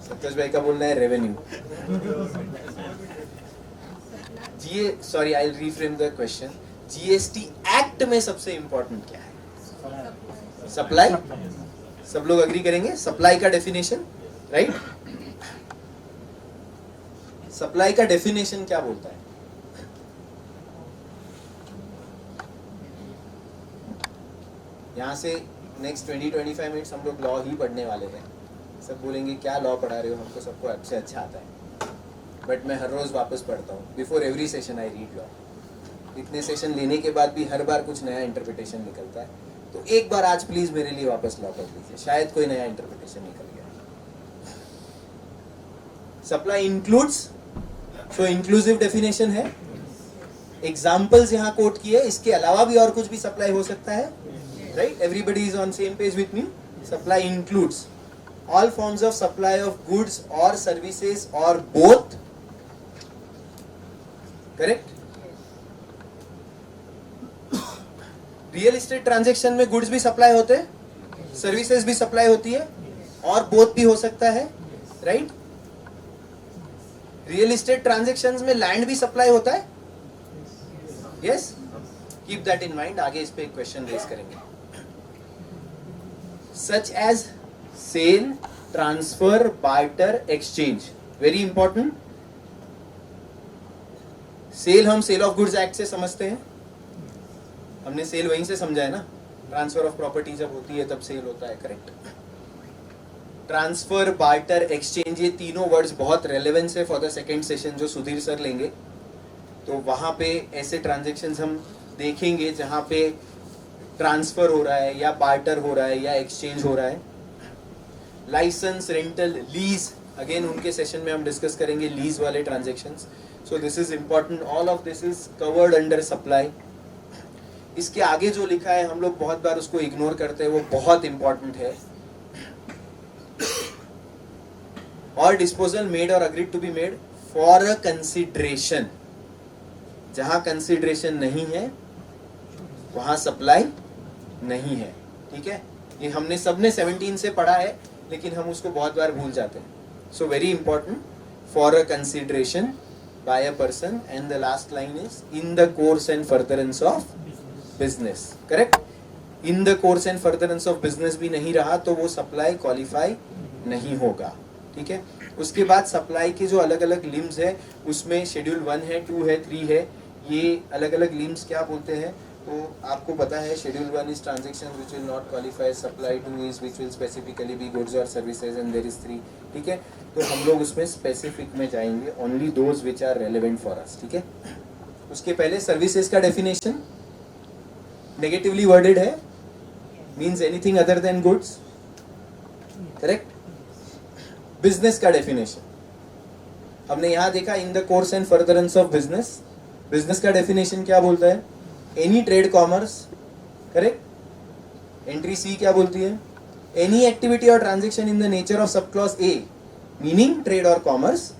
संतोष भाई का बोलना है revenue. Sorry, I will reframe the question. GST act में सबसे इंपॉर्टेंट क्या है? सप्लाई। सब लोग अग्री करेंगे? सप्लाई का डेफिनेशन, राइट? सप्लाई का डेफिनेशन क्या बोलता है? यहाँ से नेक्स्ट 20-25 मिनट्स हम लोग लॉ ही पढ़ने वाले थे। सब बोलेंगे क्या लॉ पढ़ा रहे हो, हमको सबको अच्छे अच्छा आता है, बट मैं हर रोज वापस पढ़ता हूँ। Before every session I read law. इतने सेशन लेने के बाद भी हर बार कुछ नया इंटरप्रिटेशन निकलता है, तो एक बार आज प्लीज मेरे लिए वापस लॉ पढ़ लीजिए, शायद कोई नया इंटरप्रिटेशन निकल गया। सप्लाई इंक्लूड्स, सो इंक्लूसिव डेफिनेशन है। एग्जाम्पल्स यहाँ कोट किए, इसके अलावा भी और कुछ भी सप्लाई हो सकता है, right? Everybody is on same page with me. Supply includes all forms of supply of goods or services or both, correct? Real estate transaction में गुड्स भी सप्लाई होते हैं, सर्विसेज भी सप्लाई होती है, और बोथ भी हो सकता है, राइट? रियल एस्टेट ट्रांजैक्शंस में लैंड भी सप्लाई होता है, yes? Keep that in mind, आगे इस पे एक क्वेश्चन रेज करेंगे। Such as sale, transfer, barter, exchange, very important. Sale हम सेल ऑफ गुड्स एक्ट से समझते हैं, हमने सेल वहीं से समझा है ना, ट्रांसफर ऑफ प्रॉपर्टी जब होती है तब सेल होता है, करेक्ट? ट्रांसफर, बार्टर, एक्सचेंज, ये तीनों वर्ड्स बहुत रेलेवेंस है फॉर द सेकेंड सेशन जो सुधीर सर लेंगे। तो वहां पे ऐसे ट्रांजेक्शन्स हम देखेंगे जहां पे ट्रांसफर हो रहा है या बार्टर हो रहा है या एक्सचेंज हो रहा है। लाइसेंस, रेंटल, लीज, अगेन उनके सेशन में हम डिस्कस करेंगे लीज वाले transactions. So this is important, all of this is covered under supply. इसके आगे जो लिखा है हम लोग बहुत बार उसको इग्नोर करते हैं, वो बहुत इंपॉर्टेंट है। और डिस्पोजल मेड और agreed to be made for a consideration. जहां कंसिडरेशन नहीं है वहां सप्लाई नहीं है, ठीक है? ये हमने सबने 17 से पढ़ा है, लेकिन हम उसको बहुत बार भूल जाते हैं। So very important, for a consideration by a person, and the last line is in the course and furtherance of business, correct? In the course and furtherance of business भी नहीं रहा तो वो सप्लाई क्वालिफाई नहीं होगा, ठीक है? उसके बाद सप्लाई के जो अलग अलग लिम्स है उसमें शेड्यूल 1 है, 2 है, 3 है। ये अलग अलग लिम्स क्या बोलते हैं तो आपको पता है। Schedule 1 is transactions which will not qualify, supply 2 is which will specifically be goods और सर्विसेज, एंड देयर इज 3, ठीक है? तो हम लोग उसमें स्पेसिफिक में जाएंगे, only those which are relevant for us, ठीक है? उसके पहले सर्विसेज का डेफिनेशन नेगेटिवली वर्डेड है, means anything other than goods, correct? Business का डेफिनेशन हमने यहां देखा, in the course and furtherance of business. Business का डेफिनेशन क्या बोलता है? Any trade commerce, correct? Entry C क्या बोलती है? एनी एक्टिविटी और transaction in the nature of sub clause A, meaning trade और कॉमर्स,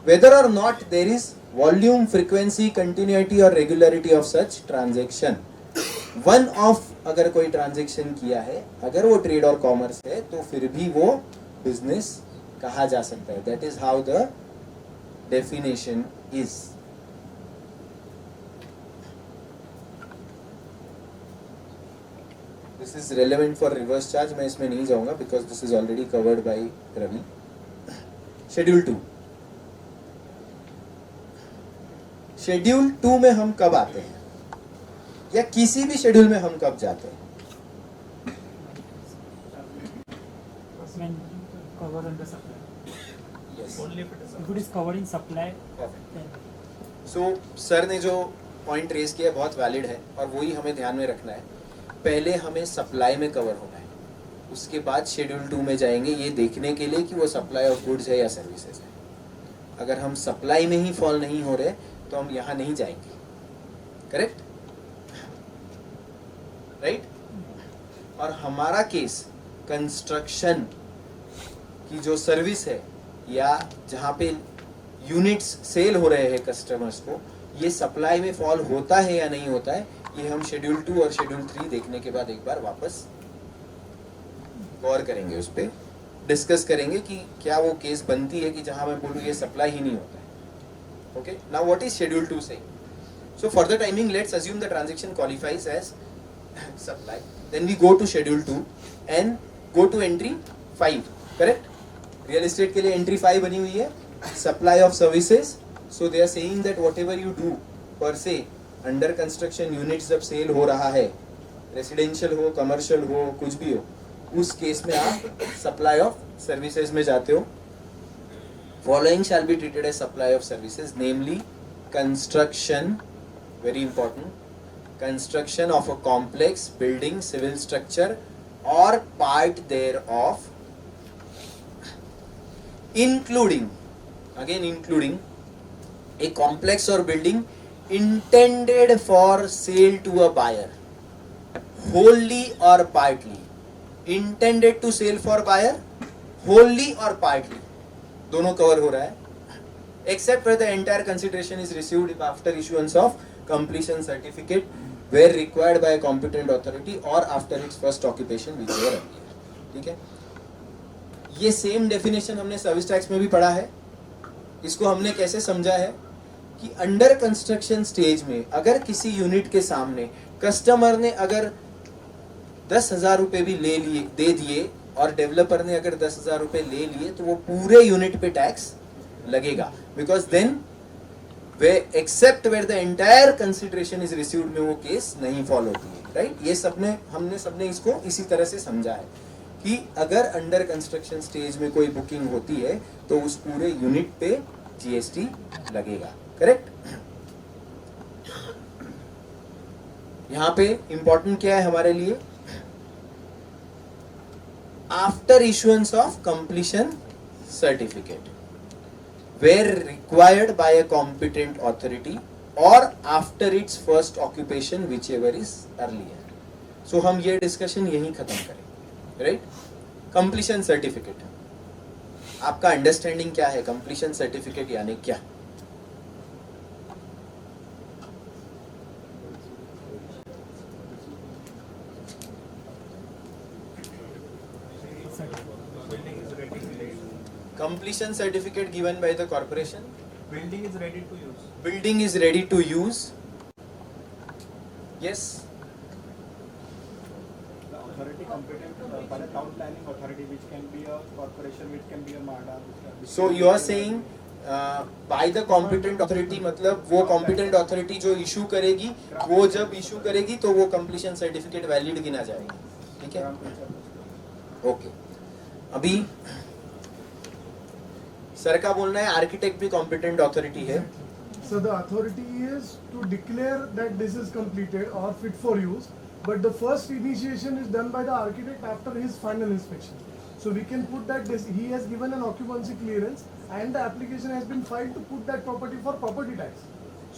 वेदर और not there is volume, frequency, continuity और regularity of such transaction. One of अगर कोई transaction किया है, अगर वो ट्रेड और कॉमर्स है, तो फिर भी वो बिजनेस कहा जा सकता है। That is how the definition is. This is relevant for reverse charge, मैं इसमें नहीं जाऊंगा because this is already covered by Ravi. Schedule 2, schedule 2 में हम कब आते हैं या किसी भी शेड्यूल में हम कब जाते हैं? Covered under supply. Yes. Only if it is covered in supply. So sir ने जो पॉइंट रेज किया बहुत वैलिड है और वही हमें ध्यान में रखना है। पहले हमें सप्लाई में कवर होना है, उसके बाद शेड्यूल 2 में जाएंगे ये देखने के लिए कि वो सप्लाई ऑफ गुड्स है या सर्विसेज है। अगर हम सप्लाई में ही फॉल नहीं हो रहे तो हम यहाँ नहीं जाएंगे, करेक्ट? राइट? और हमारा केस कंस्ट्रक्शन की जो सर्विस है या जहाँ पे यूनिट्स सेल हो रहे हैं कस्टमर्स को, ये सप्लाई में फॉल होता है या नहीं होता है, ये हम शेड्यूल 2 और शेड्यूल 3 देखने के बाद एक बार वापस गौर करेंगे उस पर। डिस्कस करेंगे कि क्या वो केस बनती है कि जहां मैं बोलूँ ये सप्लाई ही नहीं होता है. Okay, now what is schedule 2 से? So for the timing, let's assume the transaction qualifies as supply. Then we go to schedule 2 and go to entry 5. Correct? Real estate के लिए entry 5 बनी हुई है. Supply of services. So they are saying that whatever you do per se under construction units जब sale हो रहा है, residential हो, commercial हो, कुछ भी हो, उस केस में आप supply of services में जाते हो. Following shall be treated as supply of services, namely construction. Very important. Construction of a complex building, civil structure or part thereof, including a complex or building intended for sale to a buyer, wholly or partly. Intended to sell for buyer, wholly or partly, दोनों cover हो रहा है. Except where the entire consideration is received after issuance of completion certificate where required by a competent authority or after its first occupation whichever earlier. ठीक है, ये same definition हमने service tax में भी पढ़ा है. इसको हमने कैसे समझा है कि अंडर कंस्ट्रक्शन स्टेज में अगर किसी यूनिट के सामने कस्टमर ने अगर 10,000 रुपए भी दे दिए और डेवलपर ने अगर 10,000 रुपए ले लिए तो वो पूरे यूनिट पे टैक्स लगेगा. Because then except where the entire consideration is received में वो केस नहीं फॉलो होती है. राइट, ये हमने सबने इसको इसी तरह से समझा है कि अगर अंडर कंस्ट्रक्शन स्टेज में कोई बुकिंग होती है तो उस पूरे यूनिट पे जीएसटी लगेगा. करेक्ट. यहां पे इंपॉर्टेंट क्या है हमारे लिए? After issuance of completion certificate where required by a competent authority or after its first occupation whichever is earlier. So हम ये डिस्कशन यहीं खत्म करें. Right, completion certificate. आपका अंडरस्टैंडिंग क्या है कंप्लीशन सर्टिफिकेट यानी क्या? Completion certificate given by the corporation. Building is ready to use. Building is ready to use. Yes. The authority competent for a town planning authority, which can be a corporation, which can be a MADA. So you are saying by the competent authority मतलब वो competent authority जो issue करेगी वो जब issue करेगी तो वो completion certificate valid गिना जाएगा. ठीक है. ओके, अभी सर का बोलना है आर्किटेक्ट भी कॉम्पिटेंट अथॉरिटी है. So the authority is to declare that this is completed or fit for use, but the first initiation is done by the architect after his final inspection. So we can put that he has given an occupancy clearance and the application has been filed to put that property for property tax.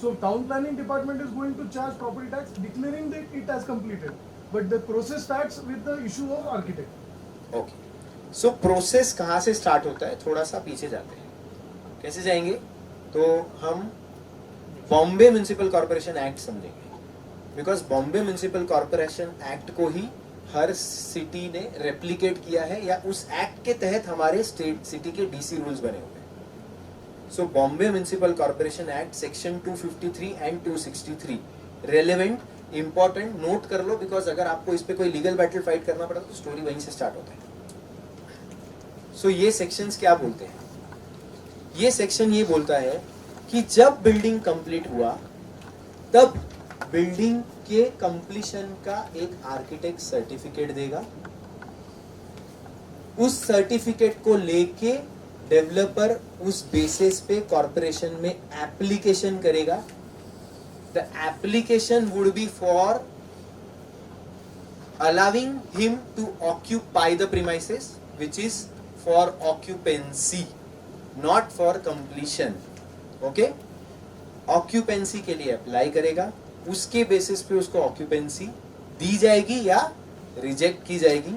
So town planning department is going to charge property tax declaring that it has completed, but the process starts with the issue of architect. Okay, so process कहाँ से start होता है? थोड़ा सा पीछे जाते हैं. कैसे जाएंगे? तो हम बॉम्बे म्युनिसिपल कॉर्पोरेशन एक्ट समझेंगे. Because Bombay municipal corporation act को ही हर सिटी ने रेप्लिकेट किया है या उस एक्ट के तहत हमारे स्टेट सिटी के डीसी रूल्स बने हुए हैं. So Bombay municipal corporation act section 253 and 263 relevant, important, note कर लो. बिकॉज अगर आपको इस पे कोई लीगल बैटल फाइट करना पड़ा तो स्टोरी वहीं से स्टार्ट होता है. सो ये सेक्शंस क्या बोलते हैं? ये सेक्शन ये बोलता है कि जब बिल्डिंग कंप्लीट हुआ तब बिल्डिंग के कंप्लीशन का एक आर्किटेक्ट सर्टिफिकेट देगा. उस सर्टिफिकेट को लेके डेवलपर उस बेसिस पे कॉर्पोरेशन में एप्लीकेशन करेगा. The application would be for allowing him to occupy the premises, which is for occupancy, not for completion. Okay? Occupancy के लिए अप्लाई करेगा, उसके बेसिस पे उसको ऑक्यूपेंसी दी जाएगी या रिजेक्ट की जाएगी.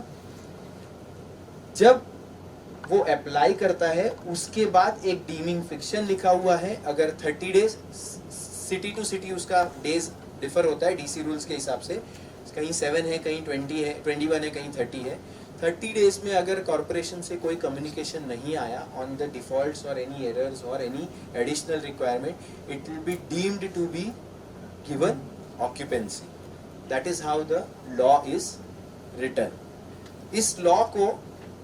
जब वो अप्लाई करता है उसके बाद एक डीमिंग फिक्शन लिखा हुआ है. अगर 30 डेज, सिटी टू सिटी उसका डेज डिफर होता है डीसी रूल्स के हिसाब से, कहीं 7 है, कहीं 20 है, 21 है, कहीं 30 है. 30 डेज में अगर कॉरपोरेशन से कोई कम्युनिकेशन नहीं आया on the defaults or any errors or any additional requirement, it will be deemed to be given occupancy. That is how the law is written. इस लॉ को,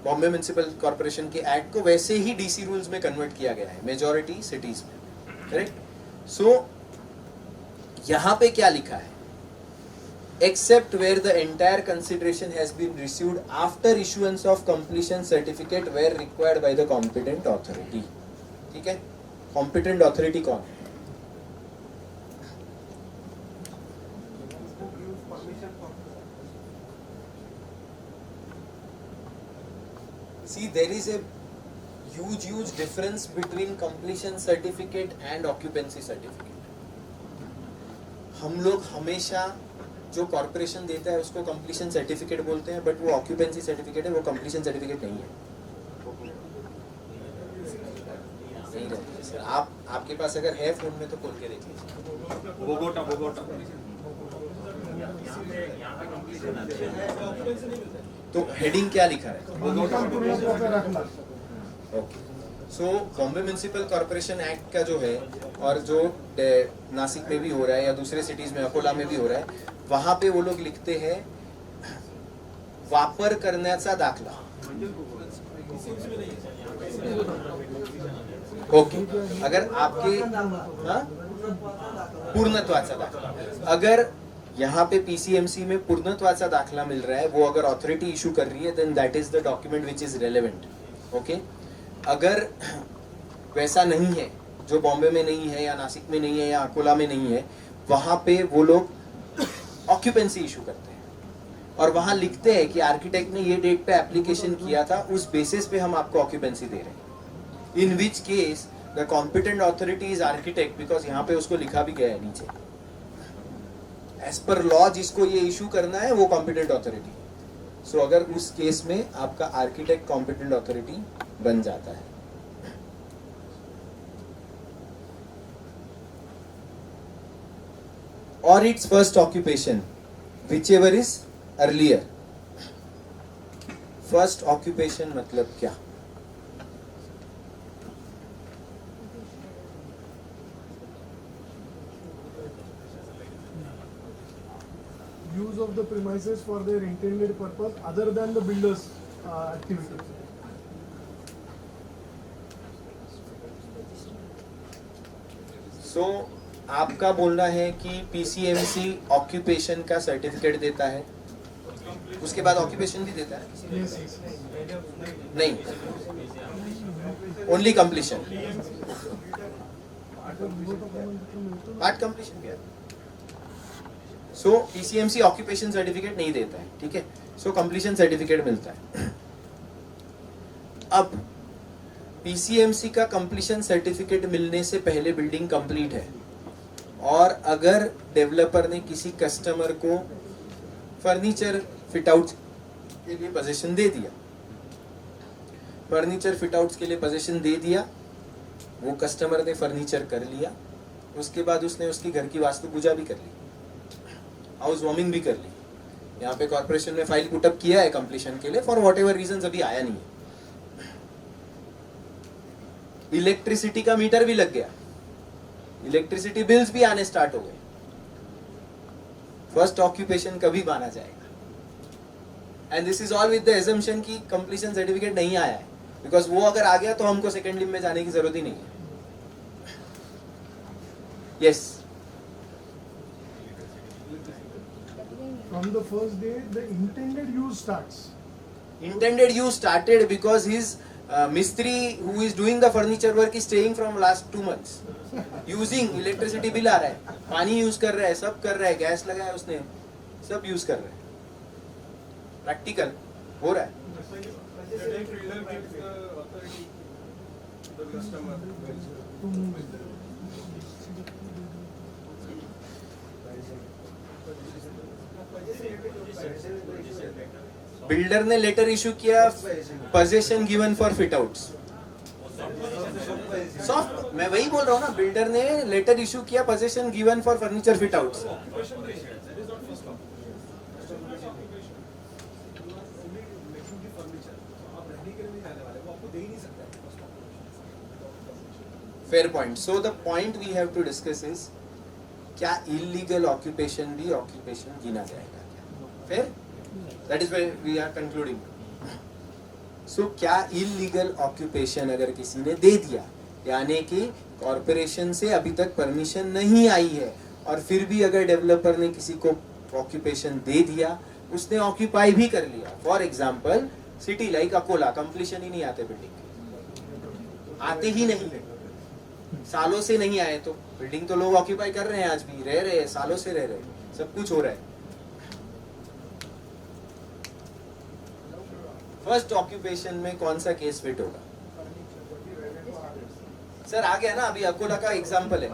बॉम्बे म्युनिसिपल कॉर्पोरेशन के act को, वैसे ही डीसी रूल्स में convert किया गया है मेजॉरिटी सिटीज में. करेक्ट. सो यहाँ पे क्या लिखा है? Except where the entire consideration has been received after issuance of completion certificate where required by the competent authority. ठीक है? Competent authority कौन है? See, there is a huge difference between completion certificate and occupancy certificate. हम लोग हमेशा जो corporation देता है उसको कंप्लीशन सर्टिफिकेट बोलते हैं, बट वो ऑक्यूपेंसी सर्टिफिकेट है, वो कंप्लीशन सर्टिफिकेट नहीं है. नहीं रहती सर. आपके पास अगर है फोन में तो खोल के देख लीजिए. बोगोटा तो हेडिंग क्या लिखा है? रखना. ओके. सो बॉम्बे म्युनिसिपल कॉर्पोरेशन एक्ट का जो है, और जो नासिक में भी हो रहा है या दूसरे सिटीज में, अकोला में भी हो रहा है, वहां पे वो लोग लिखते हैं वापर करण्याचा दाखला. ओके. अगर आपके पूर्णत्वाचा दाखला, अगर यहाँ पे पीसीएमसी में पूर्णत्वाचा दाखला मिल रहा है, वो अगर अथॉरिटी इशू कर रही है, then that is the document which is relevant. Okay. अगर वैसा नहीं है, जो बॉम्बे में नहीं है या नासिक में नहीं है या अकोला में नहीं है, वहां पे वो लोग ऑक्यूपेंसी इशू करते हैं और वहां लिखते हैं कि आर्किटेक्ट ने ये डेट पे एप्लीकेशन किया था, उस बेसिस पे हम आपको ऑक्यूपेंसी दे रहे हैं. In which case the competent authority is architect, because यहाँ पे उसको लिखा भी गया है नीचे, एज पर लॉ जिसको ये इशू करना है वो कॉम्पिटेंट ऑथोरिटी. सो अगर उस केस में आपका आर्किटेक्ट कॉम्पिटेंट ऑथोरिटी बन जाता है. Or its first occupation, whichever is earlier. First occupation मतलब क्या? Use of the premises for their intended purpose other than the builder's activity. So आपका बोलना है कि पीसीएमसी ऑक्यूपेशन का सर्टिफिकेट देता है, उसके बाद ऑक्यूपेशन भी देता है? नहीं, ओनली कंप्लीशन. पार्ट कंप्लीशन क्या? सो पीसीएमसी ऑक्यूपेशन सर्टिफिकेट नहीं देता है. ठीक है. सो कंप्लीशन सर्टिफिकेट मिलता है. अब पीसीएमसी का कंप्लीशन सर्टिफिकेट मिलने से पहले बिल्डिंग कंप्लीट है, और अगर डेवलपर ने किसी कस्टमर को फर्नीचर फिट आउट के लिए पोजीशन दे दिया, फर्नीचर फिट आउट्स के लिए पोजीशन दे दिया, वो कस्टमर ने फर्नीचर कर लिया, उसके बाद उसने उसकी घर की वास्तु पूजा भी कर ली, हाउस वार्मिंग भी कर ली, यहाँ पे कॉर्पोरेशन में फाइल पुटअप किया है कंप्लीशन के लिए, फॉर वॉट एवर रीजन अभी आया नहीं है. इलेक्ट्रिसिटी का मीटर भी लग गया, इलेक्ट्रिसिटी बिल्स भी आने स्टार्ट हो गए. फर्स्ट ऑक्यूपेशन कभी माना जाएगा? And this is all with the assumption कि कंप्लीशन सर्टिफिकेट नहीं आया है, बिकॉज वो अगर आ गया तो हमको सेकेंड लिम में जाने की जरूरत ही नहीं है. Yes. From the first day, the intended use starts. Intended use started because his mistri who is doing the furniture work is staying from last 2 months. Using electricity bill आ रहा है, पानी यूज कर रहा है, सब कर रहा है, गैस लगाया उसने, सब यूज कर रहा है, प्रैक्टिकल हो रहा है. बिल्डर ने लेटर इशू किया, position given for fit outs. Soft, मैं वही बोल रहा हूँ ना, बिल्डर ने लेटर इशू किया, position given for furniture fit outs. Fair point. So the point we have to discuss is, क्या इलीगल ऑक्यूपेशन भी ऑक्यूपेशन गिना जाएगा क्या? फिर that is where we are concluding. So क्या इलीगल ऑक्यूपेशन अगर किसी ने दे दिया, यानी कि कॉरपोरेशन से अभी तक परमिशन नहीं आई है, और फिर भी अगर डेवलपर ने किसी को ऑक्यूपेशन दे दिया, उसने ऑक्यूपाई भी कर लिया. For example city like Akola, completion ही नहीं आते बिल्डिंग के, आते ही नहीं, सालों से नहीं आए, तो बिल्डिंग तो लोग ऑक्यूपाई कर रहे हैं, आज भी रह रहे हैं, सालों से रह रहे हैं, सब कुछ हो रहा है. फर्स्ट ऑक्यूपेशन में कौन सा केस फिट होगा? सर आ गया ना, अभी अकोला का एग्जाम्पल है.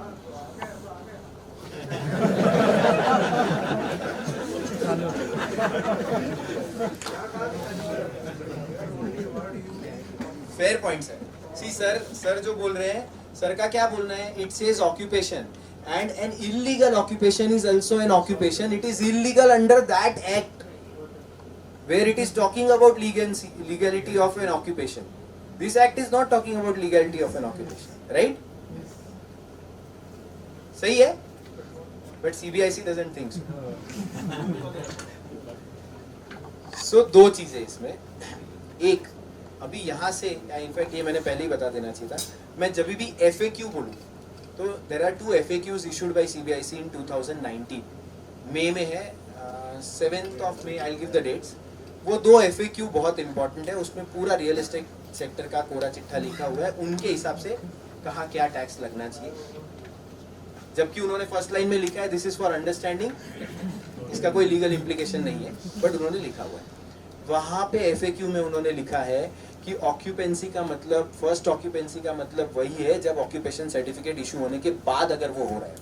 Fair point sir. See sir जो बोल रहे हैं, सर का क्या बोलना है? It says occupation and an illegal occupation is also an occupation. It is illegal under that act where it is talking about legality of an occupation. This act is not talking about legality of an occupation, right? सही है? But CBIC doesn't think so. So दो चीजें इसमें. एक, अभी यहाँ से, in fact ये मैंने पहले ही बता देना चाहिए था, मैं जब भी FAQ बोलूँ तो there are 2 FAQs issued by CBIC in 2019. मई में है, 7th of May, I'll give the dates. वो 2 FAQ बहुत इंपॉर्टेंट है, उसमें पूरा रियल एस्टेट सेक्टर का कोरा चिट्ठा लिखा हुआ है, उनके हिसाब से कहाँ क्या टैक्स लगना चाहिए. जबकि उन्होंने फर्स्ट लाइन में लिखा है दिस इज फॉर अंडरस्टैंडिंग, इसका कोई लीगल इम्प्लीकेशन नहीं है, बट उन्होंने लिखा हुआ है. वहाँ पे FAQ में उन्होंने लिखा है कि ऑक्यूपेंसी का मतलब, फर्स्ट ऑक्यूपेंसी का मतलब वही है जब ऑक्यूपेशन सर्टिफिकेट इशू होने के बाद अगर वो हो रहा है.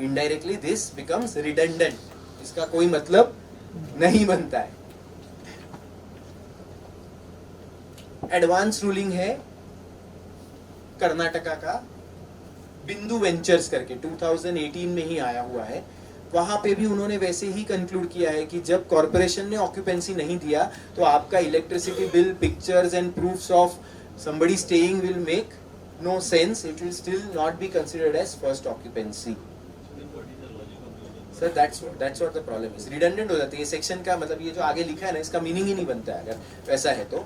इनडायरेक्टली दिस बिकम्स रिडंडेंट, इसका कोई मतलब नहीं बनता है. एडवांस रूलिंग है कर्नाटका का, बिंदु वेंचर्स करके 2018 में ही आया हुआ है. वहां पे भी उन्होंने वैसे ही कंक्लूड किया है कि जब कॉरपोरेशन ने ऑक्यूपेंसी नहीं दिया तो आपका electricity bill, pictures and proofs of somebody staying will make no sense. It will still not be considered as first occupancy. Sir, that's what the problem is. Redundant हो जाती है सेक्शन का, मतलब ये जो आगे लिखा है ना, इसका मीनिंग ही नहीं बनता है अगर वैसा है तो.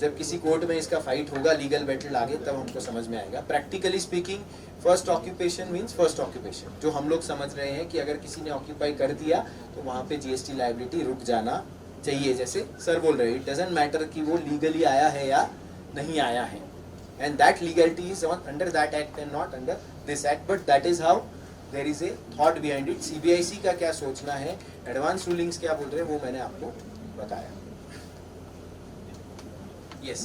जब किसी कोर्ट में इसका फाइट होगा, लीगल बैटल आगे, तब हमको समझ में आएगा. Practically speaking, first occupation means first occupation. जो हम लोग समझ रहे हैं कि अगर किसी ने ऑक्यूपाई कर दिया तो वहाँ पे GST लायबिलिटी रुक जाना चाहिए. जैसे सर बोल रहे हैं, इट डजंट मैटर कि वो लीगली आया है या नहीं आया है, and that legality is under that act and not under this act. But that is how there is a thought behind it. CBIC का क्या सोचना है, एडवांस रूलिंग्स क्या बोल रहे हैं, वो मैंने आपको बताया. Yes.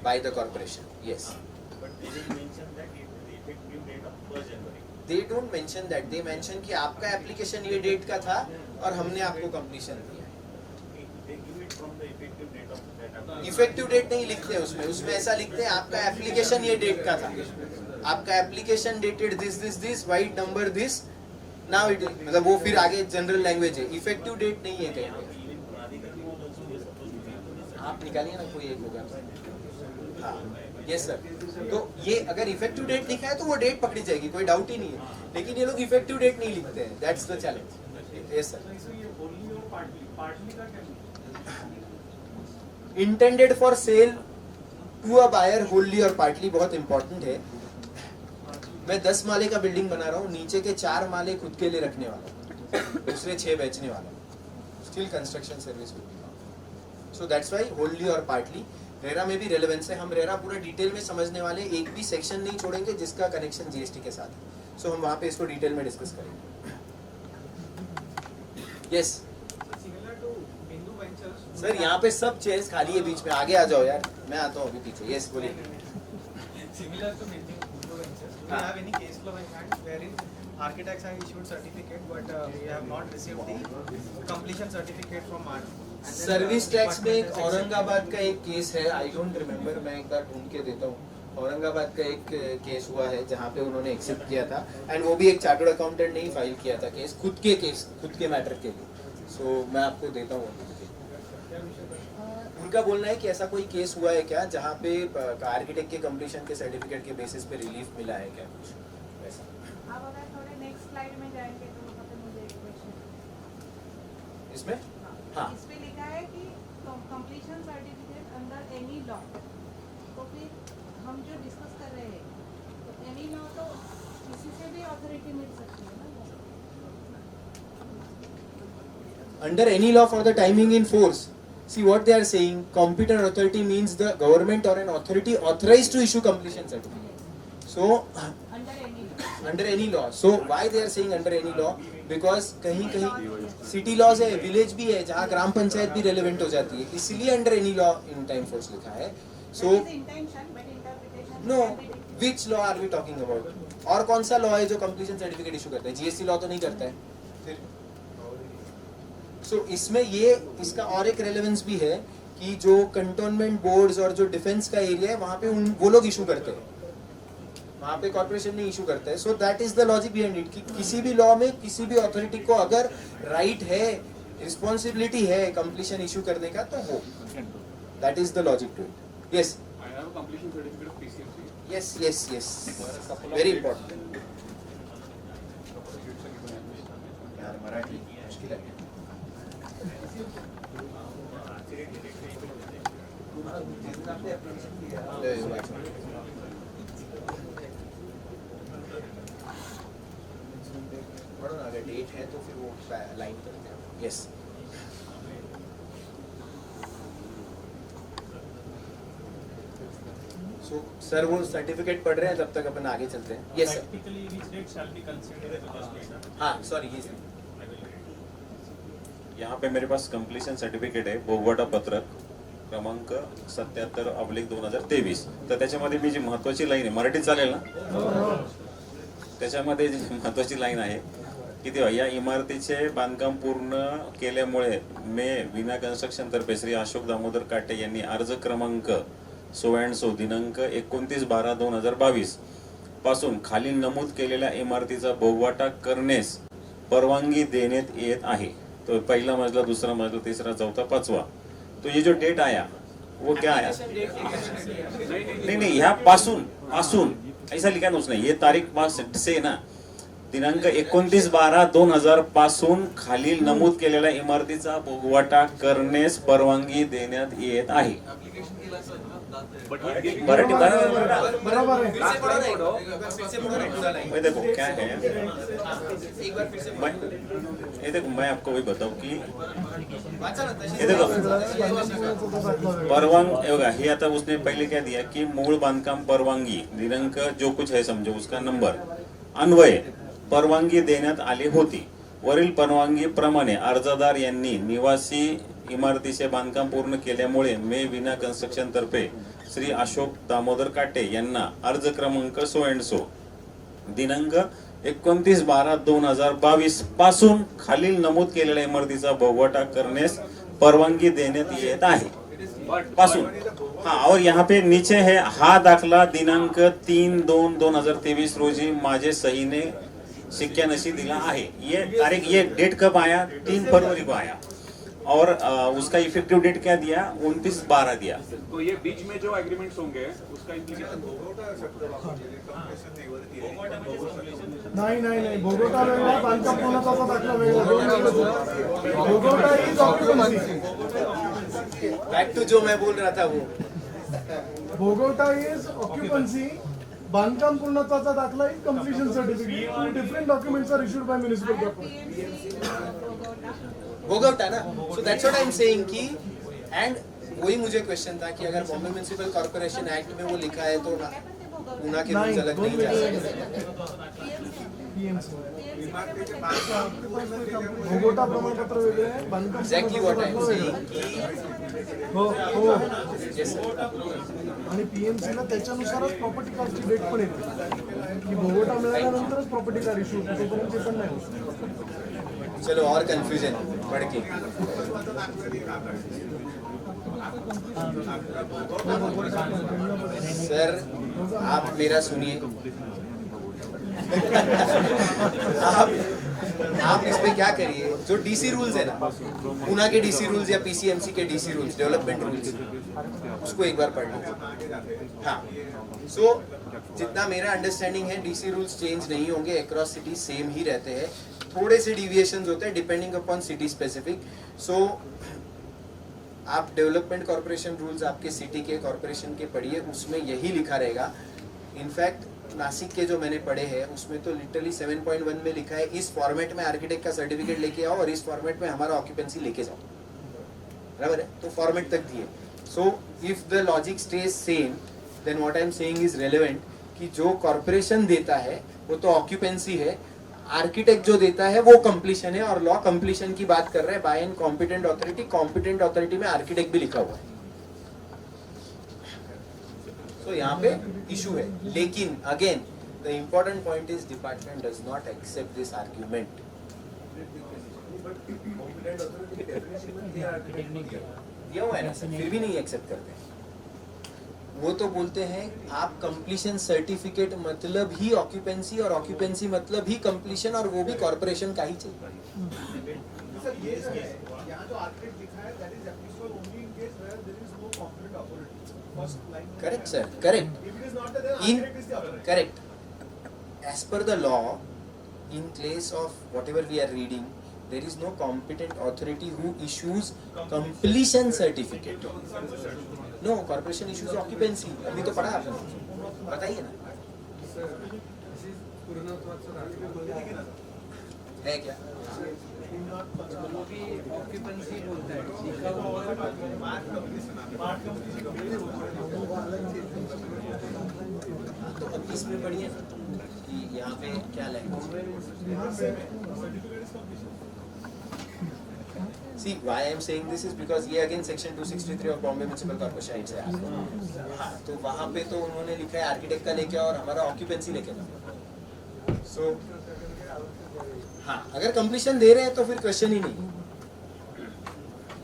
By the corporation, yes. But they didn't mention that the effective date of 1st January. They don't mention that. They mention कि आपका एप्लीकेशन ये डेट का था और हमने आपको कंप्लीशन दिया. They give it from the effective date of that. Effective date नहीं लिखते हैं उसमें ऐसा लिखते हैं आपका एप्लीकेशन ये डेट का था, आपका application dated this white number this. Now it, मतलब वो फिर आगे जनरल लैंग्वेज है, इफेक्टिव डेट नहीं है कहीं पे. आप निकालिए ना, कोई एक होगा. हाँ, यस सर. तो ये अगर इफेक्टिव डेट लिखा है तो वो डेट पकड़ी जाएगी, कोई डाउट ही नहीं है. लेकिन ये लोग इफेक्टिव डेट नहीं लिखते हैं, that's the challenge. Yes sir. Intended for sale to a buyer wholly or partly बहुत इंपॉर्टेंट है. मैं 10 माले का बिल्डिंग बना रहा हूँ, नीचे के 4 माले खुद के लिए रखने वाला, दूसरे 6 बेचने वाला. Still construction service. So that's why होल्ली or partly. RERA में भी रेलेवेंस है, हम रेरा पूरा डिटेल में समझने वाले, एक भी सेक्शन नहीं छोड़ेंगे जिसका कनेक्शन GST के साथ है. सो हम वहाँ पे इसको डिटेल में डिस्कस करेंगे. यस सर, यहाँ पे सब चेयर्स खाली है बीच में, आगे आ जाओ यार, मैं आता हूँ अभी पीछे. यस बोलिए. Similar to Hindu Ventures, do you have any case flow in hand wherein architects have issued certificate but we have not received the completion certificate from art? Service tax में एक औरंगाबाद का एक केस है, आई don't remember, मैं एक बार ढूंढ के देता हूँ. औरंगाबाद का एक केस हुआ है जहाँ पे उन्होंने एक्सेप्ट किया था, एंड वो भी एक चार्टर्ड अकाउंटेंट ने ही फाइल किया था केस, खुद के मैटर के लिए। सो मैं आपको देता हूँ। उनका बोलना है कि ऐसा कोई केस हुआ है क्या जहाँ पे आर्किटेक्ट के कंप्लीशन के सर्टिफिकेट के बेसिस पे रिलीफ मिला है क्या, कुछ वैसा। आप अगर थोड़े नेक्स्ट स्लाइड में जाएंगे तो वहाँ पे मुझे एक क्वेश्चन इसमें हाँ इस पे लिखा है कि completion certificate under any law, तो फिर हम जो डिस्कस कर रहे हैं तो एनी लॉ तो किसी से भी अथॉरिटी मिल सकती है ना। under any law for the timing in force. See what they are saying, competent authority means the government or an authority authorized to issue completion certificate. So under any law, under any law. So why they are saying under any law? Because कहीं कहीं city laws है, village भी है जहाँ ग्राम पंचायत भी relevant हो जाती है, इसलिए under any law in time force लिखा है। So intention but interpretation no, which law are we talking about? और कौन सा लॉ है जो कंप्लीशन सर्टिफिकेट इशू करता है? जीएसटी लॉ तो नहीं करता है फिर। सो इसमें ये इसका और एक रेलेवेंस भी है कि जो कंटोनमेंट बोर्ड्स और जो डिफेंस का एरिया है वहाँ पे वो लोग इशू करते हैं, वहाँ पे कॉर्पोरेशन नहीं इशू करता है। So that is the logic behind it कि किसी भी लॉ में किसी भी अथॉरिटी को अगर राइट है, रिस्पॉन्सिबिलिटी है कंप्लीशन इशू करने का, तो वो that is the logic to it. Yes I have a completion certificate of PCMC. Yes yes yes, very important. यार मराठी मुश्किल है। पढ़ो ना, अगर डेट है तो फिर वो लाइन करते हैं। यस सो सर वो सर्टिफिकेट पढ़ रहे हैं, तब तक अपन आगे चलते हैं। Yes sir. Practically, which date shall be considered for this data? हाँ सॉरी, ये यहाँ पे मेरे पास कंप्लीशन सर्टिफिकेट आहे, बोगवटा पत्रक क्रमांक 77/2023। तर त्याच्यामध्ये मी जी महत्वाची लाईन आहे, मराठीत चालेल ना? त्याच्यामध्ये जी महत्वाची लाईन आहे की तेव्हा या इमारतीचे बांधकाम पूर्ण केल्यामुळे विना कन्स्ट्रक्शन तर्फे श्री अशोक दामोदर काटे यांनी अर्ज क्रमांक 16 दिनांक 29/12/2022 पासून खालील नमूद केलेल्या इमारतीचा बोगवाटा करण्यास परवानगी देण्यात येत आहे। तो पहला मजला, दूसरा मजला, तीसरा, चौथा, पांचवा। तो ये जो डेट आया वो क्या आया? नहीं, यहाँ पासून ऐसा लिखा ना उसने, ये तारीख पास से ना, दिनांक 29/12/2000 पासून खालील नमूद केलेल्या इमारतीचा बोगवाटा करण्यास परवानगी देण्यात येत आहे। मराठी बराबर है। मैं देखो क्या है, ये देखो मैं आपको वही बताऊं कि ये देखो होगा, ये आता उसने पहले क्या दिया कि मूल बांधकाम परवानगी दिनांक जो कुछ है समझो उसका नंबर अन्वय परवानगी देण्यात आली होती। वरील परवानगी प्रमाणे अर्जदार यांनी निवासी इमारतीचे बांधकाम पूर्ण केल्यामुळे विना कन्स्ट्रक्शन तर्फे श्री अशोक दामोदर काटे यांना अर्ज क्रमांक 16 दिनांक 29/12/2022 पासून खालील नमूद केलेल्या इमारतीचा बोगवटा करण्यास परवानगी देण्यात येत आहे पासून। हाँ, और यहाँ पे नीचे है हा दाखला दिनांक 3/2/2023 रोजी माझे सहीने शिक्क्यानशी दिला आहे। ये तारीख, ये डेट कब आया? 3 फरवरी को आया। और उसका इफेक्टिव डेट क्या दिया? 29/12 दिया। तो ये बीच में जो एग्रीमेंट्स होंगे उसका इम्प्लीकेशन नहीं बोगोटा वेगळा, बांधकाम पूर्णत्वाचा दाखला वेगळा, दोन वेगळे। बोगोटा इज ऑक्युपन्सी। बैक टू जो मैं बोल रहा था वो। बोगोटा इज ऑक्युपन्सी, बांधकाम पूर्णत्वाचा दाखला is completion certificate. Two different documents are issued by municipal corporation. बोगोटा ना, so that's what I am saying कि, एंड वही मुझे क्वेश्चन था कि अगर बॉम्बे म्युनिसिपल कॉर्पोरेशन एक्ट में वो लिखा है तो पूना के रूल्स अलग नहीं जा सकते। बोगोटा प्रमाणपत्र वेगळे आहे, बांधकाम exactly what I am saying हो यस आणि पीएमसी ला त्याच्यानुसारच प्रॉपर्टी कार्डची डेट पण येते की बोगोटा मिळाल्यानंतरच प्रॉपर्टी कार्ड इश्यू होतो, तोपर्यंत ते पण नाही। चलो और कंफ्यूजन बढ़ के सर आप मेरा सुनिए आप इस पे क्या करिए, जो डीसी रूल्स है ना, पूना के डीसी रूल्स या पीसीएमसी के डीसी रूल्स, डेवलपमेंट रूल्स, उसको एक बार पढ़ लीजिए। हाँ, सो जितना मेरा अंडरस्टैंडिंग है डीसी रूल्स चेंज नहीं होंगे, अक्रॉस सिटी सेम ही रहते हैं, थोड़े से डिविएशंस होते हैं डिपेंडिंग अपॉन सिटी स्पेसिफिक। सो आप डेवलपमेंट कॉर्पोरेशन रूल्स आपके सिटी के कॉर्पोरेशन के पढ़िए, उसमें यही लिखा रहेगा। इनफैक्ट नासिक के जो मैंने पढ़े हैं उसमें तो लिटरली 7.1 में लिखा है इस फॉर्मेट में आर्किटेक्ट का सर्टिफिकेट लेके आओ और इस फॉर्मेट में हमारा ऑक्यूपेंसी लेके जाओ, बराबर है, तो फॉर्मेट तक दिए। So if the logic stays same then what I am saying is relevant कि जो कॉर्पोरेशन देता है वो तो ऑक्यूपेंसी है, आर्किटेक्ट जो देता है वो कंप्लीशन है, और लॉ कंप्लीशन की बात कर रहे हैं by an competent authority. Competent authority में आर्किटेक्ट भी लिखा हुआ है। तो यहाँ पे इशू है, लेकिन again the important point is department does not accept this argument. दिया हुआ है ना सर, फिर भी नहीं एक्सेप्ट करते। वो तो बोलते हैं आप कंप्लीशन सर्टिफिकेट मतलब ही ऑक्यूपेंसी, और ऑक्यूपेंसी मतलब ही कंप्लीशन, और वो भी कॉर्पोरेशन का ही चाहिए। सर ये यहाँ जो आर्किटेक्ट लिखा है that is applicable only in case where there is no competent authority. First line. Correct sir, correct. If it is not there, In architect is the authority. correct, as per the law, in place of whatever we are reading, there is no competent authority who issues completion certificate. No, corporation issues occupancy. अभी तो पढ़ा आपने, बताइए ना। है क्या? वो भी ऑक्यूपेंसी बोलता है, लिखा हुआ तो अब इसमें पढ़िए कि यहाँ पे क्या language. See, why I am saying this is because ये again section 263 of Bombay Municipal Corporation से आया। हाँ, तो वहाँ पे तो उन्होंने लिखा है आर्किटेक्ट का लेके आओ और हमारा ऑक्यूपेंसी लेके आओ। So, हाँ, अगर कंप्लीशन दे रहे हैं तो फिर क्वेश्चन ही नहीं,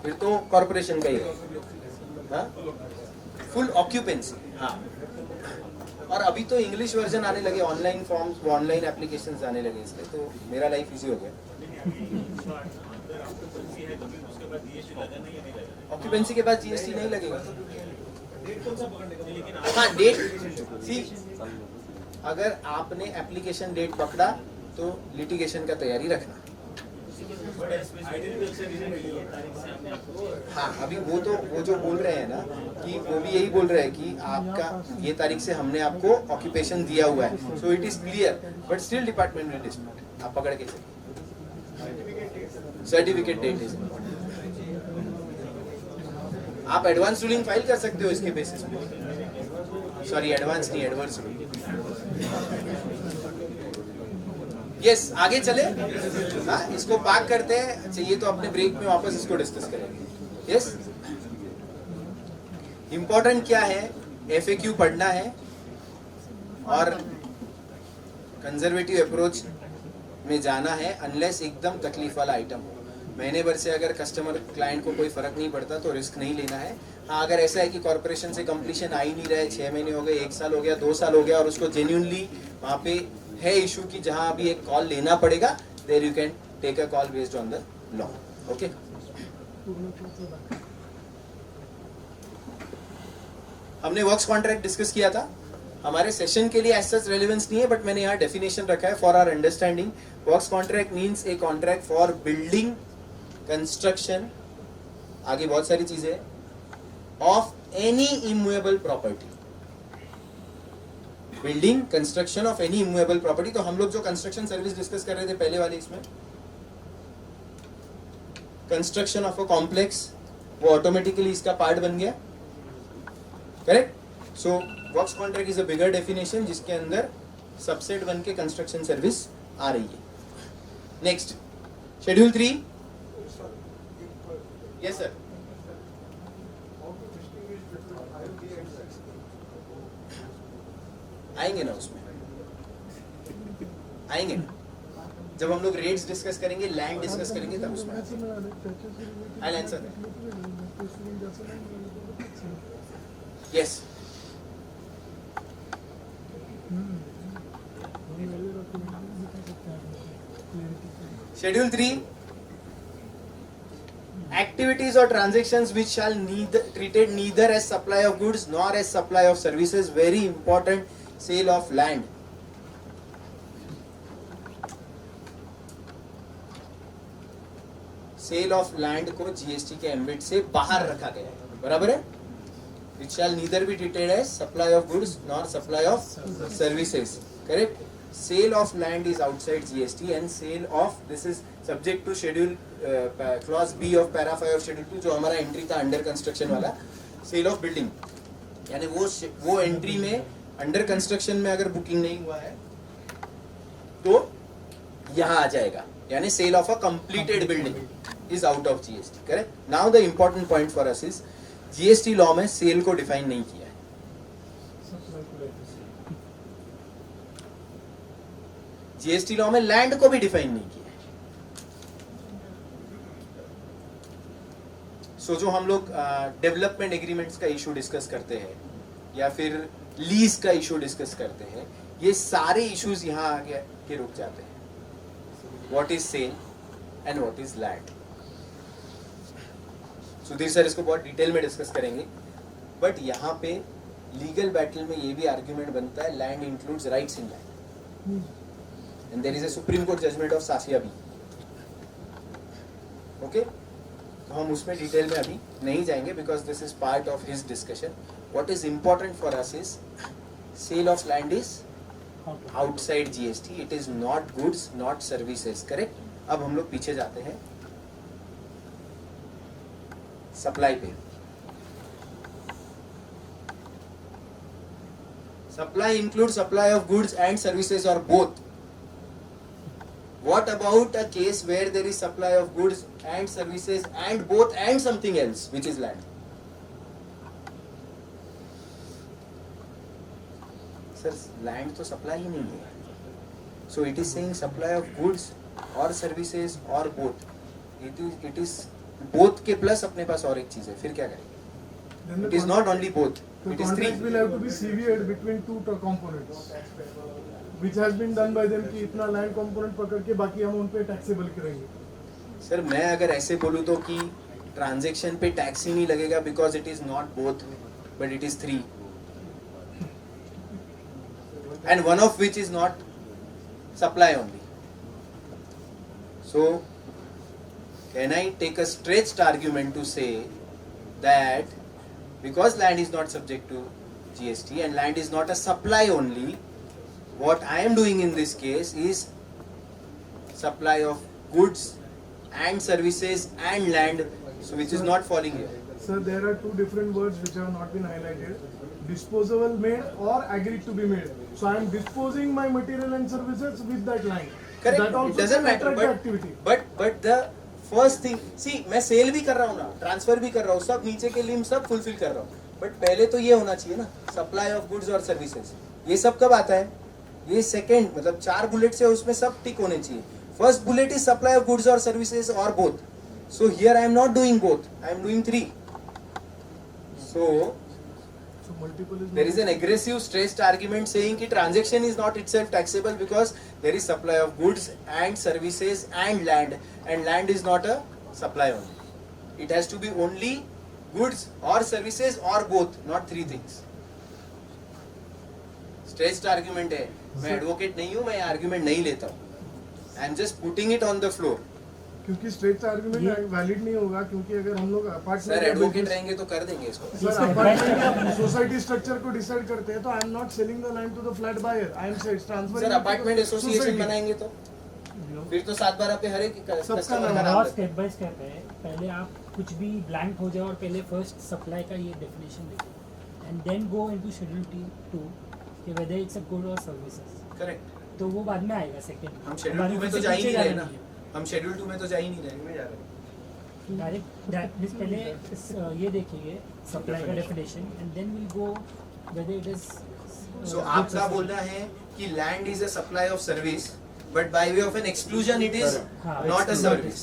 फिर तो कॉर्पोरेशन का ही है। हाँ, फुल ऑक्यूपेंसी। हाँ, और अभी तो इंग्लिश वर्जन आने लगे, ऑनलाइन फॉर्म्स, ऑनलाइन एप्लीकेशंस आने लगे, इसलिए तो मेरा लाइफ इजी हो गया। ऑक्यूपेंसी के बाद जीएसटी नहीं लगेगा। हाँ, डेट, सी अगर आपने एप्लीकेशन डेट पकड़ा तो लिटिगेशन का तैयारी रखना। हाँ, अभी वो जो बोल रहे हैं ना कि वो भी यही बोल रहे हैं कि आपका ये तारीख से हमने आपको ऑक्यूपेशन दिया हुआ है, so it is clear, but still department में डिस्प्यूट, आप पकड़ के चलिए। सर्टिफिकेट डेट इज आप एडवांस रूलिंग फाइल कर सकते हो इसके बेसिस पे, सॉरी एडवांस नहीं, एडवांस रूलिंग। यस, आगे चले। हाँ, इसको पार्क करते हैं, चाहिए तो अपने ब्रेक में वापस इसको डिस्कस करेंगे। यस, इंपॉर्टेंट क्या है, एफएक्यू पढ़ना है और कंजर्वेटिव अप्रोच में जाना है, अनलेस एकदम तकलीफ वाला आइटम हो। महीने भर से अगर कस्टमर क्लाइंट को कोई फर्क नहीं पड़ता तो रिस्क नहीं लेना है। हाँ, अगर ऐसा है कि कॉर्पोरेशन से कंप्लीशन आ ही नहीं रहा है, 6 महीने हो गए, 1 साल हो गया, 2 साल हो गया, और उसको जेन्युइनली वहाँ पे है इशू की जहाँ अभी एक कॉल लेना पड़ेगा, there you can take a call based on the law. Okay, हमने वर्क्स कॉन्ट्रैक्ट डिस्कस किया था। हमारे सेशन के लिए एज सच रेलेवेंस नहीं है, बट मैंने यहाँ डेफिनेशन रखा है for our understanding. Works contract means a contract for building, construction, आगे बहुत सारी चीजें, of any immovable property. Building, construction of any immovable property. तो हम लोग जो कंस्ट्रक्शन सर्विस डिस्कस कर रहे थे पहले वाले इसमें, कंस्ट्रक्शन ऑफ अ कॉम्प्लेक्स, वो ऑटोमेटिकली इसका पार्ट बन गया, correct. So works contract is a bigger definition जिसके अंदर सबसेट बन के कंस्ट्रक्शन सर्विस आ रही है। Next, schedule 3। यस सर, आएंगे ना, उसमें आएंगे ना, जब हम लोग रेट्स डिस्कस करेंगे, लैंड डिस्कस करेंगे, तब उसमें I answer. Yes. Schedule 3. Activities or transactions which shall neither treated neither as supply of goods nor as supply of services. Very important. Sale of land. Sale of land को GST के ambit से बाहर रखा गया है, बराबर है. It shall neither be treated as supply of goods nor supply of services. Correct? Sale of land is outside GST and sale of this is subject to schedule clause B of para 5 of schedule 2 जो हमारा entry था under construction वाला. Cell of building यानी वो entry में under construction में अगर booking नहीं हुआ है तो यहाँ आ जाएगा, यानी sale of a completed building is out of GST. Correct? Now the important point for us is GST law में सेल को डिफाइन नहीं किया है. GST लॉ में लैंड को भी डिफाइन नहीं किया है. सो जो हम लोग डेवलपमेंट एग्रीमेंट्स का इशू डिस्कस करते हैं या फिर लीज का इशू डिस्कस करते हैं, ये सारे इश्यूज यहाँ आगे के रुक जाते हैं. What is sale and what is land. Sudhir sir इसको बहुत डिटेल में डिस्कस करेंगे, बट यहाँ पे लीगल बैटल में ये भी आर्ग्यूमेंट बनता है land includes rights in land and there is a Supreme Court judgment of साफिया भी. ओके, तो हम उसमें डिटेल में अभी नहीं जाएंगे because this is part of his discussion. What is important for us is sale of land is outside GST. It is not goods not services. Correct. अब हम लोग पीछे जाते हैं सप्लाई पे. Supply include supply of goods and services or both. What about a case where there is supply of goods and services and both and something else which is land? Sir, land तो supply ही नहीं है. So it is saying supply of goods or services or both. It is both के plus अपने पास और एक चीज है, फिर क्या करेंगे? It is not only both. The It is three. contract will have to be CVA'd between two components, which has been done by them कि इतना land component पकड़ के बाकी हम उन पे taxable करेंगे. सर मैं अगर ऐसे बोलूँ तो कि ट्रांजेक्शन पे टैक्स ही नहीं लगेगा because it is not both but it is three and one of which is not supply only. So can I take a stretched argument to say that because land is not subject to GST and land is not a supply only, what I am doing in this case is supply of goods and services and land, so which is not falling here. Sir, there are two different words which have not been highlighted: disposable made or agreed to be made. So I am disposing my material and services with that line. Correct. That also It doesn't can matter, attract the activity. but the first thing, see मैं cell भी कर रहा हूँ ना, transfer भी कर रहा हूँ, सब नीचे के लिम सब फुलफिल कर रहा हूँ, बट पहले तो ये होना चाहिए ना सप्लाई ऑफ गुड्स और सर्विसेज. ये सब कब आता है? ये सेकंड, मतलब 4 बुलेट्स है उसमें सब टिक होने चाहिए. First bullet is supply of goods और services or both. So here I am not doing both, I am doing 3. So multiple is There is an aggressive stressed argument saying that transaction is not itself taxable because there is supply of goods and services and land is not a supply only. It has to be only goods or services or both, not 3 things. Stressed argument है. मैं advocate नहीं हूँ, मैं argument नहीं लेता हूँ. I am just putting it on the floor. क्योंकि straight argument valid नहीं होगा, क्योंकि अगर हम लोग अपार्टमेंट सर एडवोकेट रहेंगे तो कर देंगे इसको. सर अपार्टमेंट सोसाइटी स्ट्रक्चर को डिसाइड करते हैं तो I am not selling the land to the flat buyer, I am transferring. Sir apartment association बनाएंगे तो फिर तो 7/12 पे हर एक कस्टमर का नाम और स्टेप बाय स्टेप है. पहले आप कुछ भी ब्लैंक हो जाए और पहले फर्स्ट सप्लाई का ये डेफिनेशन देखो and then go into schedule 2 कि whether it's a good or services. Correct. तो वो बाद में आएगा सेकंड. हम शेड्यूल 2 में तो जा ही नहीं रहे ना. हम शेड्यूल 2 में तो जा ही नहीं रहे. में जा रहे. डायरेक्ट पहले ये देखेंगे सप्लाई का definition and then will go whether it is. So आप क्या बोल रहे हैं कि land is a supply of service but by way of an exclusion it is not a service.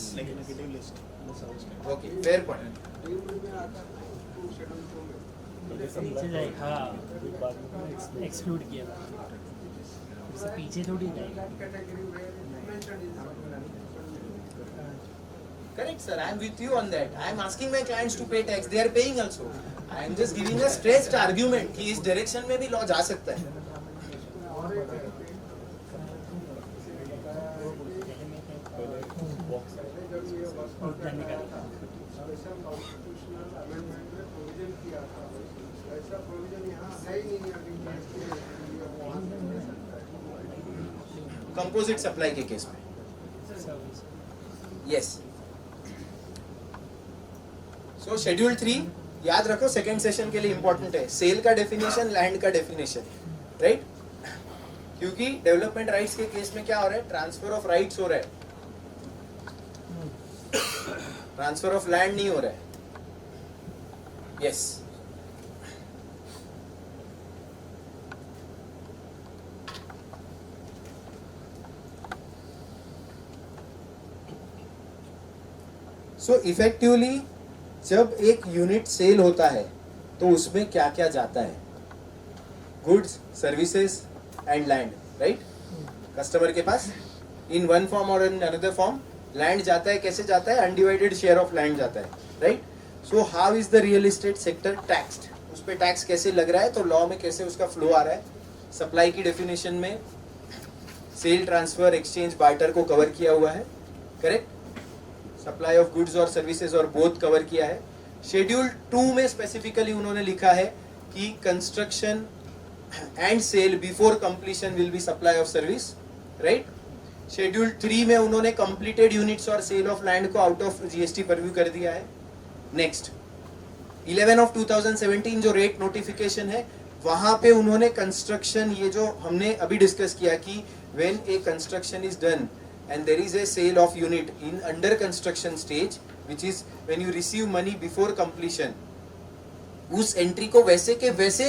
Okay, fair point. नीचे जाए, हाँ एक्सक्लूड किया उससे पीछे थोड़ी जाएगा. Correct, sir. I am with you on that. I am asking my clients to pay tax. They are paying also. I am just giving a stretched argument कि इस direction में भी law जा सकता है. कंपोजिट सप्लाई के case में. Yes. सो schedule 3 याद रखो, सेकंड सेशन के लिए इंपॉर्टेंट है. सेल का डेफिनेशन, लैंड का डेफिनेशन, राइट? क्योंकि डेवलपमेंट राइट्स के केस में क्या हो रहा है? ट्रांसफर ऑफ राइट्स हो रहा है, ट्रांसफर ऑफ लैंड नहीं हो रहा है. यस. सो इफेक्टिवली जब एक यूनिट सेल होता है तो उसमें क्या क्या जाता है? Goods, services and land, right? Customer के पास इन वन फॉर्म और इन अनदर फॉर्म लैंड जाता है. कैसे जाता है? अनडिवाइडेड शेयर ऑफ लैंड जाता है, right? So how is the real estate sector taxed? उस पर टैक्स कैसे लग रहा है? तो लॉ में कैसे उसका फ्लो आ रहा है? सप्लाई की डेफिनेशन में सेल, ट्रांसफर, एक्सचेंज, बार्टर को कवर किया हुआ है, करेक्ट? सप्लाई ऑफ गुड्स और सर्विसेज और बोथ कवर किया है. शेड्यूल 2 में स्पेसिफिकली उन्होंने लिखा है कि construction and sale before completion will be supply of service, right? Schedule 3 में उन्होंने कंप्लीटेड यूनिट्स और सेल ऑफ लैंड को आउट ऑफ जीएसटी परव्यू कर दिया है. नेक्स्ट 11 ऑफ 2017 जो रेट नोटिफिकेशन है, वहां पे उन्होंने कंस्ट्रक्शन, ये जो हमने अभी डिस्कस किया कि when A construction is done and there is a sale of unit in under construction stage, which is when you receive money before completion, उस एंट्री को वैसे के वैसे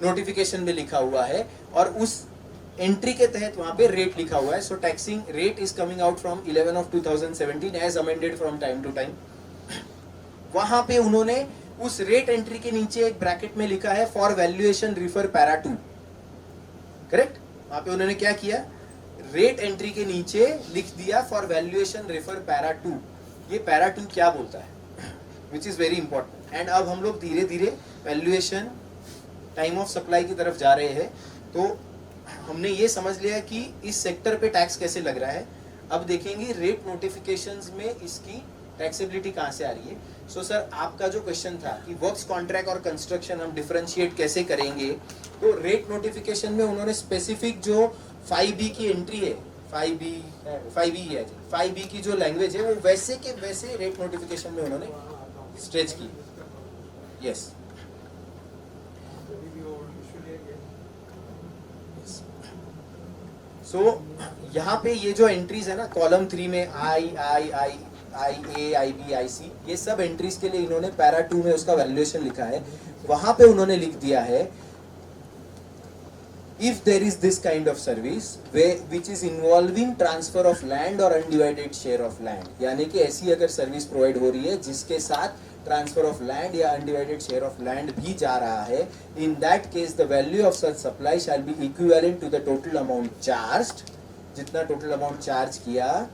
नोटिफिकेशन में लिखा हुआ है और उस एंट्री के तहत वहां पे रेट लिखा हुआ है. So taxing rate is coming out from 11 of 2017 as amended from time to time. वहां पे उन्होंने उस रेट एंट्री के नीचे एक ब्रैकेट में लिखा है for valuation refer para 2, correct? वहां पे उन्होंने क्या किया? रेट एंट्री के नीचे लिख दिया फॉर वैल्यूएशन रेफर पैरा 2. ये पैरा 2 क्या बोलता है? Which is very important. And अब हम लोग धीरे धीरे वैल्यूएशन, टाइम ऑफ सप्लाई की तरफ जा रहे हैं. तो हमने ये समझ लिया कि इस सेक्टर पे टैक्स कैसे लग रहा है. अब देखेंगे रेट नोटिफिकेशंस में इसकी टैक्सेबिलिटी कहाँ से आ रही है. सो सर, आपका जो क्वेश्चन था कि वर्क्स कॉन्ट्रैक्ट और कंस्ट्रक्शन हम डिफरेंशिएट कैसे करेंगे, तो रेट नोटिफिकेशन में उन्होंने स्पेसिफिक जो 5B की एंट्री है, 5B की जो लैंग्वेज है वो वैसे के वैसे रेट नोटिफिकेशन में उन्होंने स्ट्रेच की. यस. सो यहाँ पे ये जो एंट्रीज है ना, कॉलम 3 में आई, ए, आई बी, आई सी, ये सब एंट्रीज के लिए इन्होंने पैरा 2 में उसका वैल्यूएशन लिखा है. वहां पे उन्होंने लिख दिया है if there is this kind of service which is involving transfer of land or undivided share of land, यानी कि ऐसी अगर सर्विस प्रोवाइड हो रही है जिसके साथ ट्रांसफर ऑफ लैंड या अनडिवाइडेड शेयर ऑफ लैंड भी जा रहा है, in that case the value of such supply shall be equivalent to the total amount charged, जितना टोटल अमाउंट चार्ज किया,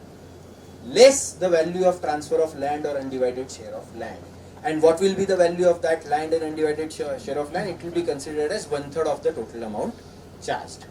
less the value of transfer of land और undivided share of land. And what will be the value of that land and undivided share of land? It will be considered as 1/3 of the total amount charged.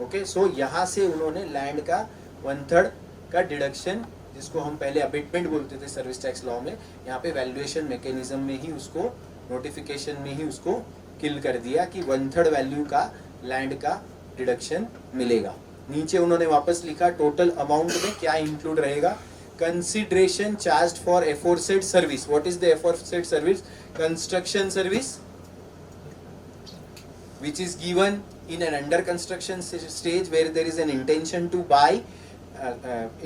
Okay, so यहाँ से उन्होंने land का 1/3 का deduction, जिसको हम पहले abetment बोलते थे सर्विस टैक्स लॉ में, यहाँ पे वैल्यूएशन मैकेनिज्म में ही उसको, नोटिफिकेशन में ही उसको किल कर दिया कि 1/3 वैल्यू का लैंड का डिडक्शन मिलेगा. नीचे उन्होंने वापस लिखा टोटल अमाउंट में क्या इंक्लूड रहेगा. Consideration charged for aforesaid service. What is the aforesaid service? Construction service, which is given in an under construction stage where there is an intention to buy,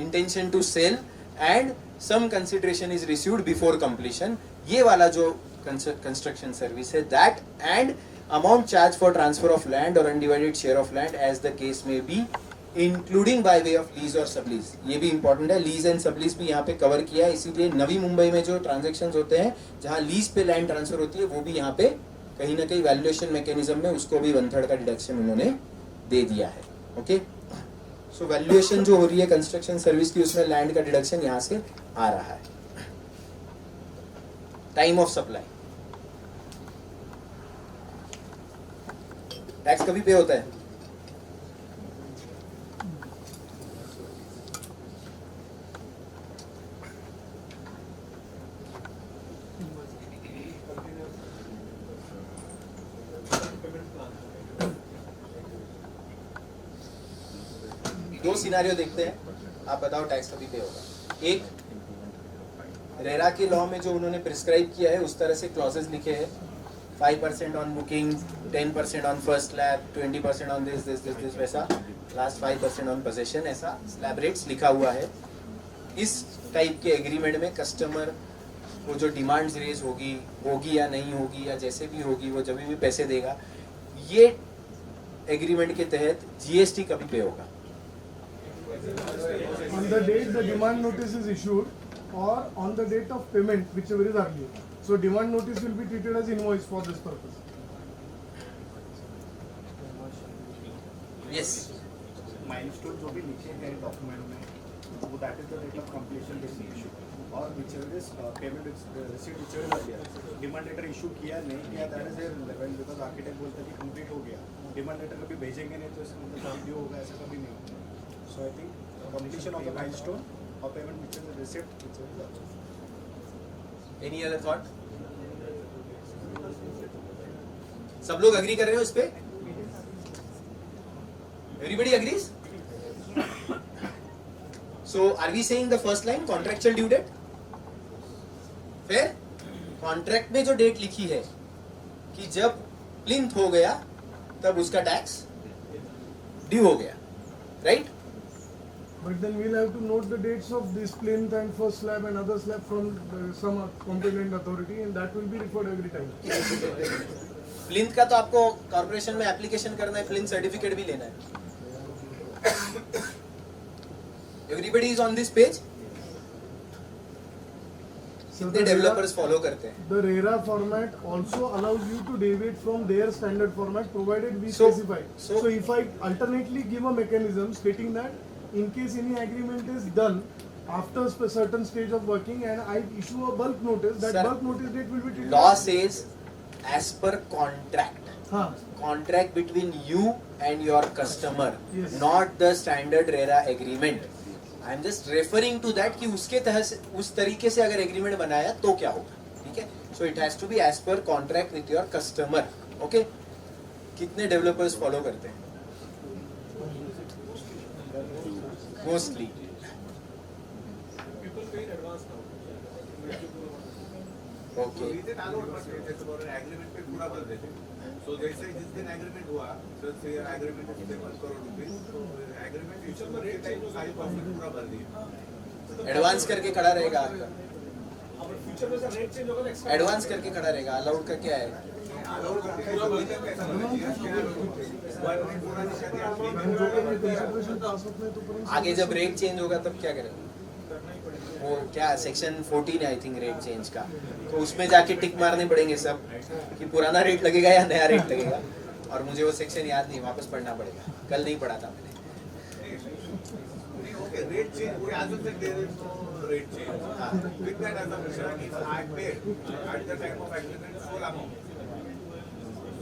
intention to sell, and some consideration is received before completion. ये वाला जो construction service है, that and amount charged for transfer of land or undivided share of land as the case may be including bye way of lease और sublease, ये भी important है, lease and sublease भी यहाँ पे कवर किया है, इसीलिए नवी मुंबई में जो ट्रांजेक्शन्स होते हैं जहाँ लीज पे लैंड ट्रांसफर होती है वो भी यहाँ पे कहीं ना कहीं वैल्यूएशन मैकेनिज्म में उसको भी 1/3 का डिडक्शन उन्होंने दे दिया है। ओके, सो वैल्यूएशन जो हो रही है कंस्ट्रक्शन सर्विस की उसमें लैंड का डिडक्शन यहाँ से आ रहा है। टाइम ऑफ सप्लाई, टैक्स कभी पे होता है? दो सिनारियो देखते हैं, आप बताओ टैक्स कभी पे होगा। एक, रेरा के लॉ में जो उन्होंने प्रिस्क्राइब किया है उस तरह से क्लॉजेस लिखे हैं, 5% on booking, 10% on first slab, 20% on this वैसा, लास्ट 5% ऑन पोजेशन, ऐसा स्लैब रेट्स लिखा हुआ है। इस टाइप के एग्रीमेंट में कस्टमर वो जो डिमांड्स रेज होगी या नहीं होगी या जैसे भी होगी वो जब भी पैसे देगा, ये एग्रीमेंट के तहत जीएसटी कभी पे होगा? On the date the demand notice is issued or on the date of payment, whichever is earlier. So demand notice will be treated as invoice for this purpose. Yes, milestone जो भी लिखे हैं document में वो that is the date of completion this issue और whichever is payment received whichever is earlier. Demand letter issue किया नहीं किया that is there level, because architect बोलता है कि कंप्लीट हो गया, डिमांड लेटर कभी भेजेंगे नहीं तो इसका मतलब काम ड्यू होगा, ऐसा कभी नहीं होगा। So I think completion of the milestone और payment whichever is received whichever is earlier. Any other thought? सब लोग अग्री कर रहे हो इस पे? Everybody agrees? So are we saying the first line contractual due date? फिर कॉन्ट्रैक्ट में जो डेट लिखी है कि जब प्लिंथ हो गया तब उसका टैक्स ड्यू हो गया, right? But then we'll have to note the dates of this plinth and first slab and other slab from some competent authority, and that will be referred every time. Plinth का तो आपको corporation में application करना है, plinth certificate भी लेना है। Everybody is on this page? कितने डेवलपर्स फॉलो करते हैं? The RERA format also allows you to deviate from their standard format provided we So- specify. so- So if I alternately give a mechanism stating that in case any agreement is done after a certain stage of working and I issue a bulk notice, that Sir, bulk notice date will be treated. Law says as per contract. हाँ. Contract between you and your customer, Yes. not the standard RERA agreement. I am just referring to that कि उसके तहत से उस तरीके से अगर agreement बनाया तो क्या होगा, ठीक है? So it has to be as per contract with your customer. Okay? कितने डेवलपर्स फॉलो करते हैं? Mostly. Okay. एग्रीमेंट पे पूरा भर देते। So जैसे जिस दिन एग्रीमेंट हुआ, तो एग्रीमेंट पे 1 करोड़ रुपए, तो एग्रीमेंट इशू में रेट टाइम सारी प्रॉफिट पूरा भर दिया। एडवांस करके खड़ा रहेगा आपका, अब फ्यूचर में सर रेट चेंज होगा तो एडवांस करके खड़ा रहेगा, अलाउड का क्या है? पूरा भर देते पैसा भर दिया, पूरा And जो कभी consideration pass होता है तो परंतु आगे जब रेट चेंज होगा तब क्या करेंगे? वो क्या सेक्शन 14 है आई थिंक रेट चेंज का, तो उसमें जाके टिक मारने पड़ेंगे सब कि पुराना रेट लगेगा या नया रेट लगेगा, और मुझे वो सेक्शन याद नहीं, वापस पढ़ना पड़ेगा, कल नहीं पढ़ा था मैंने। Okay, rate change, we assume there is no rate change. With that assumption, I paid at the time of agreement full amount.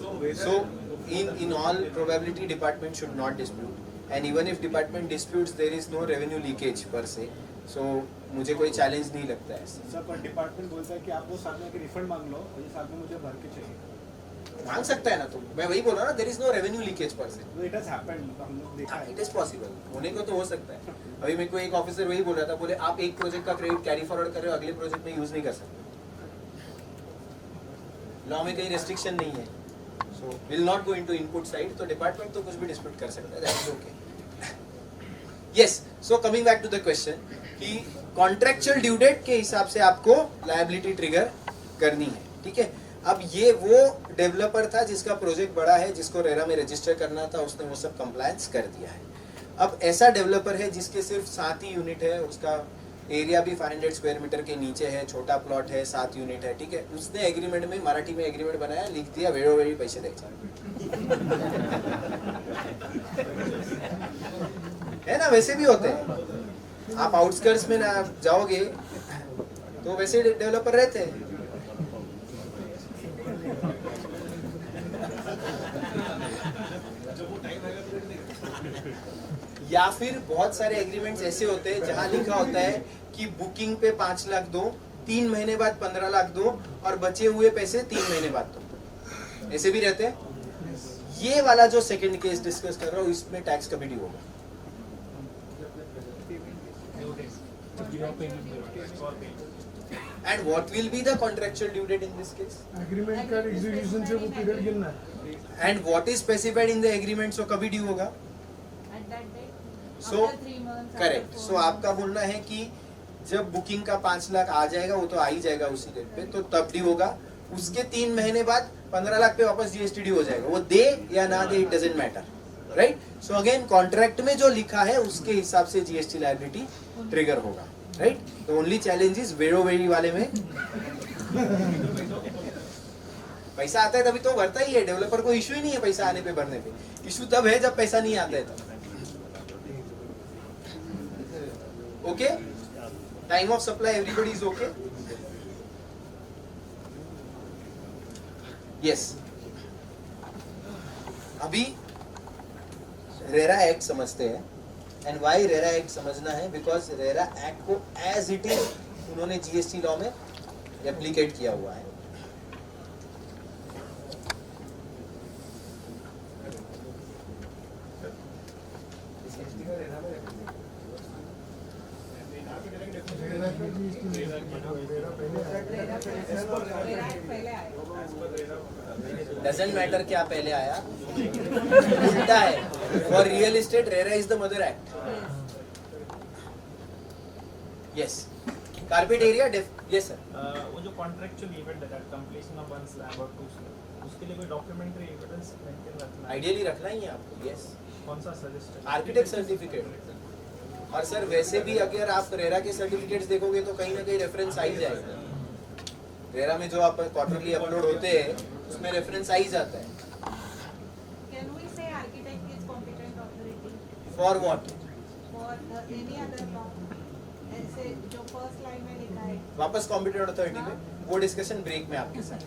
So whether So in all probability department should not dispute, and even if department disputes there is no revenue leakage per se, so मुझे कोई challenge नहीं लगता है। Sir पर department बोलता है कि आप वो साथ में रिफंड मांग लो और ये साथ में मुझे भर के चाहिए। मांग सकता है ना, तो मैं वही बोल रहा हूँ ना, there is no revenue leakage per se. तो इट हैज हैपेंड, हम लोग देखा है। इट इज पॉसिबल, होने को तो हो सकता है। अभी मेरे को एक ऑफिसर वही बोल रहा था, बोले आप एक प्रोजेक्ट का क्रेडिट कैरी फॉरवर्ड कर रहे हो, अगले प्रोजेक्ट में यूज नहीं कर सकते, लॉ में कहीं रेस्ट्रिक्शन नहीं है। So will not go into input side, तो डिपार्टमेंट तो कुछ भी डिस्प्यूट कर सकता है, that is okay. Yes, so coming back to the question कि कॉन्ट्रैक्चुअल ड्यू डेट के हिसाब से आपको लायबिलिटी ट्रिगर करनी है, ठीक है? अब ये वो डेवलपर था जिसका प्रोजेक्ट बड़ा है, जिसको रेरा में रजिस्टर करना था, उसने वो सब कंप्लायंस कर दिया है। अब ऐसा डेवलपर है जिसके सिर्फ 7 ही यूनिट है, उसका एरिया भी 500 स्क्वायर मीटर के नीचे है, छोटा प्लॉट है, 7 यूनिट है, ठीक है, उसने एग्रीमेंट में मराठी में एग्रीमेंट बनाया, लिख दिया वेळोवेळी पैसे द्यायचे है ना, वैसे भी होते हैं। आप आउटस्कर्ट्स में ना जाओगे तो वैसे डेवलपर रहते हैं। या फिर बहुत सारे एग्रीमेंट्स ऐसे होते हैं जहां लिखा होता है कि बुकिंग पे 5 लाख दो, 3 महीने बाद 15 लाख दो और बचे हुए पैसे 3 महीने बाद दो, ऐसे भी रहते हैं। ये वाला जो सेकंड केस डिस्कस कर रहा हूँ इसमें टैक्स कभी ड्यू होगा। And what will be the contractual due date in this case? Agreement का एग्जीक्यूशन से वो पीरियड गिनना है। And what is specified in the agreement, so कभी ड्यू होगा। At that date, so after 3 months, correct, after so 4 आपका बोलना है कि जब बुकिंग का 5 लाख आ जाएगा, वो तो आ ही जाएगा उसी डेट पे, तो तब ड्यू होगा। उसके 3 महीने बाद 15 लाख पे वापस जीएसटी ड्यू हो जाएगा, वो दे या ना दे, it doesn't matter, right. So again contract में जो लिखा है उसके हिसाब से जीएसटी लायबिलिटी ट्रिगर होगा, राइट। तो ओनली चैलेंज इज वेळोवेळी वाले में पैसा आता है तभी तो भरता ही है, डेवलपर को इशू ही नहीं है पैसा आने पे भरने पे, इशू तब है जब पैसा नहीं आता है तब। Okay, time of supply everybody is okay, yes. अभी रेरा एक्ट समझते हैं, एंड वाई रेरा एक्ट समझना है, बिकॉज रेरा एक्ट को एज इट इज उन्होंने जीएसटी लॉ में रेप्लिकेट किया हुआ है। डजंट मैटर क्या पहले आया, उल्टा है। For real estate RERA is the mother act. Yes, carpet area, yes sir. वो जो कॉन्ट्रैक्चुअल इवेंट है, कंप्लीशन ऑफ 1 स्लैब और 2 स्लैब, उसके लिए कोई डॉक्यूमेंट्री एविडेंस मेंटेन रखना है? आइडियली रखना ही है आपको, यस। कौन सा सजेस्ट? Architect certificate. और सर वैसे भी अगर आप रेरा के सर्टिफिकेट्स देखोगे तो कहीं ना कहीं रेफरेंस आ ही जाएगा। रेरा में जो आप क्वार्टरली अपलोड होते हैं उसमें रेफरेंस आ ही जाता है। Can we say architect is competent authority for what? for any other law? ऐसे जो फर्स्ट लाइन में लिखा है, वापस कॉम्पिटेंट अथॉरिटी पे, वो डिस्कशन ब्रेक में आपके साथ।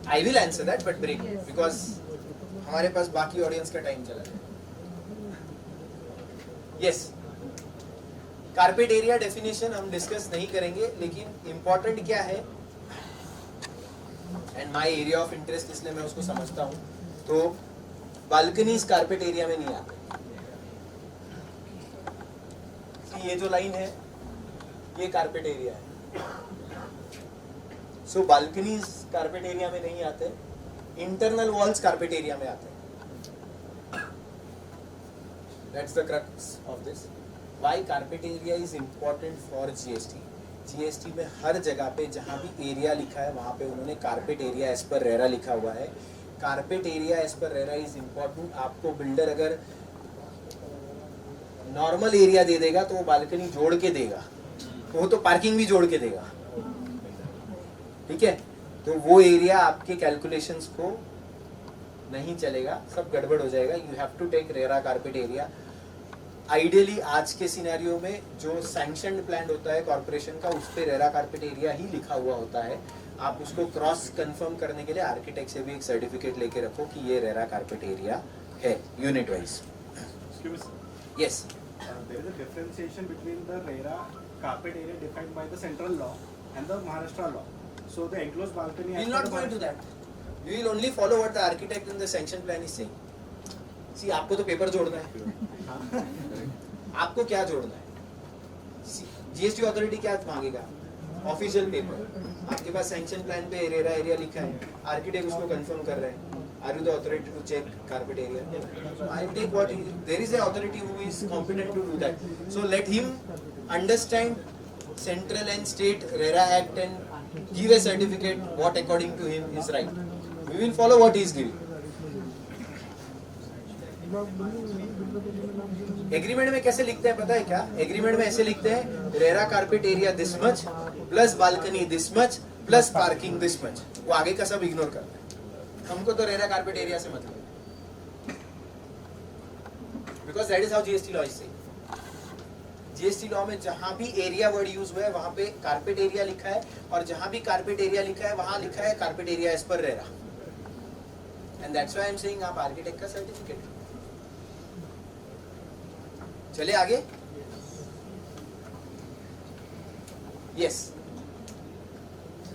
I will answer that but break, because हमारे पास बाकी ऑडियंस का टाइम चला जाए। यस, कारपेट एरिया डेफिनेशन हम डिस्कस नहीं करेंगे, लेकिन इंपॉर्टेंट क्या है and my area of interest, इसलिए मैं उसको समझता हूँ। तो बालकनीज कारपेट एरिया में नहीं आते। ये जो लाइन है ये कारपेट एरिया है, सो बालकनीज कारपेट एरिया में नहीं आते, इंटरनल वॉल्स कारपेट एरिया में आते हैं। That's the crux of this. Why carpet area is important for GST? GST में हर जगह पे जहाँ भी एरिया लिखा है वहाँ पे उन्होंने carpet area as per RERA लिखा हुआ है। Carpet area as per RERA is important. आपको बिल्डर अगर नॉर्मल एरिया दे देगा तो वो बालकनी जोड़ के देगा, वो तो पार्किंग भी जोड़ के देगा, ठीक है। तो वो एरिया आपके कैलकुलेशंस को नहीं चलेगा, सब गड़बड़ हो जाएगा। You have to take RERA carpet area. Ideally आज के सिनेरियो में जो सैंक्शनड प्लान होता है कॉर्पोरेशन का, उस पे रेरा कारपेट एरिया ही लिखा हुआ होता है। आप उसको क्रॉस कंफर्म करने के लिए आर्किटेक्ट से भी एक सर्टिफिकेट लेके रखो कि ये रेरा कारपेट एरिया है unit wise. Yes, there is a differentiation between the RERA carpet area defined by the central law and the Maharashtra law. So the enclosed balcony. we will not go into that. We will only follow what the architect in the sanction plan is saying. See, आपको तो paper जोड़ना है। आपको क्या जोड़ना है? GST authority क्या मांगेगा? Official paper. आपके पास सैंक्शन प्लान पे रेरा एरिया लिखा है, आर्किटेक्ट उसको कंफर्म कर रहे हैं। Are you the authority to check carpet area? I take what there is an authority who is competent to do that. So let him understand central and state RERA Act and give a certificate what according to him is right. We will follow what he is giving. Agreement में कैसे लिखते हैं पता है क्या? Agreement में ऐसे लिखते हैं RERA carpet area this much plus balcony this much plus parking this much. वो आगे का सब इग्नोर करता है। हमको तो रेरा कारपेट एरिया से मतलब है, because that is how GST law is से। जीएसटी लॉ में जहां भी एरिया वर्ड यूज हुआ है वहां पे कारपेट एरिया लिखा है, और जहां भी कारपेट एरिया लिखा है वहां लिखा है carpet area as per RERA. And that's why I am saying आप आर्किटेक्ट का सर्टिफिकेट। चले आगे। Yes,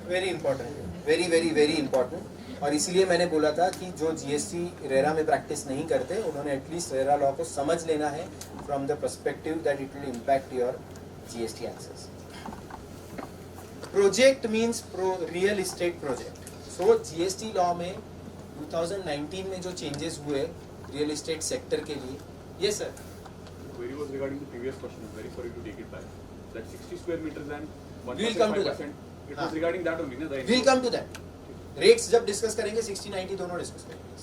very important, very very very important. और इसीलिए मैंने बोला था कि जो जीएसटी रेरा में प्रैक्टिस नहीं करते उन्होंने एटलीस्ट रेरा लॉ को समझ लेना है from the perspective that it will impact your GST access. Project means real estate project. So GST law में 2019 में जो चेंजेस हुए रियल एस्टेट सेक्टर के लिए, ये sir Query was regarding the previous question. I'm very sorry to take it back. That 60 square meters and We will come to that. 1.5%. It हाँ. was regarding that only, na? The will come to that. Rates जब discuss करेंगे 60-90 दोनों discuss करेंगे।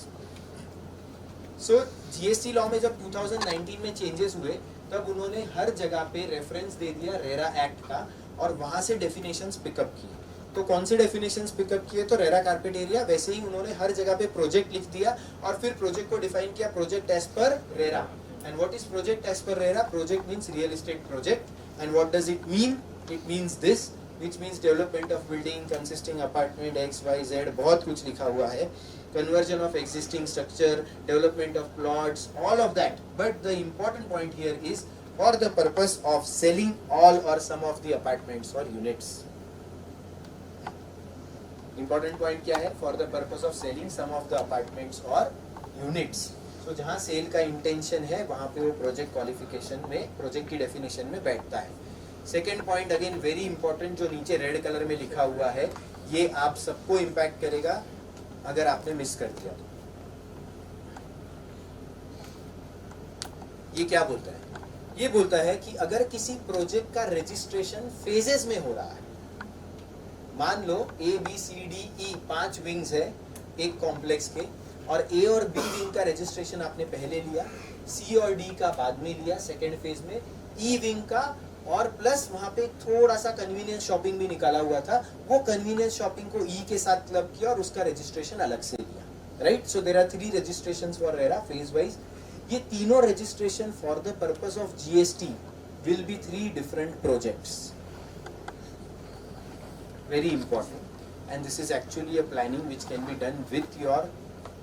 सो GST law में जब 2019 में changes हुए तब उन्होंने हर जगह पे रेफरेंस दे दिया रेरा एक्ट का, और वहां से डेफिनेशंस पिकअप किए। तो कौन से डेफिनेशंस पिकअप किए? तो रेरा कारपेट एरिया, वैसे ही उन्होंने हर जगह पे प्रोजेक्ट लिख दिया और फिर प्रोजेक्ट को डिफाइन किया project as per RERA. And what is project as per RERA? Project means real estate project. And what does it mean? It means this, which means development of building consisting apartment X, Y, Z, बहुत कुछ लिखा हुआ है. Conversion of existing structure, development of plots, all of that. But the important point here is for the purpose of selling all or some of the apartments or units. Important point क्या है? For the purpose of selling some of the apartments or units. तो जहाँ cell का intention है वहाँ पे वो project qualification में, प्रोजेक्ट की डेफिनेशन में बैठता है। Second point again very important, जो नीचे रेड कलर में लिखा हुआ है, ये आप सबको इम्पैक्ट करेगा अगर आपने मिस कर दिया तो। ये क्या बोलता है? ये बोलता है कि अगर किसी प्रोजेक्ट का रजिस्ट्रेशन फेजेस में हो रहा है, मान लो A, B, C, D, E 5 wings है एक कॉम्प्लेक्स के, और A और B विंग का रजिस्ट्रेशन आपने पहले लिया, C और D का बाद में लिया सेकेंड फेज में, E विंग का, और प्लस वहां पे थोड़ा सा कन्वीनियंस शॉपिंग भी निकाला हुआ था, वो कन्वीनियंस शॉपिंग को E के साथ क्लब किया और उसका रजिस्ट्रेशन अलग से लिया, right? So there are 3 registrations for RERA phase wise. ये तीनों registration for the purpose of GST will be 3 different projects. Very important, and this is actually a planning which can be done with your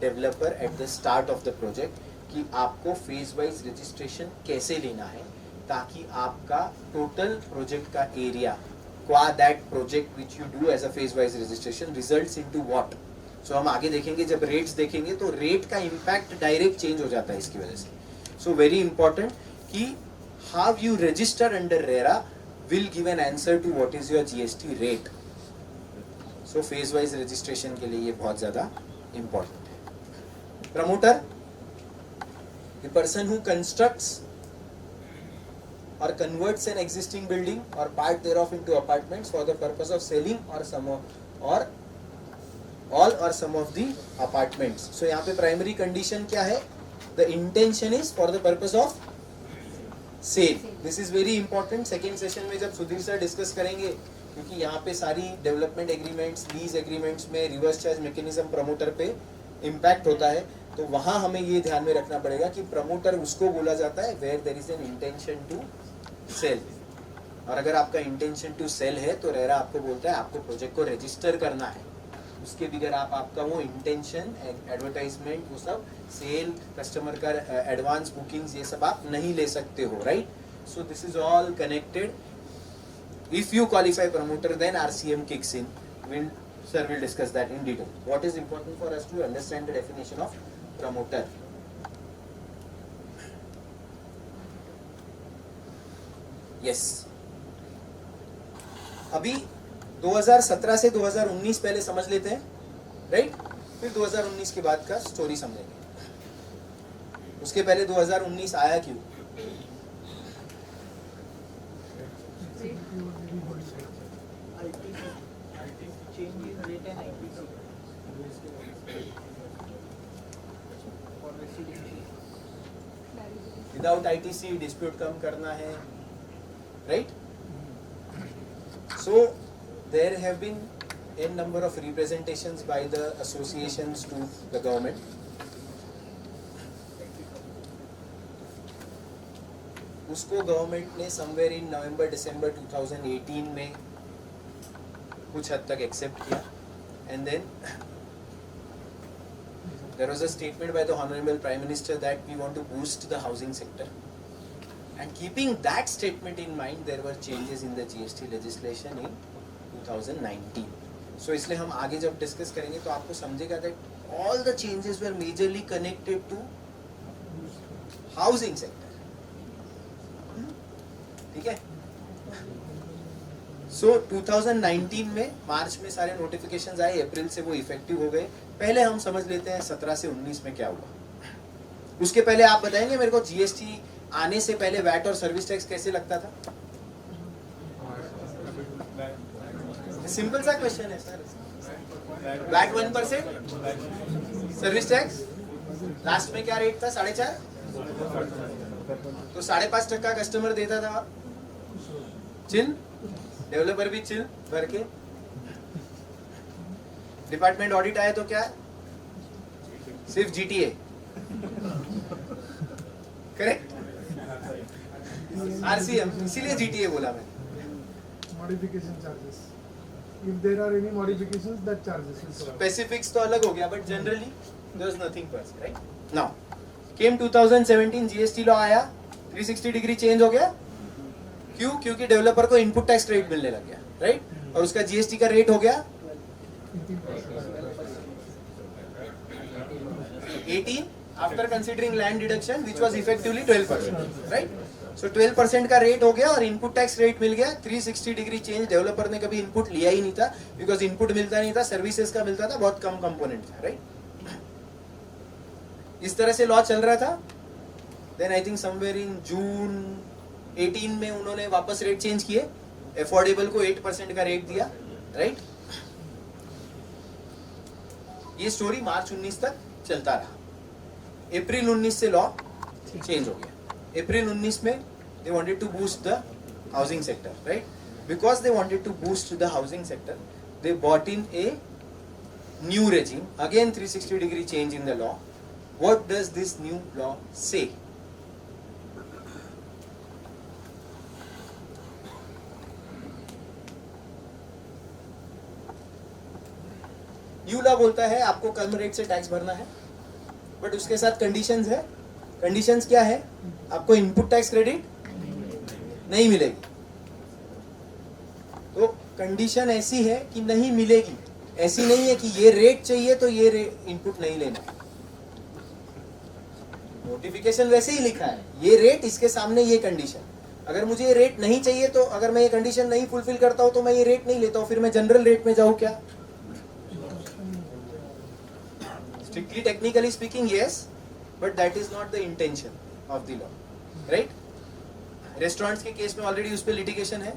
developer at the start of the project, कि आपको phase wise registration कैसे लेना है ताकि आपका total project का area qua that project which you do as a phase wise registration results into what. So हम आगे देखेंगे, जब रेट्स देखेंगे तो रेट का इम्पैक्ट डायरेक्ट चेंज हो जाता है इसकी वजह से। सो वेरी इंपॉर्टेंट कि how you register under RERA will give an answer to what is your GST rate. So phase wise registration के लिए ये बहुत ज्यादा इंपॉर्टेंट है। Promoter, the person who constructs or converts an existing building or part thereof into apartments for the purpose of selling or some or all or some of the apartments. So यहाँ पे primary condition क्या है? The intention is for the purpose of sale. This is very important. Second session में जब Sudhir sir discuss करेंगे, क्योंकि यहाँ पे सारी डेवलपमेंट एग्रीमेंट्स, लीज एग्रीमेंट्स में रिवर्स चार्ज मैकेनिज्म प्रमोटर पे इम्पैक्ट होता है, तो वहां हमें ये ध्यान में रखना पड़ेगा कि प्रमोटर उसको बोला जाता है where there is an intention to sell. और अगर आपका इंटेंशन टू सेल है तो रेरा आपको बोलता है आपको प्रोजेक्ट को रजिस्टर करना है, उसके बगैर आप आपका वो इंटेंशन, एडवर्टाइजमेंट, वो सब सेल, कस्टमर का एडवांस बुकिंग्स, ये सब आप नहीं ले सकते हो, right? So this is all connected. If you qualify promoter then RCM kicks in. Sir will discuss that in detail. What is important for us to understand the definition of promoter? Yes. अभी 2017 से 2019 पहले समझ लेते हैं, right? फिर 2019 के बाद का स्टोरी समझेंगे। उसके पहले 2019 आया क्यों? clarification. विदाउट आईटीसी डिस्प्यूट कम करना है, right? So there have been n number of representations by the associations to the government. उसको गवर्नमेंट ने समवेयर इन नवंबर दिसंबर 2018 में कुछ हद तक एक्सेप्ट किया, and then there was a statement by the honorable prime minister that we want to boost the housing sector, and keeping that statement in mind there were changes in the GST legislation in 2019. So इसलिए हम आगे जब discuss करेंगे तो आपको समझेगा that all the changes were majorly connected to housing sector. ठीक है? सो 2019 में मार्च में सारे नोटिफिकेशंस आए, अप्रैल से वो इफेक्टिव हो गए. पहले हम समझ लेते हैं 17 से 19 में क्या हुआ. उसके पहले आप बताएंगे मेरे को जीएसटी आने से पहले वैट और सर्विस टैक्स कैसे लगता था? सिंपल सा क्वेश्चन है sir. VAT 1%, service tax last में क्या रेट था? 4.5. तो 5.5% कस्टमर देता था. चिल, डेवलपर भी चिल भर के. डिपार्टमेंट ऑडिट आया तो क्या है? सिर्फ जीटीए. करेक्ट? आरसीएम, इसीलिए जीटीए बोला मैं. Modification charges. If there are any modifications, that charges will come. Specifics तो अलग हो गया, but generally there is nothing per se, right? Now came 2017 GST law आया, 360 डिग्री चेंज हो गया. क्यों? क्योंकि डेवलपर को इनपुट टैक्स क्रेडिट मिलने लग गया, राइट? और उसका जीएसटी का रेट हो गया 18 after considering land deduction which was effectively 12%, right? So 12% का रेट हो गया और इनपुट टैक्स रेट मिल गया. 360 डिग्री चेंज. डेवलपर ने कभी इनपुट लिया ही नहीं था, बिकॉज इनपुट मिलता नहीं था, सर्विसेज का मिलता था, बहुत कम कंपोनेंट था, राइट? इस तरह से लॉ चल रहा था. Then I think somewhere in June 18 में उन्होंने वापस रेट चेंज किए. अफोर्डेबल को 8% का रेट दिया, राइट? ये स्टोरी मार्च 19 तक चलता रहा. अप्रैल 19 से लॉ चेंज हो गया. अप्रैल 19 में they wanted to boost the housing sector, right? Because they wanted to boost the housing sector, they brought in a new regime. Again 360 degree change in the law. What does this new law say? New law बोलता है आपको कम rate से tax भरना है, but उसके साथ conditions है. Conditions क्या है? आपको इनपुट टैक्स क्रेडिट नहीं मिलेगी. तो कंडीशन ऐसी है कि नहीं मिलेगी. ऐसी नहीं है कि ये रेट चाहिए तो ये इनपुट नहीं लेना. नोटिफिकेशन वैसे ही लिखा है, ये रेट, इसके सामने ये कंडीशन. अगर मुझे ये रेट नहीं चाहिए तो अगर मैं ये कंडीशन नहीं फुलफिल करता हूं तो मैं ये रेट नहीं लेता हूं. फिर मैं जनरल रेट में जाऊं क्या? Strictly technically speaking, yes, but that is not the intention of the law, right? Restaurants के केस में ऑलरेडी उस पर लिटिगेशन है.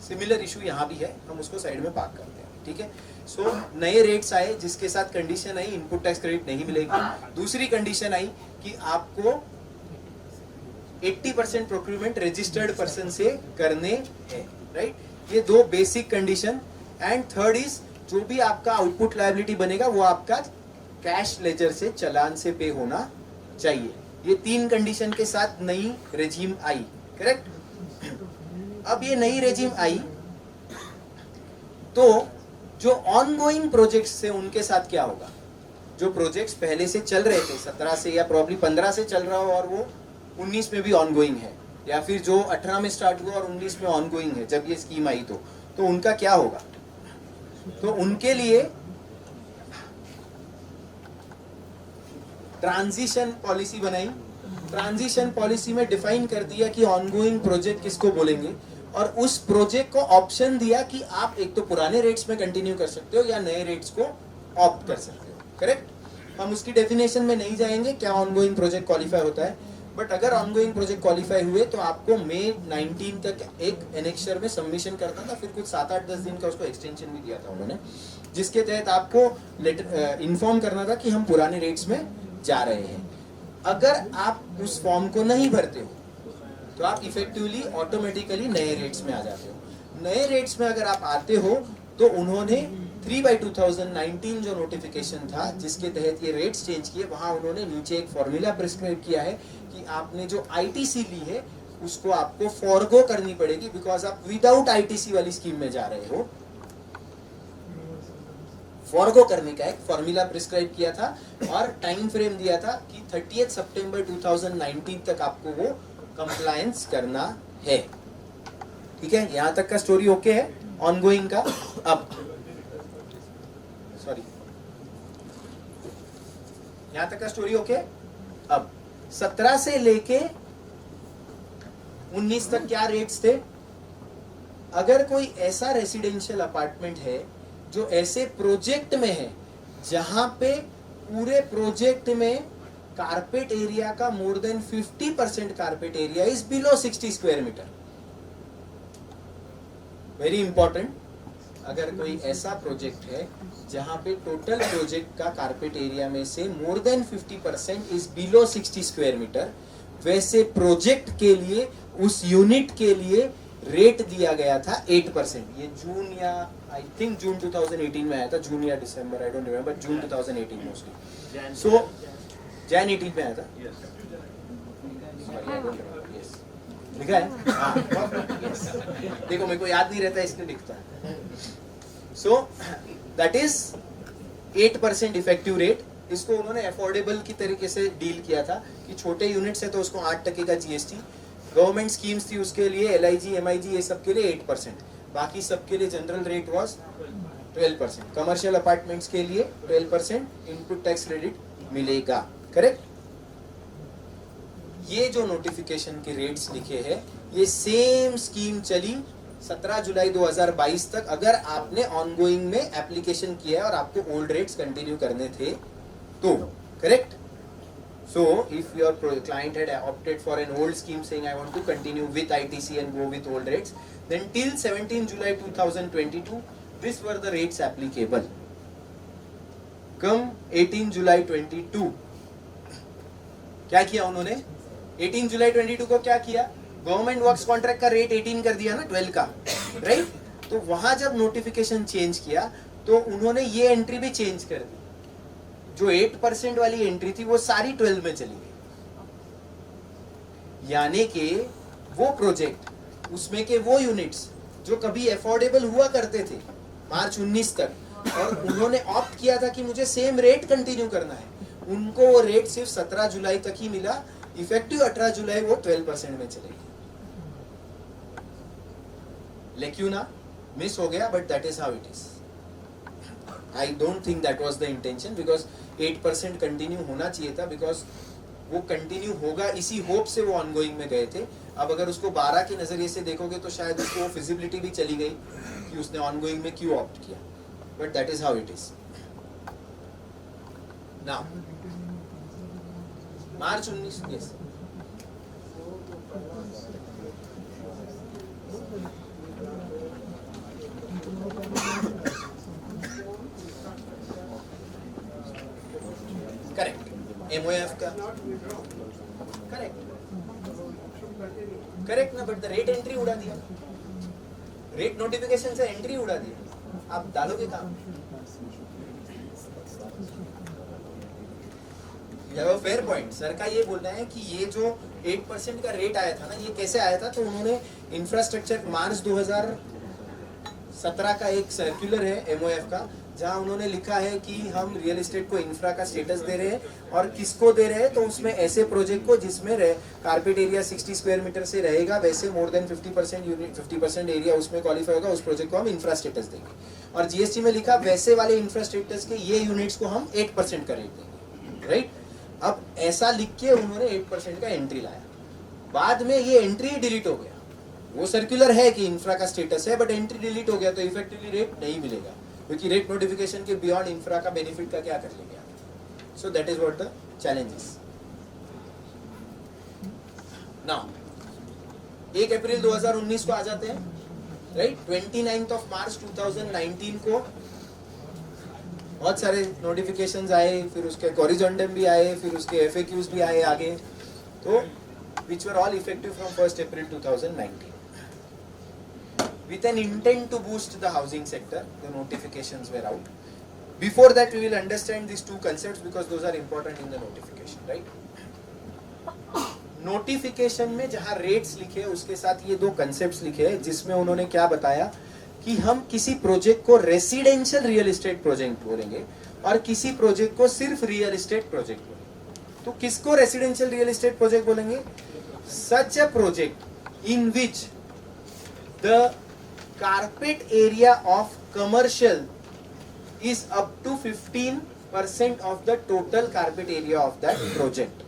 सिमिलर इशू यहाँ भी है, हम उसको साइड में पार्क करते हैं, ठीक है? सो नए रेट्स आए जिसके साथ कंडीशन आई इनपुट टैक्स क्रेडिट नहीं मिलेगी. दूसरी कंडीशन आई कि आपको 80% प्रोक्यूरमेंट रजिस्टर्ड पर्सन से करने हैं, राइट? ये दो basic condition. And third is जो भी आपका आउटपुट लायबिलिटी बनेगा वो आपका कैश लेजर से, चालान से पे होना चाहिए. ये 3 कंडीशन के साथ नई रेजिम आई, करेक्ट? अब ये नई रेजिम आई तो जो ऑनगोइंग प्रोजेक्ट्स से उनके साथ क्या होगा? जो प्रोजेक्ट्स पहले से चल रहे थे, 17 से या प्रॉब्ली 15 से चल रहा हो और वो 19 में भी ऑनगोइंग है, या फिर जो 18 में स्टार्ट हुआ और 19 में ऑनगोइंग है जब ये स्कीम आई, तो उनका क्या होगा? तो उनके लिए ट्रांजिशन पॉलिसी बनाई. ट्रांजिशन पॉलिसी में डिफाइन कर दिया कि ऑनगोइंग प्रोजेक्ट किसको बोलेंगे, और उस प्रोजेक्ट को ऑप्शन दिया कि आप एक तो पुराने रेट्स में कंटिन्यू कर सकते हो या नए रेट्स को ऑप्ट कर सकते हो, करेक्ट? हम उसकी डेफिनेशन में नहीं जाएंगे क्या ऑनगोइंग प्रोजेक्ट क्वालिफाई होता है, बट अगर ऑनगोइंग प्रोजेक्ट क्वालिफाई हुए तो आपको मई 19 तक एक एनेक्सचर में सबमिशन करता था. फिर कुछ 7-8-10 दिन का उसको एक्सटेंशन भी दिया था उन्होंने, जिसके तहत आपको इन्फॉर्म करना था कि हम पुराने रेट्स में जा रहे हैं. अगर आप उस फॉर्म को नहीं भरते हो तो आप इफेक्टिवली ऑटोमेटिकली नए रेट्स में आ जाते हो। नए रेट्स में अगर आप आते हो तो उन्होंने 3/2019 जो नोटिफिकेशन था जिसके तहत ये रेट्स चेंज किए, वहां उन्होंने नीचे एक फॉर्मूला प्रिस्क्राइब किया है कि आपने जो आईटीसी ली है उसको आपको फॉरगो करनी पड़ेगी, बिकॉज आप विदाउट आईटीसी वाली स्कीम में जा रहे हो। फॉरगो करने का एक फॉर्मूला प्रिस्क्राइब किया था और टाइम फ्रेम दिया था कि 30 सितंबर 2019 तक आपको वो कंप्लायंस करना है। ठीक है, यहां तक का स्टोरी ओके है ऑनगोइंग का। अब सॉरी, यहां तक का स्टोरी ओके। अब 17 से लेके 19 तक क्या रेट्स थे? अगर कोई ऐसा रेसिडेंशियल अपार्टमेंट है जो ऐसे प्रोजेक्ट में है जहां पे पूरे प्रोजेक्ट में कारपेट एरिया का more than 50% carpet area is below 60 square meter. Very important, अगर कोई ऐसा प्रोजेक्ट है जहां पे टोटल प्रोजेक्ट का कारपेट एरिया में से more than 50% is below 60 square meter, वैसे प्रोजेक्ट के लिए उस यूनिट के लिए रेट दिया गया था 8%। ये जून या आई थिंक जून 2018 में आया था, जून या दिसंबर, I don't remember, June 2018 mostly. So जैन 18 में आया था। लिखा है हाँ, yes. देखो मेरे को याद नहीं रहता इसलिए लिखता है। So that is 8% effective rate. इसको उन्होंने अफोर्डेबल की तरीके से डील किया था कि छोटे यूनिट्स है तो उसको 8% का जीएसटी, गवर्नमेंट स्कीम्स थी उसके लिए एलआईजी एमआईजी ये सब के लिए 8%, बाकी सबके लिए general rate was 12%। Commercial apartments के लिए 12% इनपुट टैक्स क्रेडिट मिलेगा। करेक्ट? ये जो नोटिफिकेशन के रेट्स लिखे हैं ये सेम स्कीम चली 17 जुलाई 2022 तक, अगर आपने ऑनगोइंग में एप्लीकेशन किया है और आपको ओल्ड रेट्स कंटिन्यू करने थे तो। Correct? So, if your client had opted for an old scheme saying I want to continue with ITC and go with old rates, then till 17 July 2022, these were the rates applicable. Come 18 July 22, क्या किया उन्होंने? 18 जुलाई 22 को क्या किया? Government works contract का rate 18 कर दिया ना, 12 का, राइट? तो वहां जब नोटिफिकेशन चेंज किया तो उन्होंने ये एंट्री भी चेंज कर दी। जो 8% वाली एंट्री थी वो सारी 12 में चली गई, यानी कि वो प्रोजेक्ट, उसमें के वो यूनिट्स जो कभी अफोर्डेबल हुआ करते थे मार्च 19 तक, और उन्होंने ऑप्ट किया था कि मुझे सेम रेट कंटिन्यू करना है, उनको वो रेट सिर्फ 17 जुलाई तक ही मिला। इफेक्टिव 18 जुलाई वो 12% में चलेगी। लेकिन ना मिस हो गया, but that is how it is. I don't think that was the intention, because 8% continue होना चाहिए था, बिकॉज वो कंटिन्यू होगा इसी होप से वो ऑनगोइंग में गए थे। अब अगर उसको 12 के नजरिए से देखोगे तो शायद उसको फिजिबिलिटी भी चली गई कि उसने ऑनगोइंग में क्यों ऑप्ट किया, but that is how it is. Now March 19, yes, correct, MOF का करेक्ट ना, बट द रेट एंट्री उड़ा दिया, रेट नोटिफिकेशन से एंट्री उड़ा दिया। आप डालोगे काम, you have a fair point. Sir का ये बोलना है कि ये जो 8% का रेट आया था ना, ये कैसे आया था? तो उन्होंने इंफ्रास्ट्रक्चर, मार्च 2017 का एक सर्कुलर है MOF का, जहां उन्होंने लिखा है कि हम रियल एस्टेट को इंफ्रा का स्टेटस दे रहे हैं, और किसको दे रहे हैं? तो उसमें ऐसे प्रोजेक्ट को जिसमें कारपेट एरिया 60 स्क्वायर मीटर से रहेगा, वैसे मोर देन 50% यूनिट, 50% एरिया उसमें क्वालिफाई होगा, उस प्रोजेक्ट को हम इंफ्रा स्टेटस देंगे। और जीएसटी में लिखा वैसे वाले इंफ्रा स्टेटस के ये यूनिट्स को हम 8% का रेट देंगे, राइट? अब ऐसा लिख के उन्होंने 8% का एंट्री लाया, बाद में ये एंट्री डिलीट हो गया। वो सर्कुलर है कि इंफ्रा का स्टेटस है, बट एंट्री डिलीट हो गया, तो इफेक्टिवली रेट नहीं मिलेगा, क्योंकि रेट नोटिफिकेशन के बियॉन्ड इंफ्रा का बेनिफिट का क्या कर लेंगे आप? So that is what the challenges. Now 1 अप्रैल 2019 को आ जाते हैं, राइट? 29 मार्च 2019 को बहुत सारे नोटिफिकेशंस आए, फिर उसके कॉरिजोंडम भी आए, फिर उसके FAQs भी आए आगे, तो which were all effective from 1st April 2019. With an intent to boost the housing sector, the notifications were out. Before that, we will understand these two concepts because those are important in the notification, right? Notification में जहां rates लिखे हैं उसके साथ ये दो concepts लिखे हैं, जिसमें उन्होंने क्या बताया कि हम किसी प्रोजेक्ट को रेसिडेंशियल रियल एस्टेट प्रोजेक्ट बोलेंगे और किसी प्रोजेक्ट को सिर्फ रियल एस्टेट प्रोजेक्ट बोलेंगे. तो किसको रेसिडेंशियल रियल एस्टेट प्रोजेक्ट बोलेंगे? Such a project in which the carpet area of commercial is up to 15% of the total carpet area of that project.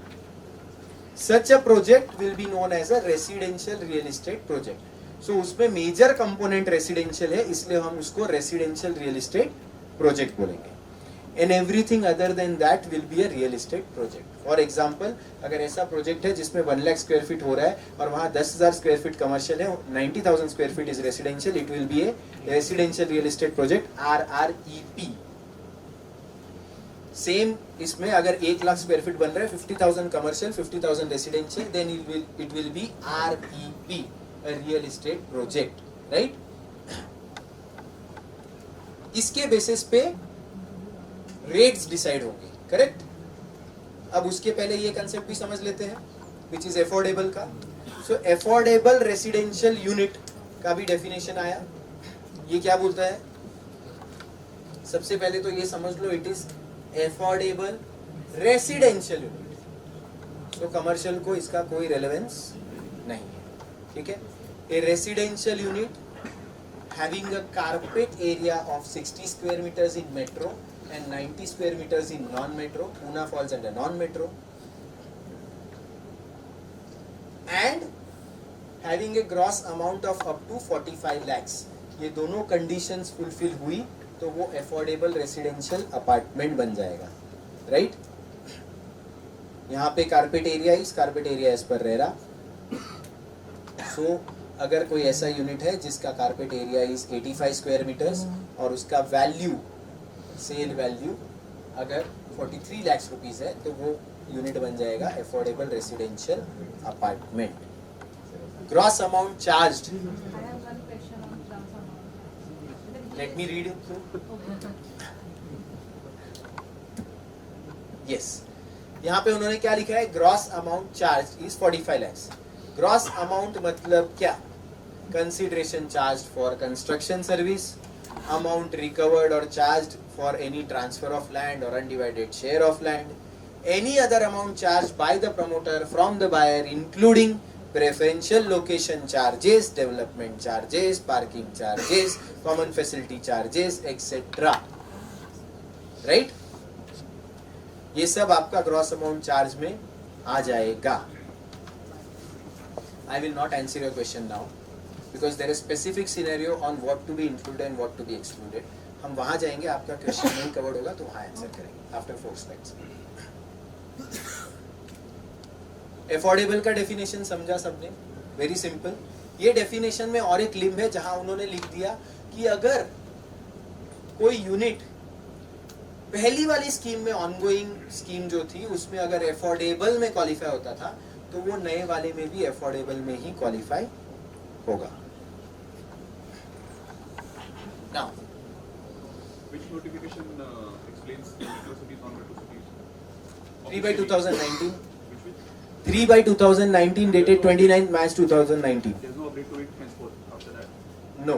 Such a project will be known as a residential real estate project. So उसमें major component residential है, इसलिए हम उसको residential real estate project बोलेंगे. And everything other than that will be a real estate project. For example, अगर ऐसा project है जिसमें 1 लाख स्क्वायर फीट हो रहा है और वहाँ 10,000 स्क्वायर फीट कमर्शियल है, 90,000 square feet is residential, it will B A residential real estate project, RREP. Same इसमें अगर 1 लाख स्क्वायर फीट बन रहा है, 50,000 commercial, 50,000 residential, then it will be REP, a real estate project, right? इसके basis पे rates decide होंगे, correct? अब उसके पहले ये कंसेप्ट भी समझ लेते हैं, विच इज अफोर्डेबल का. सो अफोर्डेबल रेसिडेंशियल यूनिट का भी डेफिनेशन आया. ये क्या बोलता है? सबसे पहले तो ये समझ लो, it is affordable residential unit. तो कमर्शियल को इसका कोई रेलेवेंस नहीं है, ठीक है? A residential unit having a carpet area of 60 square meters in metro and 90 square meters in non-metro. Pune falls under non-metro. And having a gross amount of up to 45 lakhs. ये दोनों conditions fulfill हुई तो वो affordable residential apartment बन जाएगा, right? यहाँ पे carpet area is पर रह रहा. So अगर कोई ऐसा यूनिट है जिसका carpet area is 85 square meters और उसका वैल्यू, सेल वैल्यू अगर 43 लाख रुपीस है, तो वो यूनिट बन जाएगा affordable residential apartment. Gross amount charged, I have one question on gross amount. Let me read it. Yes, यहाँ पे उन्होंने क्या लिखा है? Gross amount charge is 45 lakhs. Gross amount मतलब क्या? Consideration charge for construction service, amount recovered और charge for any transfer of land और undivided share of land, any other amount charge by the promoter from the buyer including preferential location charges, development charges, parking charges, common facility charges etcetera, right? ये सब आपका gross amount charge में आ जाएगा. I will not answer your question now because there is specific scenario on what to be included and what to be excluded. हम वहाँ जाएंगे, आपका question नहीं कवर्ड होगा तो वहाँ आंसर करेंगे आफ्टर 4 स्लाइड्स. अफोर्डेबल का डेफिनेशन समझा सबने? Very simple. ये डेफिनेशन में और एक लिंब है जहाँ उन्होंने लिख दिया कि अगर कोई यूनिट पहली वाली स्कीम में, ऑनगोइंग स्कीम जो थी उसमें अगर अफोर्डेबल में क्वालिफाई होता था, तो वो नए वाले में भी अफोर्डेबल में ही क्वालिफाई होगा. Now Which notification explains the metro cities, non-metro cities? 3 by 2019. Which? 3 by 2019 dated 29th March 2019. There's no update to it henceforth after that. No.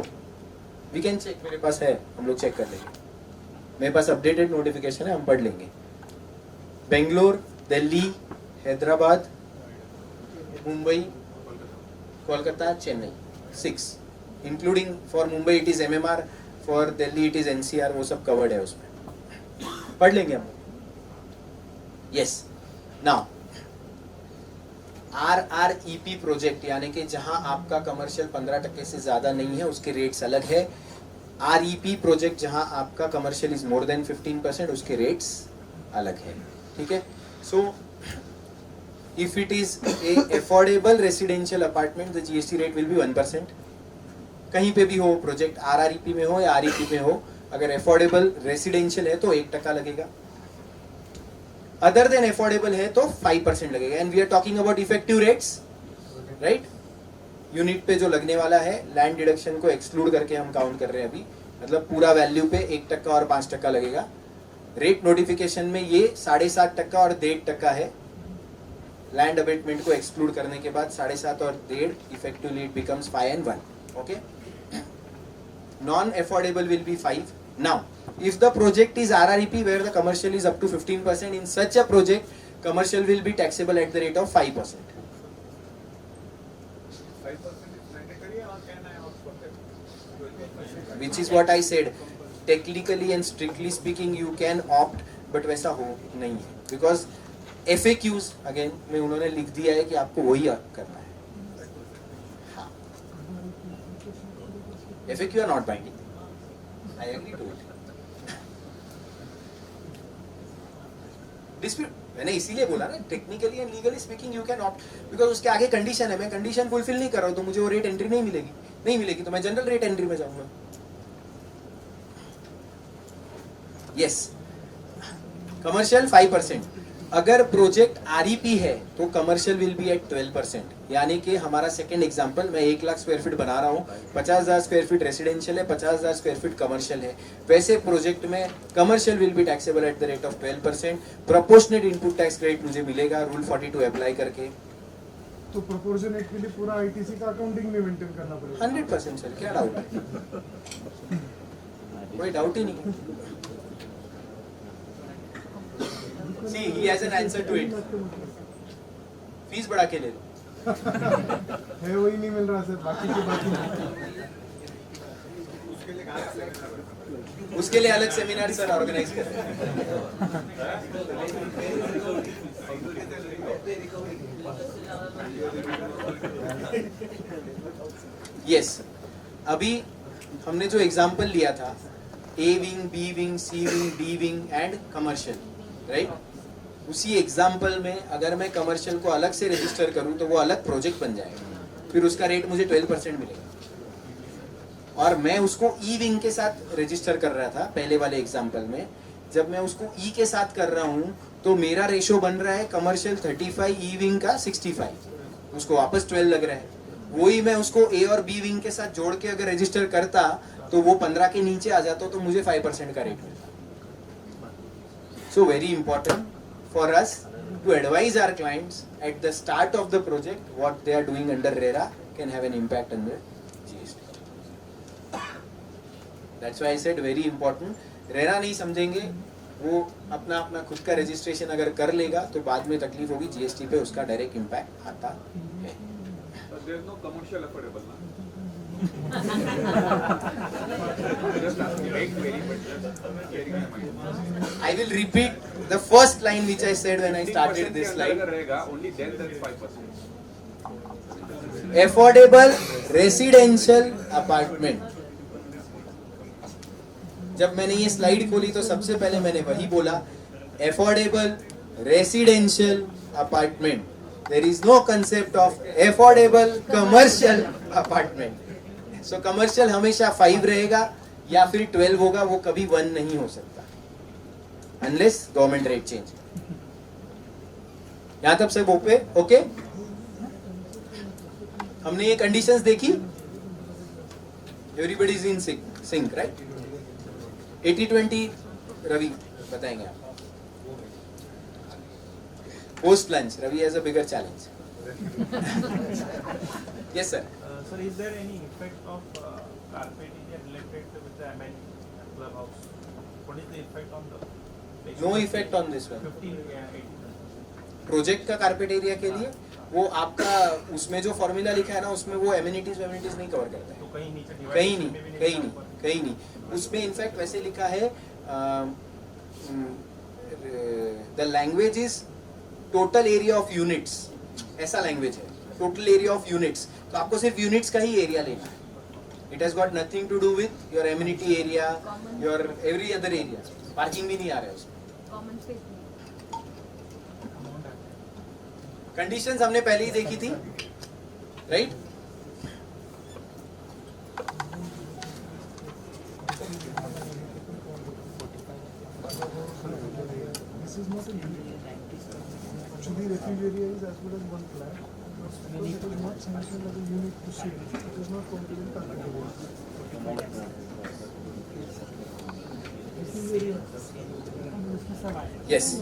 We can check. मेरे पास है, हम लोग चेक कर लेंगे. मेरे पास अपडेटेड नोटिफिकेशन है, हम पढ़ लेंगे. Bangalore, Delhi, Hyderabad, Mumbai, Kolkata, Chennai, 6. Including for Mumbai it is MMR, for Delhi it is NCR, वो सब कवर्ड है उसमें. पढ़ लेंगे हम. यस. नाउ RREP प्रोजेक्ट, यानी कि जहां आपका कमर्शियल 15% से ज्यादा नहीं है, उसके रेट्स अलग है. REP प्रोजेक्ट जहां आपका कमर्शियल इज मोर देन 15%, उसके रेट्स अलग है, ठीक है? सो if it is a affordable residential apartment, the GST rate will be 1%. कहीं पे भी हो प्रोजेक्ट, RREP में हो या REP में हो, अगर अफोर्डेबल रेसिडेंशियल है तो 1% लगेगा, अदर देन अफोर्डेबल है तो 5% लगेगा. And we are talking about effective rates, right. Unit पे जो लगने वाला है, लैंड डिडक्शन को एक्सक्लूड करके हम काउंट कर रहे हैं अभी, मतलब पूरा वैल्यू पे 1% और 5% लगेगा. रेट नोटिफिकेशन में ये 7.5% और 1.5% है. लैंड अबेटमेंट को एक्सक्लूड करने के बाद 7.5 और 1.5, effectively it becomes 5 and 1. Okay. Non affordable will be 5. Now if the project is RREP where the commercial is up to 15%, in such a project commercial will be taxable at the rate of 5%. 5% is mandatory or can I opt for that? 12%. Which is what I said. Technically and strictly speaking you can opt, but वैसा हो नहीं है, because FAQs again में उन्होंने लिख दिया है कि आपको वही करना है. हाँ. FAQ are not binding. I agree to it. Dispute, मैंने इसीलिए बोला ना, technically and legally speaking you can opt, because उसके आगे कंडीशन है. मैं कंडीशन फुलफिल नहीं कर रहा हूँ तो मुझे वो रेट एंट्री नहीं मिलेगी तो मैं जनरल रेट एंट्री में जाऊंगा. यस. कमर्शियल 5%. अगर प्रोजेक्ट आरईपी है तो कमर्शियल विल बी एट 12%. यानी कि हमारा सेकंड एग्जांपल, मैं 1 लाख स्क्वायर फीट बना रहा हूँ, 50,000 स्क्वायर फीट रेसिडेंशियल है, 50,000 स्क्वायर फीट कमर्शियल है. वैसे प्रोजेक्ट में commercial will be taxable at the rate of 12%. Proportionate input tax credit मुझे मिलेगा रूल 42 अप्लाई करके. तो प्रोपोर्शनेट के लिए पूरा आईटीसी का अकाउंटिंग में मेंटेन करना पड़ेगा. 100% सर, क्या डाउट है? कोई डाउट ही नहीं. See, he has an answer to it. Fees बढ़ा के ले लो. है वही नहीं मिल रहा सर, बाकी के बाकी उसके लिए अलग सेमिनार सर ऑर्गेनाइज कर रहे हैं. यस. अभी हमने जो एग्जांपल लिया था, A wing, B wing, C wing, D wing and commercial, right. उसी एग्जाम्पल में अगर मैं कमर्शियल को अलग से रजिस्टर करूं तो वो अलग प्रोजेक्ट बन जाएगा, फिर उसका रेट मुझे 12% मिलेगा. और मैं उसको ई विंग के साथ रजिस्टर कर रहा था पहले वाले एग्जाम्पल में. जब मैं उसको ई के साथ कर रहा हूं तो मेरा रेशो बन रहा है कमर्शियल 35, ई विंग का 65, उसको वापस 12 लग रहा है. वही मैं उसको ए और बी विंग के साथ जोड़ के अगर रजिस्टर करता तो वो 15 के नीचे आ जाता तो मुझे 5% का रेट मिलता. सो very important for us to advise our clients at the start of the project what they are doing under RERA can have an impact on the GST. That's why I said very important. RERA नहीं समझेंगे, वो अपना खुद का registration अगर कर लेगा तो बाद में तकलीफ होगी. GST पे उसका डायरेक्ट इम्पैक्ट आता है. But there is no commercial affordable now. I will repeat the first line which I said when I started this slide. Only then that's 5%. Affordable residential apartment. जब मैंने ये स्लाइड खोली तो सबसे पहले मैंने वही बोला, affordable residential apartment. There is no concept of affordable commercial apartment. So commercial हमेशा 5 रहेगा या फिर 12 होगा, वो कभी 1 नहीं हो सकता अनलेस गवर्नमेंट रेट चेंज. यहां तक सब ओके. हमने ये कंडीशंस देखी, everybody is in sync right. 80-20 Ravi बताएंगे आप. Post lunch Ravi has a bigger challenge. Yes sir. Sir, is there any effect of carpet area related with the amenity clubhouse? What is the effect on the? No effect on this one. 15 या 18%. Project का carpet area के लिए वो आपका उसमें जो formula लिखा है ना, उसमें वो एमिनिटीज नहीं कवर करता है. तो कहीं नीचे कहीं नहीं. उसमें इनफैक्ट वैसे लिखा है the language is total area of units. ऐसा लैंग्वेज है, टोटल एरिया ऑफ यूनिट्स. तो आपको सिर्फ यूनिट्स का ही एरिया लेना है. It has got nothing to do with your amenity area, your every other area. Parking भी नहीं आ रहा है उसमें. कंडीशंस हमने पहले ही देखी थी right. this is not a unit. Actually, refrigerator is as good as one flat. But because it is not sanctioned as a unit to sale, it is not compliant under the law. Yes.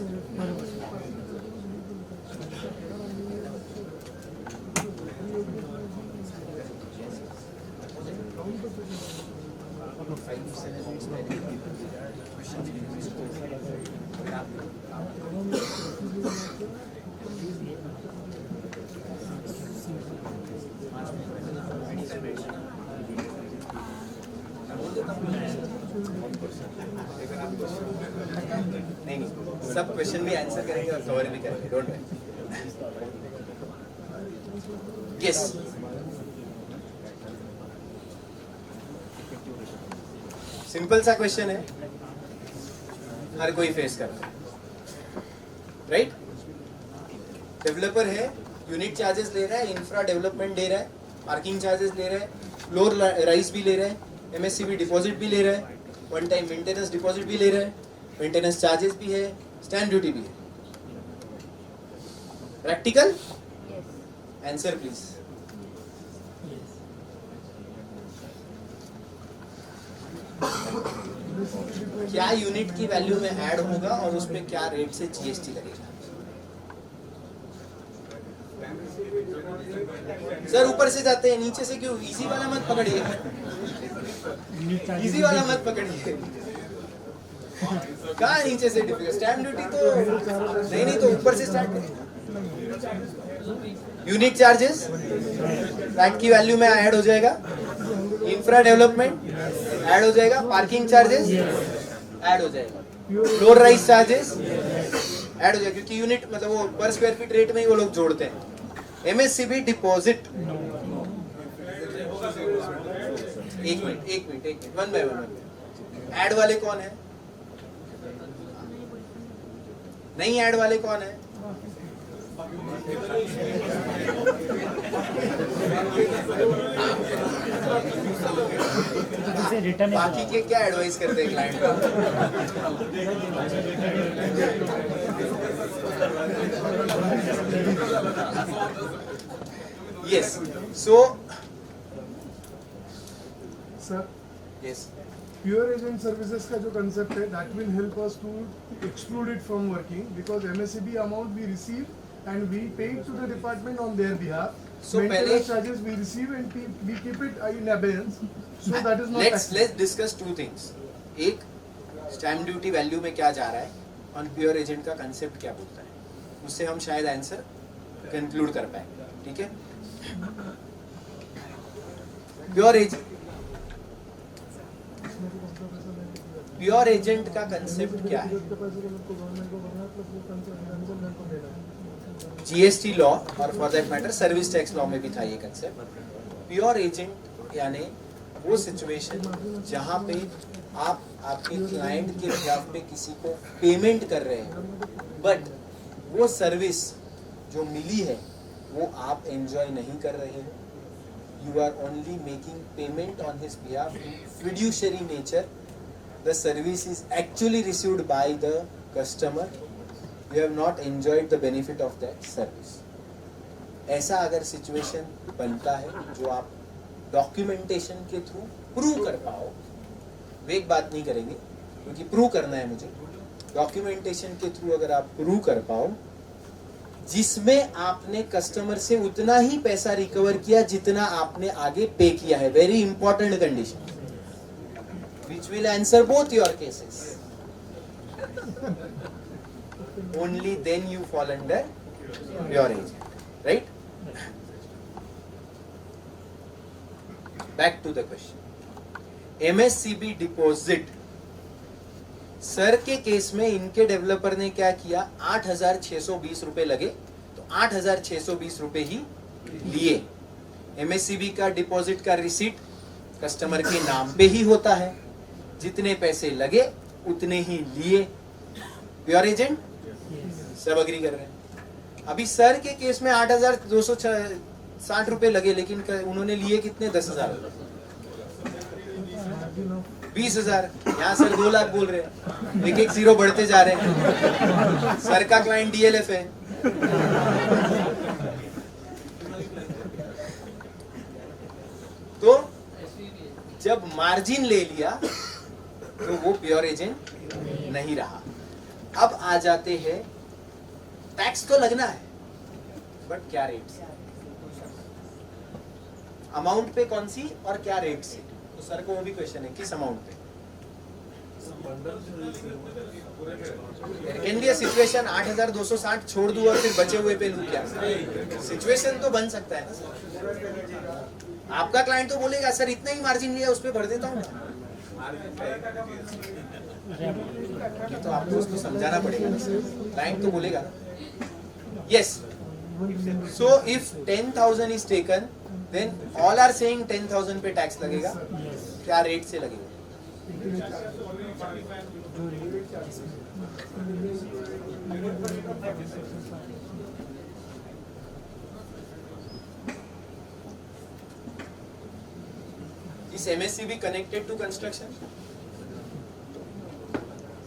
नहीं नहीं, सब question भी answer करेंगे और cover भी करेंगे, don't worry. Yes, simple सा question है, हर कोई फेस करता है, राइट? डेवलपर है, यूनिट चार्जेस ले रहा है, इंफ्रा डेवलपमेंट दे रहा है, पार्किंग चार्जेस ले रहा है, फ्लोर राइस भी ले रहा है, एमएससीबी डिपॉजिट भी ले रहा है, वन टाइम मेंटेनेंस डिपॉजिट भी ले रहा है, मेंटेनेंस चार्जेस भी है, स्टैम्प ड्यूटी भी है. Practical answer please. क्या यूनिट की वैल्यू में ऐड होगा और उस पे क्या रेट से जीएसटी लगेगा? सर ऊपर से जाते हैं, नीचे से क्यों? इजी वाला मत पकड़िए, इजी वाला मत पकड़िए. कहाँ नीचे से डिफिकल्ट? स्टैम्प ड्यूटी तो नहीं तो ऊपर से स्टार्ट करें. यूनिट चार्जेस फ्लैट की वैल्यू में ऐड हो जाएगा, इंफ्रा डेवलपमेंट ऐड हो जाएगा, पार्किंग चार्जेस ऐड हो जाएगा, फ्लोर राइस चार्जेस ऐड हो जाएगा, क्योंकि यूनिट मतलब वो पर स्क्वायर फीट रेट में ही वो लोग जोड़ते हैं. एमएससीबी डिपॉजिट, एक minute, one by one. Add वाले कौन है? नहीं ऐड वाले कौन है? बाकी के क्या एडवाइस करते हैं क्लाइंट को? Yes, so sir, yes, pure agent services का जो कंसेप्ट है, that will help us to exclude it from working, because MSCB amount we receive and we pay it to the department on their behalf. So maintenance charges we receive and we keep it in abeyance. So that is not let's discuss two things. एक, stamp duty value में क्या जा रहा है और pure agent का concept क्या बोलता है, उससे हम शायद आंसर कंक्लूड कर पाए. ठीक है? प्योर एजेंट का कंसेप्ट क्या है? जीएसटी लॉ और for that matter service tax law में भी था ये कंसेप्ट. प्योर एजेंट यानी वो सिचुएशन जहां पे आप आपके क्लाइंट के बिहाफ पे किसी को पेमेंट कर रहे हैं, बट वो सर्विस जो मिली है वो आप एंजॉय नहीं कर रहे हैं. You are only making payment on his behalf in fiduciary nature. The service is actually received by the customer. You have not enjoyed the benefit of that service. ऐसा अगर सिचुएशन बनता है जो आप डॉक्यूमेंटेशन के थ्रू प्रूव कर पाओ, वे एक बात नहीं करेंगे क्योंकि प्रूव करना है मुझे, डॉक्यूमेंटेशन के थ्रू अगर आप प्रूव कर पाओ जिसमें आपने कस्टमर से उतना ही पैसा रिकवर किया जितना आपने आगे पे किया है, very important condition which will answer both your cases. Only then you fall under pure agent, right? Back to the question. MSCB deposit. Sir के केस में इनके डेवलपर ने क्या किया, 8,620 रुपए लगे तो 8,620 रुपए ही लिए. MSCB का डिपॉजिट का रिसीट कस्टमर के नाम पे ही होता है, जितने पैसे लगे उतने ही लिए. प्योर एजेंट सब अग्री कर रहे हैं. अभी सर के केस में 8,260 रुपए लगे, लेकिन उन्होंने लिए कितने? 10,000. 20,000, यहाँ सर 2 लाख बोल रहे हैं, एक एक जीरो बढ़ते जा रहे हैं। सर का क्लाइंट DLF है। तो जब मार्जिन ले लिया तो वो प्योर एजेंट नहीं रहा। अब आ जाते हैं, टैक्स तो लगना है बट क्या रेट से, अमाउंट पे कौन सी और क्या रेट से। तो सर को वो भी क्वेश्चन है, किस अमाउंट पे। कैन बी अ सिचुएशन 8,260 छोड़ दूं और फिर बचे हुए पे लूं क्या। सिचुएशन तो बन सकता है ना सर। आपका क्लाइंट तो बोलेगा सर इतना ही मार्जिन लिया उस पे भर देता हूँ। ये तो आपको उसको समझाना पड़ेगा ना सर। क्लाइंट तो बोलेगा yes. So if 10,000 is taken then all are saying 10,000 pay tax लगेगा। क्या रेट से लगेगा। Is MSCB connected to construction?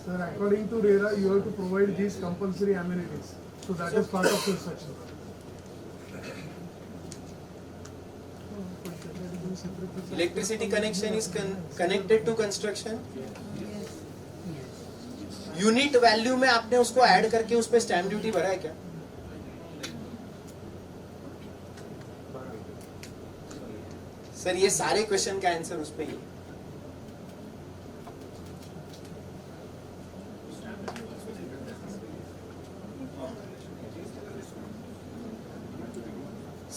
Sir, according to RERA, you have to provide these compulsory amenities. So that is part of construction. Electricity connection is connected to construction. Unit value में आपने उसको add करके उस पे stamp duty भरा है क्या। Sir ये सारे क्वेश्चन का आंसर उस पे ही।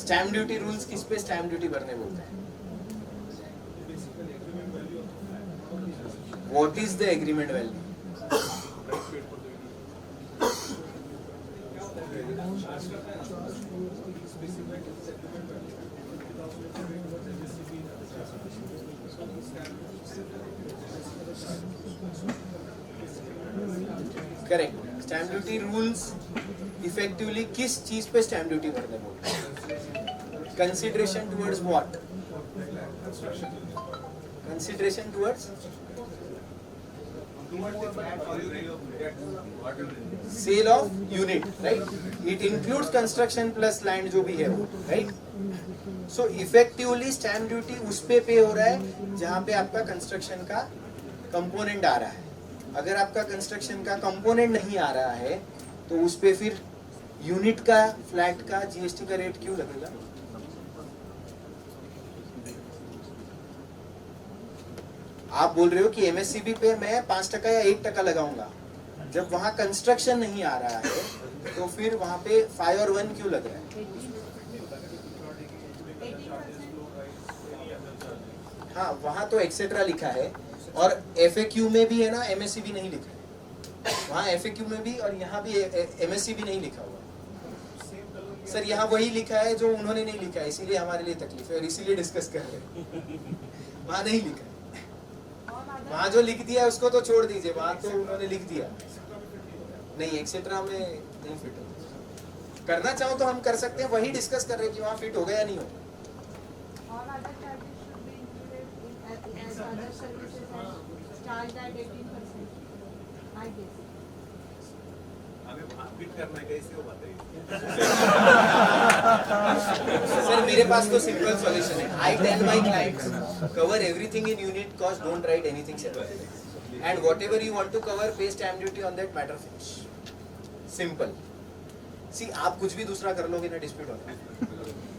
स्टैम्प ड्यूटी रूल्स किस पे स्टैम्प ड्यूटी भरने बोलते हैं। What is the agreement value. Correct. Stamp duty rules effectively किस चीज पे स्टैम्प ड्यूटी भरने बोलते हैं। Consideration towards what. Consideration towards sale of unit, right. It includes construction plus land जो भी है वो, right. So effectively stamp duty उस पे हो रहा है जहां पे आपका कंस्ट्रक्शन का कंपोनेंट आ रहा है। अगर आपका कंस्ट्रक्शन का कंपोनेंट नहीं आ रहा है तो उस पे फिर यूनिट का, फ्लैट का, GST का रेट क्यों लगेगा। आप बोल रहे हो कि MSCB पे मैं 5% या 1% लगाऊंगा, जब वहां कंस्ट्रक्शन नहीं आ रहा है तो फिर वहां पे 5 और 1 क्यों लग रहा है। हाँ वहां तो एक्सेट्रा लिखा है और FAQ में भी है ना, MSCB नहीं लिखा है। वहाँ FAQ में भी और यहाँ भी MSCB नहीं लिखा हुआ। सर यहाँ वही लिखा है जो उन्होंने नहीं लिखा है, इसीलिए हमारे लिए तकलीफ है और इसीलिए डिस्कस कर रहे हैं। वहाँ नहीं लिखा है। वहाँ जो लिख दिया उसको तो छोड़ दीजिए, वहाँ तो उन्होंने लिख दिया नहीं, एक्सेट्रा में नहीं फिट हो। करना चाहो तो हम कर सकते हैं, वही डिस्कस कर रहे हैं कि वहाँ फिट हो गया या नहीं हो। charged at 18%, I guess. हमें फिट करना है कैसे हो बताइए। सर मेरे पास तो सिंपल सॉल्यूशन है। I tell my clients cover everything in unit cost, don't write anything separate, and whatever you want to cover pay stamp duty on that matter finish. Simple. See आप कुछ भी दूसरा कर लोगे ना डिस्प्यूट होगा,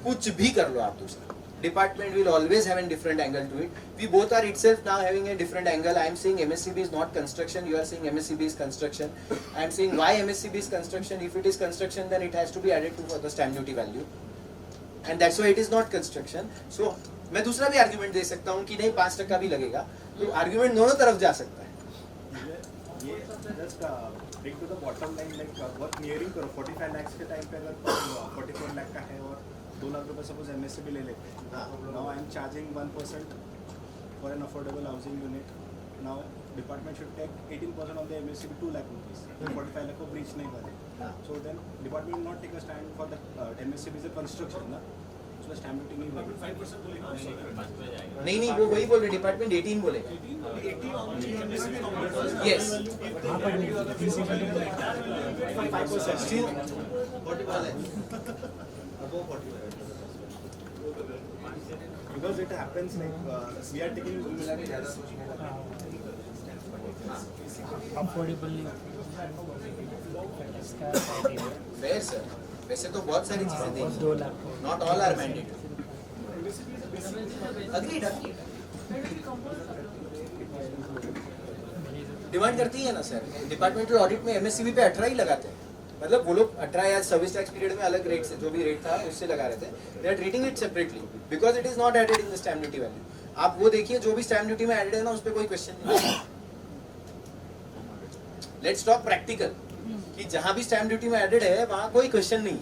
कुछ भी कर लो आप दूसरा, department will always have a different angle to it. We both are itself now having a different angle. I am saying MSCB is not construction, you are saying MSCB is construction. I am saying why MSCB is construction. If it is construction then it has to be added to for the stamp duty value, and that's why it is not construction. So मैं दूसरा भी argument दे सकता हूँ कि नहीं 5% भी लगेगा, तो argument दोनों तरफ जा सकता है। ये just bring to the bottom line, like work nearing करो 45 lakhs के टाइम पे अगर 44 lakh का है और 2 लाख रुपए सपोज MSCB ले लेते हैं, now I am charging 1% for an affordable housing unit. Now department should take 18% of the MSCB 2 lakh rupees. 45 lakh को breach नहीं करे, so then department will not take a stand for the MSCB is a construction ना, उसमें stamp duty नहीं लगेगी। नहीं वो वही बोल रहे, डिपार्टमेंट 18 बोलेगा। Yes Because it happens like we are taking affordably fair sir, वैसे तो बहुत सारी चीजें 2 देखी, लाख not all are mandatory. Agreed demand करती है ना सर। डिपार्टमेंटल ऑडिट में एमएससीबी पे 18 ही लगाते हैं, मतलब वो लोग 18 या सर्विस टैक्स पीरियड में अलग रेट से, जो भी रेट था उससे लगा रहे थे। They are treating it separately because it is not added in the stamp duty value. आप वो देखिए, जो भी स्टैम्प ड्यूटी में एडेड है ना, उस पर कोई क्वेश्चन नहीं। लेट्स टॉक प्रैक्टिकल, कि जहां भी स्टैम्प ड्यूटी में एडेड है वहां कोई क्वेश्चन नहीं है।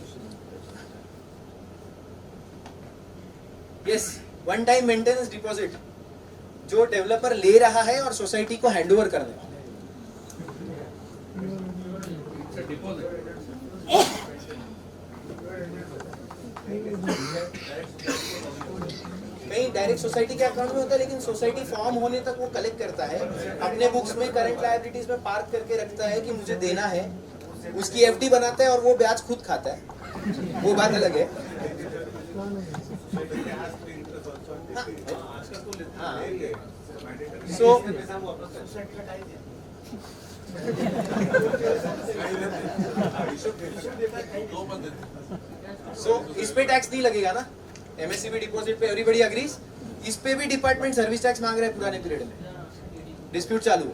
Yes, one time maintenance deposit जो डेवलपर ले रहा है और सोसाइटी को हैंडओवर करने वाला है। नहीं, डायरेक्ट सोसाइटी के अकाउंट में होता है, लेकिन सोसाइटी फॉर्म होने तक वो कलेक्ट करता है, अपने बुक्स में करंट लायबिलिटीज में पार्क करके रखता है कि मुझे देना है, उसकी एफडी बनाता है और वो ब्याज खुद खाता है, वो बात अलग है। सो इस पे टैक्स नहीं लगेगा ना, एमएससीबी डिपॉजिट पे एवरीबडी अग्रीज। इस पे भी डिपार्टमेंट सर्विस टैक्स मांग रहा है पुराने पीरियड में, डिस्प्यूट चालू है।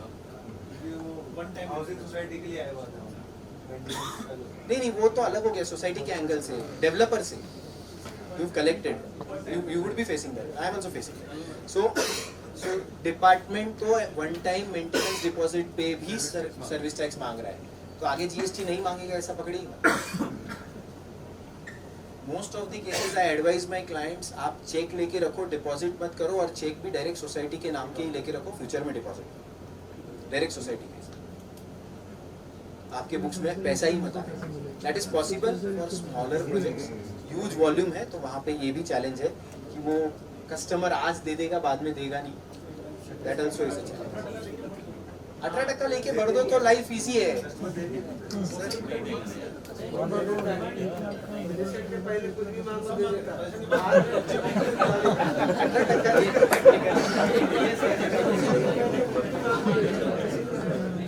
वन टाइम हाउसिंग सोसाइटी के लिए आया हुआ था। नहीं वो तो अलग हो गया, सोसाइटी के एंगल से, डेवलपर से you've collected, you would be facing that, I am also facing that. So department तो वन टाइम मेंटेनेंस डिपॉजिट पे भी सर्विस टैक्स मांग रहा है, तो आगे जीएसटी नहीं मांगेगा ऐसा पकड़िएगा। Most of the cases I advise my clients, आप चेक लेके रखो, डिपॉजिट मत करो, और चेक भी डायरेक्ट सोसाइटी के नाम के ही लेके रखो, फ्यूचर में डिपॉजिट डायरेक्ट सोसाइटी के, आपके बुक्स में पैसा ही मत आए। That is possible for smaller projects, huge volume है तो वहाँ पे ये भी चैलेंज है कि वो कस्टमर आज दे देगा बाद में देगा नहीं, that also is a challenge. 18% लेके बढ़ दो तो लाइफ इजी है।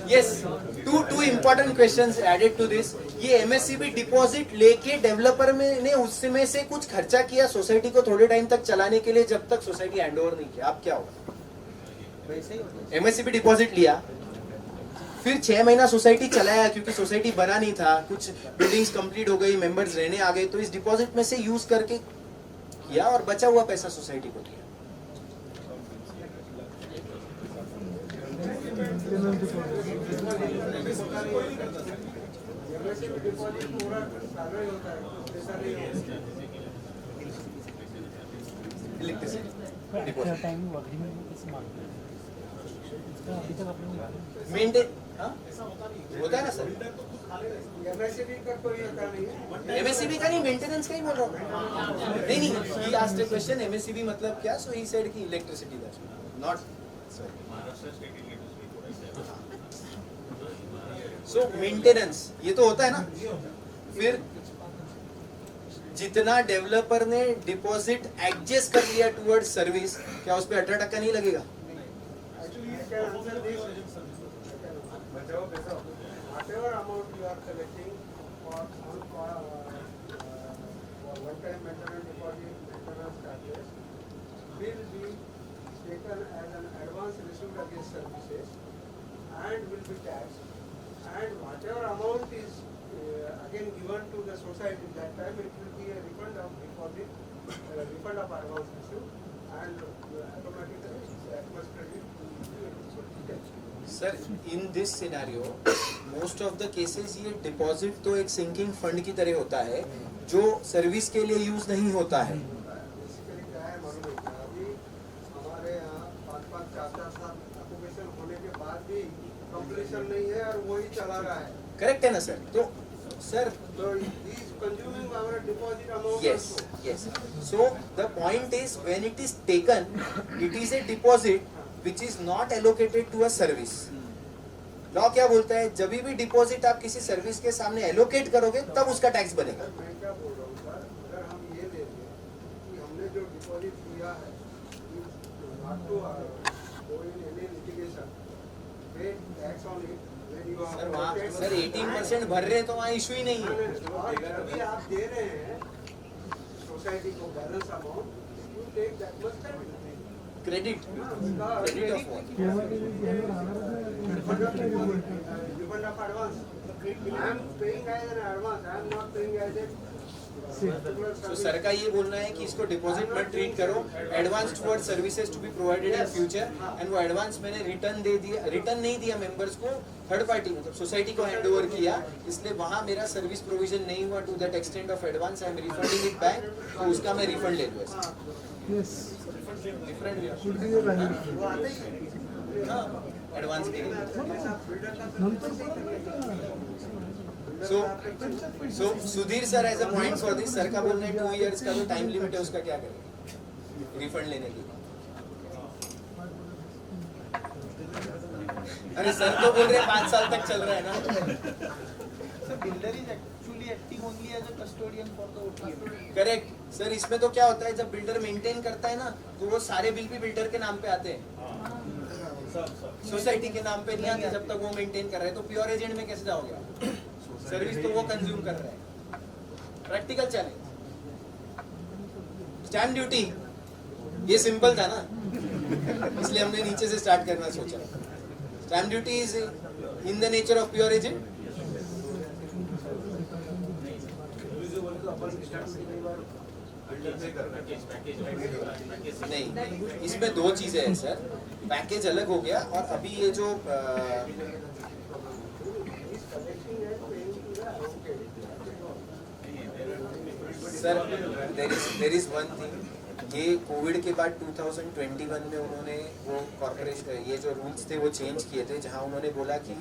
Yes, two important questions added to this. ये एमएससीबी डिपॉजिट लेके डेवलपर में ने उसमें से कुछ खर्चा किया सोसाइटी को थोड़े टाइम तक चलाने के लिए, जब तक सोसाइटी हैंडओवर नहीं किया, अब क्या होगा? एमएससीबी डिपॉजिट लिया, फिर 6 महीना सोसाइटी चलाया क्योंकि सोसाइटी बना नहीं था, कुछ बिल्डिंग्स कंप्लीट हो गई, मेंबर्स रहने आ गए, तो इस डिपॉजिट में से यूज करके किया और बचा हुआ पैसा सोसाइटी को दिया। टाइम एग्रीमेंट में किसी मांगते हैं इसका अभी तक आपने मेंटेन होता है ना सर, एमएससीबी का नहीं, मेंटेनेंस का ही बोल रहा हूँ। नहीं, he asked a question MSCB मतलब क्या, सो ही सेड कि electricity that's not so maintenance, ये तो होता है ना। फिर जितना डेवलपर ने डिपॉजिट एडजस्ट कर लिया टुवर्ड सर्विस, क्या उस पे 18% नहीं लगेगा? Whatever amount you are collecting for one-time maintenance deposit, maintenance charges will be taken as an advance received against services and will be taxed. And whatever amount is again given to the society, that time it will be a refund of deposit, refund of advance received, and automatically that must credit to the sir in this scenario most of the cases ये deposit तो एक sinking fund की तरह होता है जो service के लिए यूज नहीं होता है। बेसिकली क्या है मालूम है क्या, अभी हमारे यहाँ 5-5, 4-4 साल ऑक्यूपेशन होने के बाद भी कंप्लीशन नहीं है और वही चला रहा है। करेक्ट है ना सर? तो Sir, So he is consuming our deposit amount yes, also. yes. So the point is, when it is taken, it is a deposit which is not allocated to a service. Law क्या बोलता है, जब भी deposit आप किसी service के सामने allocate करोगे तब उसका टैक्स बनेगा. मैं क्या बोल रहा हूँ सर, अगर हम ये ले लें कि हमने जो डिपॉजिट किया है not to go in any litigation, pay tax on it when you sir are वहाँ सर 18% भर रहे हैं तो वहाँ इशू ही नहीं है. और जब भी आप दे रहे हैं सोसाइटी को balance amount, you take that much credit credit of refund of advance. I am paying as an advance. I am not paying as a particular तो service. सर का ये बोलना है कि इसको डिपॉजिट मत ट्रीट करो, advance toward services to be provided in future. And वो एडवांस मैंने रिटर्न दे दिया, रिटर्न नहीं दिया मेंबर्स को, थर्ड पार्टी मतलब सोसाइटी को हैंड ओवर किया, इसलिए वहाँ मेरा सर्विस प्रोविजन नहीं हुआ to that extent of advance. I am refunding it back, तो उसका मैं रिफंड ले लूँ. Yes. Different Could be a value. Advance के लिए. नंतर परत so Sudhir sir as a point for this, sir का बोलना है 2 इयर्स का जो टाइम लिमिट है उसका क्या करें रिफंड लेने के लिए. अरे सर तो बोल रहे 5 साल तक चल रहा है ना. So builder is actually acting only as a custodian for the OTM. Correct sir. इसमें तो क्या होता है, जब बिल्डर मेंटेन करता है ना तो वो सारे बिल भी बिल्डर के नाम पे आते हैं, सोसाइटी के नाम पे नहीं आते जब तक वो मेंटेन कर रहे हैं. तो प्योर एजेंट में कैसे जाओगे आप? सर्विस तो वो कंज्यूम कर रहे हैं. Practical challenge. स्टैम्प ड्यूटी ये सिंपल था ना, इसलिए हमने नीचे से स्टार्ट करना सोचा. Stamp duty is in the nature of pure agent. नहीं, इसमें 2 चीजें हैं सर. पैकेज अलग हो गया, और अभी ये जो sir there is one thing. ये कोविड के बाद 2021 में उन्होंने वो कॉर्पोरेशन ये जो रूल्स थे वो चेंज किए थे, जहां उन्होंने बोला कि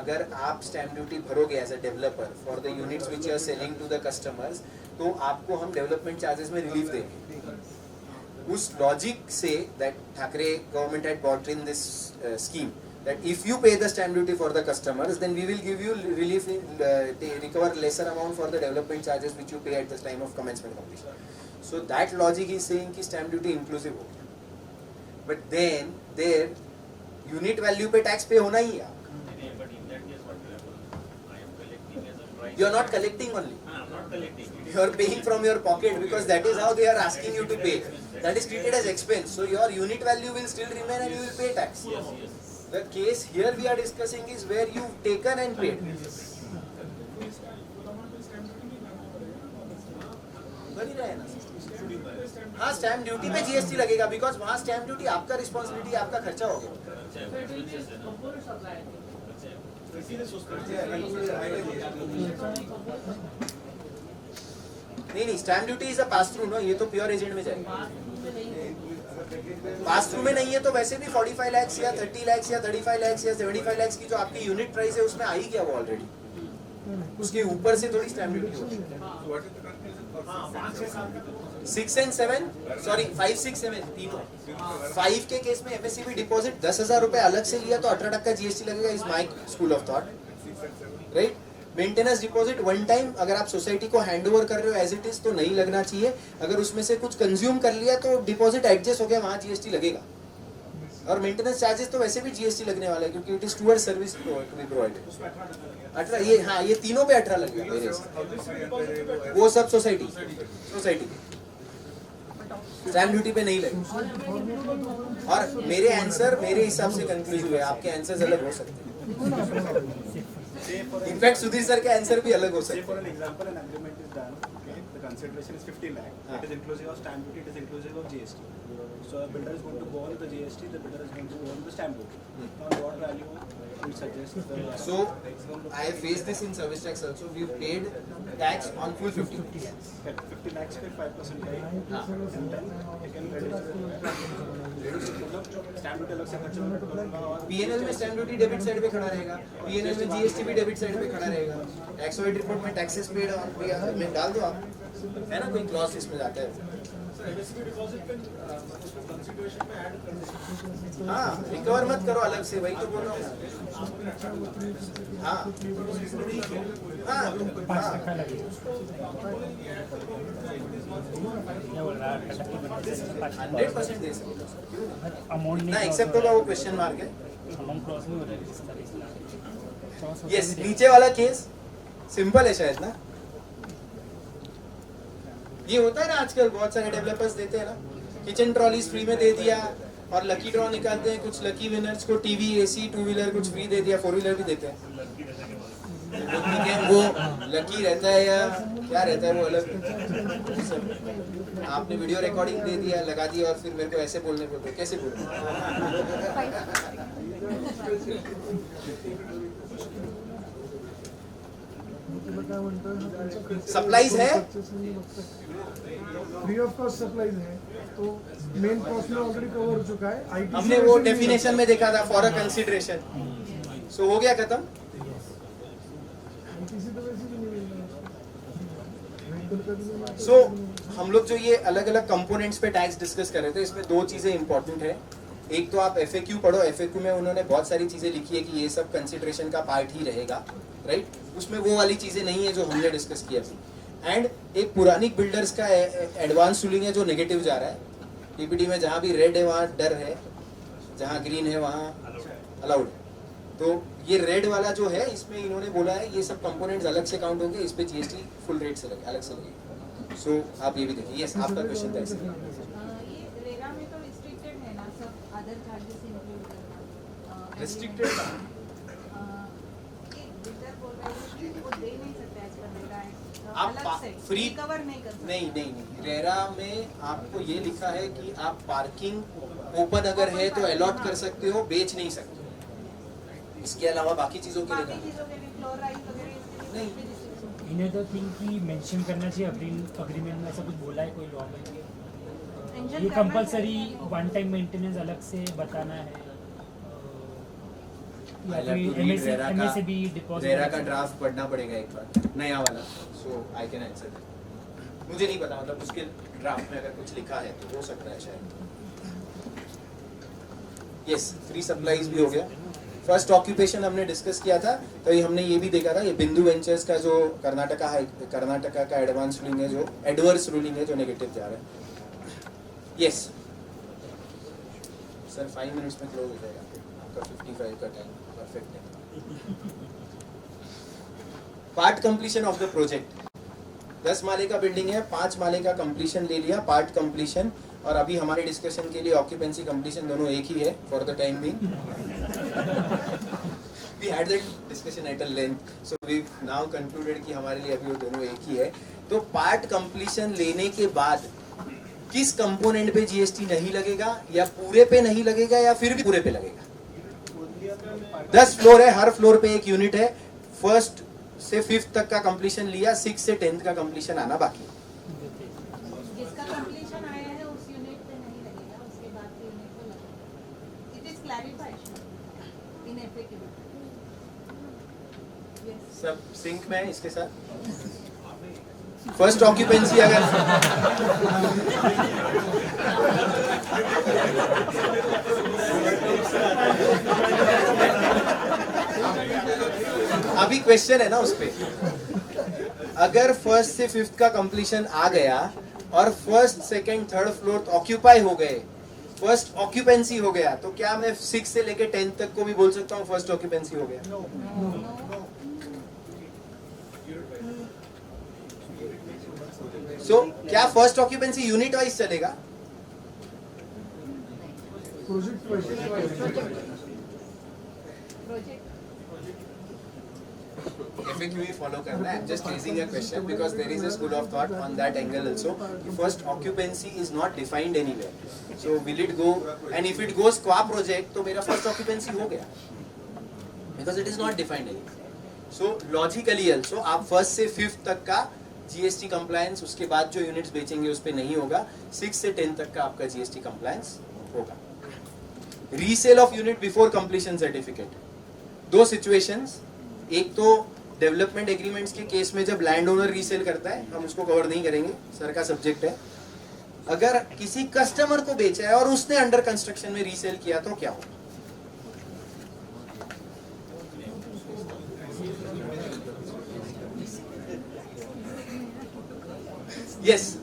अगर आप स्टैम्प ड्यूटी भरोगे as a developer for the units which are selling to the customers, तो आपको हम डेवलपमेंट चार्जेस में रिलीफ देंगे. उस logic say that Thackeray government had bought in this scheme that if you pay the stamp duty for the customers, then we will give you relief in recover lesser amount for the development charges which you pay at the time of commencement completion. So that logic is saying कि stamp duty inclusive हो. But then there unit value पे tax pay होना ही है. You are not collecting only. You are paying from your pocket because that is how they are asking you to pay. That is treated as expense. So your unit value will still remain and you will pay tax. The case here we are discussing is where you've taken and paid. बनी रहे ना. हाँ, stamp duty पे GST लगेगा because वहाँ stamp duty आपका responsibility, आपका खर्चा हो गया. नहीं, stamp duty is a pass through. No, ये तो प्योर एजेंट में जाएगा. पास थ्रू में नहीं है तो वैसे भी 45 लाख या 30 लाख या 35 लाख या 75 लाख की जो आपकी यूनिट प्राइस है उसमें आ ही गया वो ऑलरेडी. उसके ऊपर से थोड़ी स्टैम्प ड्यूटी होगी. 6 and 7 सॉरी 5, 6, 7 तीनों. 5 के केस में एमएससीबी डिपॉजिट 10,000 रुपए अलग से लिया तो 18% जीएसटी लगेगा. Is my school of thought, right. Maintenance deposit one time अगर आप सोसाइटी को हैंड ओवर कर रहे हो एज इट इज तो नहीं लगना चाहिए. अगर उसमें से कुछ कंज्यूम कर लिया तो डिपॉजिट एडजस्ट हो गया, वहाँ जीएसटी लगेगा. और मेंटेनेंस चार्जेस तो वैसे भी जीएसटी लगने वाला है क्योंकि it is toward service to be provided. 18 ये, हाँ, ये तीनों पे 18 लग गया मेरे से. वो सब सोसाइटी स्टैम्प ड्यूटी पे नहीं लगे. और मेरे आंसर मेरे हिसाब से कंक्लूज हुए, आपके आंसर्स अलग हो सकते हैं. इनफैक्ट सुधीर सर के आंसर भी अलग हो सकते हैं. For an example, an agreement is done. Okay, the consideration is 50 lakh. It is inclusive of stamp duty. It is inclusive of GST. So a builder is going to go on the GST. The builder is going to go on the stamp duty. On what value we suggest? So I have faced this in service tax also. We paid tax on full 50. 50 lakhs पे 5% है. And then you can reduce stamp duty अलग से खर्च होगा. PNL में stamp duty debit side पे खड़ा रहेगा. पीएनएल में जीएसटी भी भी डेबिट साइड पे खड़ा रहेगा, टैक्स ऑडिट रिपोर्ट में टैक्सेस पेड और में डाल दो आप, है ना, कोई क्लॉज इसमें जाता है। हाँ, रिकवर मत करो अलग से, वही तो बोल रहा हूँ। हाँ हाँ 5% लगेगा। क्या बोल रहा है? 100% दे सकते अमाउंट ना, नहीं एक्सेप्ट होगा वो क्वेश्चन मार्क है। अमाउंट क्रॉस नहीं हो रहा है जिस तरह से क्रॉस होता यस, भी नीचे वाला केस सिंपल है शायद ना, ये होता है ना आजकल बहुत सारे डेवलपर्स देते हैं ना, किचन ट्रॉलीज फ्री में दे दिया और लकी ड्रॉ निकालते हैं, कुछ लकी विनर्स को टीवी, एसी, 2 व्हीलर कुछ फ्री दे दिया, 4 व्हीलर भी देते हैं। वो ठीक है, वो लकी रहता है या क्या रहता है वो अलग सब। आपने वीडियो रिकॉर्डिंग दे दिया, लगा दिया और फिर मेरे को ऐसे बोलने बोलते, कैसे बोलूं? सप्लाईज है, फ्री ऑफ कॉस्ट सप्लाईज है, तो मेन कॉस्ट में ऑलरेडी कवर हो चुका है। ITC हमने वो डेफिनेशन में देखा था, फॉर अ कंसिडरेशन, सो हो गया खत्म। ITC तो वैसे भी नहीं मिल रहा। सो हम लोग जो ये अलग अलग कंपोनेंट्स पे टैक्स डिस्कस कर रहे थे, इसमें 2 चीजें इंपॉर्टेंट है। एक तो आप FAQ पढ़ो, FAQ में उन्होंने बहुत सारी चीजें लिखी है कि ये सब कंसिडरेशन का पार्ट ही रहेगा, राइट? उसमें वो वाली चीजें नहीं है जो हमने डिस्कस किया थी। एंड एक पुरानी बिल्डर्स का एडवांस रूलिंग है जो नेगेटिव जा रहा है। PPT में जहाँ भी रेड है वहाँ डर है, जहाँ ग्रीन है वहाँ अलाउड। तो ये रेड वाला जो है, इसमें इन्होंने बोला है ये सब कंपोनेंट्स अलग से काउंट होंगे, इस पे GST फुल रेट से लगे, अलग से लगेगा। सो आप ये भी देखिए। यस, आपका क्वेश्चन था इसमें। ये रेरा में तो रिस्ट्रिक्टेड है ना, सब अदर चार्जेस इंक्लूड करना रिस्ट्रिक्टेड ये बिल्डर बोल रहा है कि वो दे नहीं सकते एज पर रेरा आप अलग से फ्री कवर नहीं कर सकते। नहीं, रेरा में आपको ये लिखा है कि आप पार्किंग ओपन अगर है तो अलॉट कर सकते हो, बेच नहीं सकते। इसके अलावा बाकी चीजों के लिए बाकी कहा। चीजों के लिए फ्लोराइड वगैरह इसके लिए नहीं। restriction। इन्हें तो थिंक कि मेंशन करना चाहिए अग्रीमेंट में, ऐसा कुछ बोला है कोई लॉ में? Mention ये करना कंपलसरी चाहिए। वन टाइम मेंटेनेंस अलग से बताना है, या I'll have to फिर read रेरा MSA भी का डिपॉजिट ड्राफ्ट पढ़ना पड़ेगा एक बार, नया वाला। सो आई कैन आंसर। मुझे नहीं पता, मतलब उसके ड्राफ्ट में अगर कुछ लिखा है तो हो सकता है शायद। यस, फ्री सप्लाईज भी हो गया। फर्स्ट ऑक्यूपेशन हमने डिस्कस किया था, तो ये हमने ये भी देखा था, ये बिंदु वेंचर्स का जो कर्नाटका का एडवांस रूलिंग है, जो एडवर्स रूलिंग है, जो नेगेटिव जा रहा है। यस सर, 5 मिनट्स में क्लोज हो जाएगा आपका 55 का टाइम, परफेक्ट है। Part completion of the project. 10 माले का बिल्डिंग है, 5 माले का कंप्लीशन ले लिया, पार्ट कंप्लीशन। और अभी हमारे डिस्कशन के लिए ऑक्यूपेंसी कंप्लीशन दोनों एक ही है for the time being. We had that discussion at a length, so we now concluded कि हमारे लिए अभी वो दोनों एक ही है। तो पार्ट कंप्लीशन लेने के बाद किस कंपोनेंट पे GST नहीं लगेगा, या पूरे पे नहीं लगेगा, या फिर भी पूरे पे लगेगा। 10 फ्लोर है, हर फ्लोर पे एक यूनिट है। फर्स्ट से 5th तक का कंप्लीशन लिया, 6 से 10th का कंप्लीशन आना बाकी। जिसका कंप्लीशन आया है उस यूनिट पे नहीं लगेगा, उसके बाद के यूनिट पे लगेगा। It is clarified in FAQ। Yes, सब सिंक में है इसके साथ। फर्स्ट ऑक्यूपेंसी अगर अभी क्वेश्चन है ना उस पे, अगर फर्स्ट से 5th का कंप्लीशन आ गया और first, second, third floor occupy हो गए, फर्स्ट ऑक्यूपेंसी हो गया, तो क्या मैं 6 से लेके 10 तक को भी बोल सकता हूँ फर्स्ट ऑक्यूपेंसी हो गया? सो क्या फर्स्ट ऑक्यूपेंसी यूनिट वाइज चलेगा? प्रोजेक्ट FAQ ही फॉलो करना है। I'm just raising a question because there is a school of thought on that angle also. First occupancy is not defined anywhere. So will it go, and if it goes qua project तो मेरा first occupancy हो गया because it is not defined anywhere. So logically also आप first से 5th तक का GST compliance, उसके बाद जो यूनिट्स बेचेंगे उस पे नहीं होगा। 6 से 10 तक का आपका GST compliance होगा। Resale of unit before completion certificate, 2 situations. एक तो डेवलपमेंट एग्रीमेंट्स के केस में जब लैंड ओनर रीसेल करता है, हम उसको कवर नहीं करेंगे, सर का सब्जेक्ट है। अगर किसी कस्टमर को बेचा है और उसने अंडर कंस्ट्रक्शन में रीसेल किया तो क्या होगा? Yes,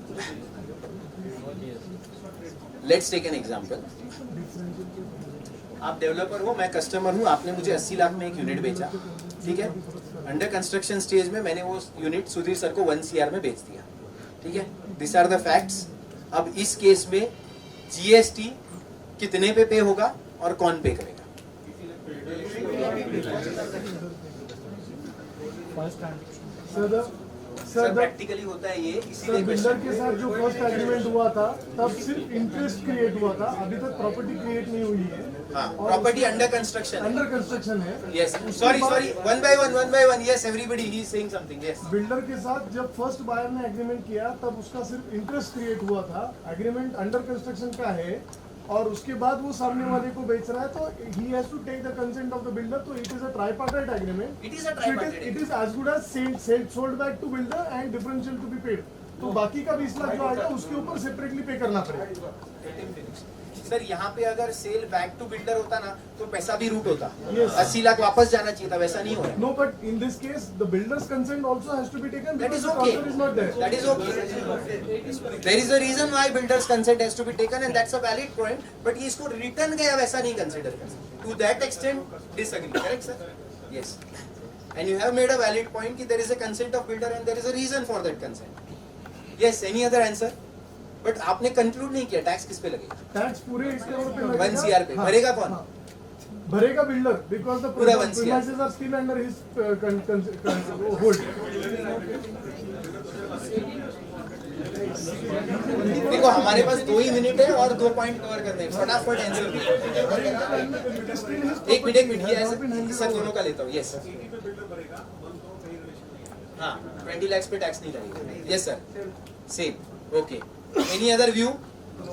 let's take an example. आप डेवलपर हो, मैं कस्टमर हूं, आपने मुझे 80 लाख में एक यूनिट बेचा, ठीक है। अंडर कंस्ट्रक्शन स्टेज में मैंने वो यूनिट सुधीर सर को 1 CR में बेच दिया, ठीक है। This are the facts. अब इस केस में GST कितने पे होगा और कौन पे करेगा? सर प्रैक्टिकली होता है ये, सर इसीलिए बिल्डर के क्वेश्चन। साथ जो फर्स्ट एग्रीमेंट हुआ था तब सिर्फ इंटरेस्ट क्रिएट हुआ था, अभी तक प्रॉपर्टी क्रिएट नहीं हुई है। हाँ, property under construction. Under construction है। Yes, sorry, one by one, yes, everybody he is saying something. Yes, builder के साथ जब फर्स्ट बायर ने एग्रीमेंट किया तब उसका सिर्फ इंटरेस्ट क्रिएट हुआ था, एग्रीमेंट अंडर कंस्ट्रक्शन का है और उसके बाद वो सामने वाले को बेच रहा है, तो he has to take the consent of the builder. तो it is a tripartite agreement. It is a tripartite. It is as good as sold back to builder and differential to be paid. तो बाकी का 20 लाख जो आएगा उसके ऊपर separately पे करना पड़ेगा। सर यहाँ पे अगर सेल बैक टू बिल्डर होता ना तो पैसा भी रूट होता, Yes. 80 लाख वापस जाना चाहिए था, वैसा नहीं हो रहा। No, but in this case, the builder's consent also has to be taken That because is the okay. counter is not there. That is okay. There is a reason why builder's consent has to be taken and that's a valid point. But ये इसको return गया वैसा नहीं consider कर सकते. To that extent, disagree. Correct, sir? Yes. And you have made a valid point कि there is a consent of builder and there is a reason for that consent. Yes. Any other answer? But आपने conclude नहीं किया tax किस पे लगेगा? Tax पूरे 1 करोड़ पे 1 लगेगा। CR पे हाँ, भरेगा कौन? हाँ। भरेगा बिल्डर बिकॉज द पूरा 1 CR। premises are still under his hold। देखो हमारे पास 2 ही मिनट है और 2 पॉइंट कवर करने हैं, फटाफट आंसर दीजिए। एक मिनट ये ऐसे सर दोनों का लेता हूँ। यस हाँ, 20 लाख पे टैक्स नहीं लगेगा। Yes sir, same, okay. Any other view?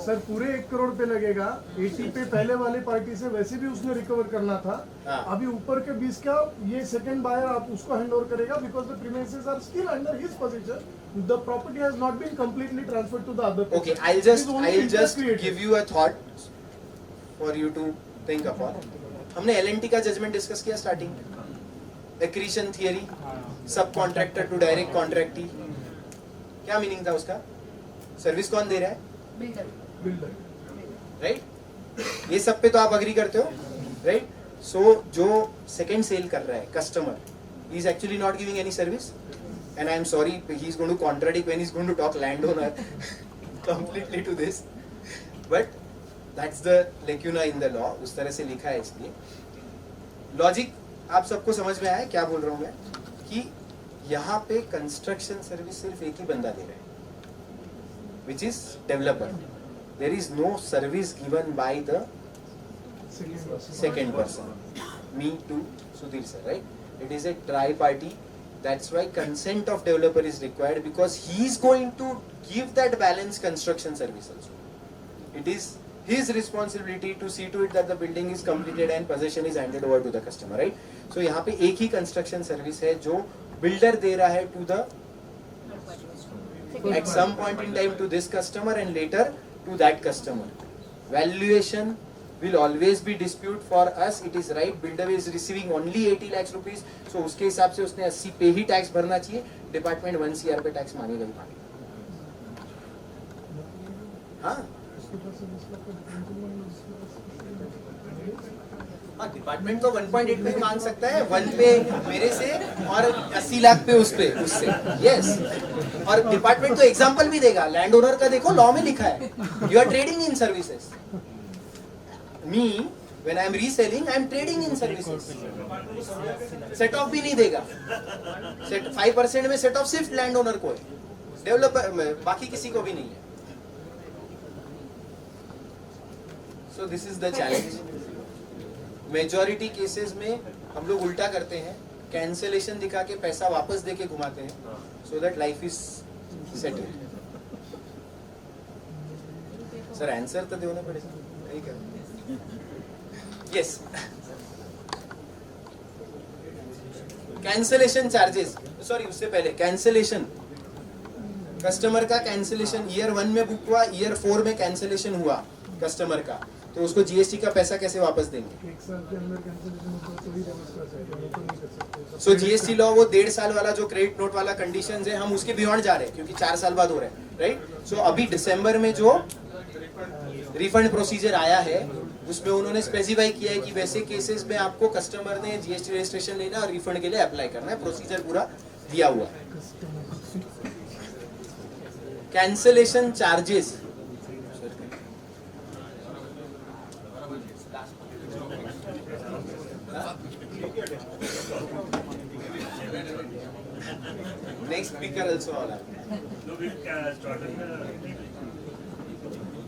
Sir पूरे 1 करोड़ पे लगेगा। 80 पे पहले वाले पार्टी से वैसे भी उसने रिकवर करना था। हाँ। अभी ऊपर के 20 का ये सेकंड बायर आप उसको हैंड ओवर करेगा because the premises are still under his position. The property has not been completely transferred to the other. Okay, I'll just give you a thought for you to think upon. हमने L&T का judgement discuss किया starting. Accretion theory, सब contractor to direct कॉन्ट्रैक्टी, क्या meaning था उसका? Service कौन दे रहा है? बिल्डर। राइट? ये सब पे तो आप अग्री करते हो, राइट? सो जो सेकंड सेल कर रहा है customer, he is actually not giving any service and I am sorry, he is going to contradict when he is going to talk landowner completely to this, but that's the lacuna in the law. उस तरह से लिखा है, इसलिए logic आप सबको समझ में आया क्या बोल रहा हूँ मैं? कि यहाँ पे कंस्ट्रक्शन सर्विस सिर्फ एक ही बंदा दे रहा है, which is developer. There is no service given by the second person, me to Sudhir sir, right? It is a tri-party. That's why consent of developer is required because he is going to give that balanced construction service also. It is his responsibility to see to it that the building is completed and possession is handed over to the customer, right? So यहाँ पे एक ही construction service है जो builder दे रहा है to the at some point in time to this customer and later to that customer. Valuation will always be dispute for us. It is right, builder is receiving only 80 lakhs rupees, so उसके हिसाब से उसने 80 पे ही tax भरना चाहिए, department 1 CR पे tax मांगेगा ही मांगेगा। हाँ हाँ, डिपार्टमेंट तो 1.8 पे मांग सकता है, 1 पे मेरे से और 80 लाख पे उस पे उससे। यस, और डिपार्टमेंट तो एग्जांपल भी देगा, लैंड ओनर का देखो लॉ में लिखा है, you are trading in services. Me, when I am reselling, I am trading in services. Set of भी नहीं देगा, 5% में सेट ऑफ सिर्फ लैंड ओनर को है, डेवलपर बाकी किसी को भी नहीं है। सो this is the challenge. Majority cases में हम लोग उल्टा करते हैं, कैंसिलेशन दिखा के पैसा वापस दे के घुमाते हैं, so that life is settled. Sir answer तो देना पड़ेगा, नहीं कर? Yes. कैंसलेशन चार्जेस, सॉरी उससे पहले कैंसलेशन, कस्टमर का कैंसलेशन ईयर 1 में बुक हुआ, ईयर 4 में कैंसलेशन हुआ कस्टमर का, तो उसको जीएसटी का पैसा कैसे वापस देंगे? एक साल के अंदर कैंसिलेशन होता तो ही रिवर्स कर सकते हैं, तो नहीं कर सकते। सो जीएसटी लॉ वो 1.5 साल वाला जो क्रेडिट नोट वाला कंडीशन है, हम उसके बियॉन्ड जा रहे हैं क्योंकि 4 साल बाद हो रहे हैं, राइट? सो अभी दिसंबर में जो रिफंड प्रोसीजर आया है उसमें उन्होंने स्पेसिफाई किया है कि वैसे केसेस में आपको कस्टमर ने जीएसटी रजिस्ट्रेशन लेना और रिफंड के लिए अप्लाई करना है, प्रोसीजर पूरा दिया हुआ है। Cancellation charges, next speaker also all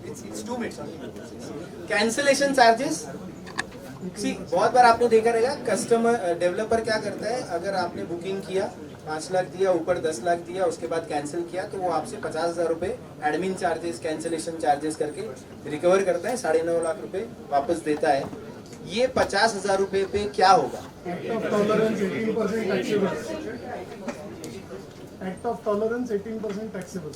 It's 2 minutes. Cancellation charges, see बहुत बार आपने देखा रहेगा कस्टमर डेवलपर क्या करता है, अगर आपने बुकिंग किया 5 लाख दिया, ऊपर 10 लाख दिया, उसके बाद कैंसिल किया, तो वो आपसे 50,000 रुपए एडमिन चार्जेस, कैंसलेशन चार्जेस करके रिकवर करता है, 9.5 लाख रुपए वापस देता है। ये 50,000 रुपए पे क्या होगा? Act of tolerance 18% taxable, act of tolerance 18% taxable.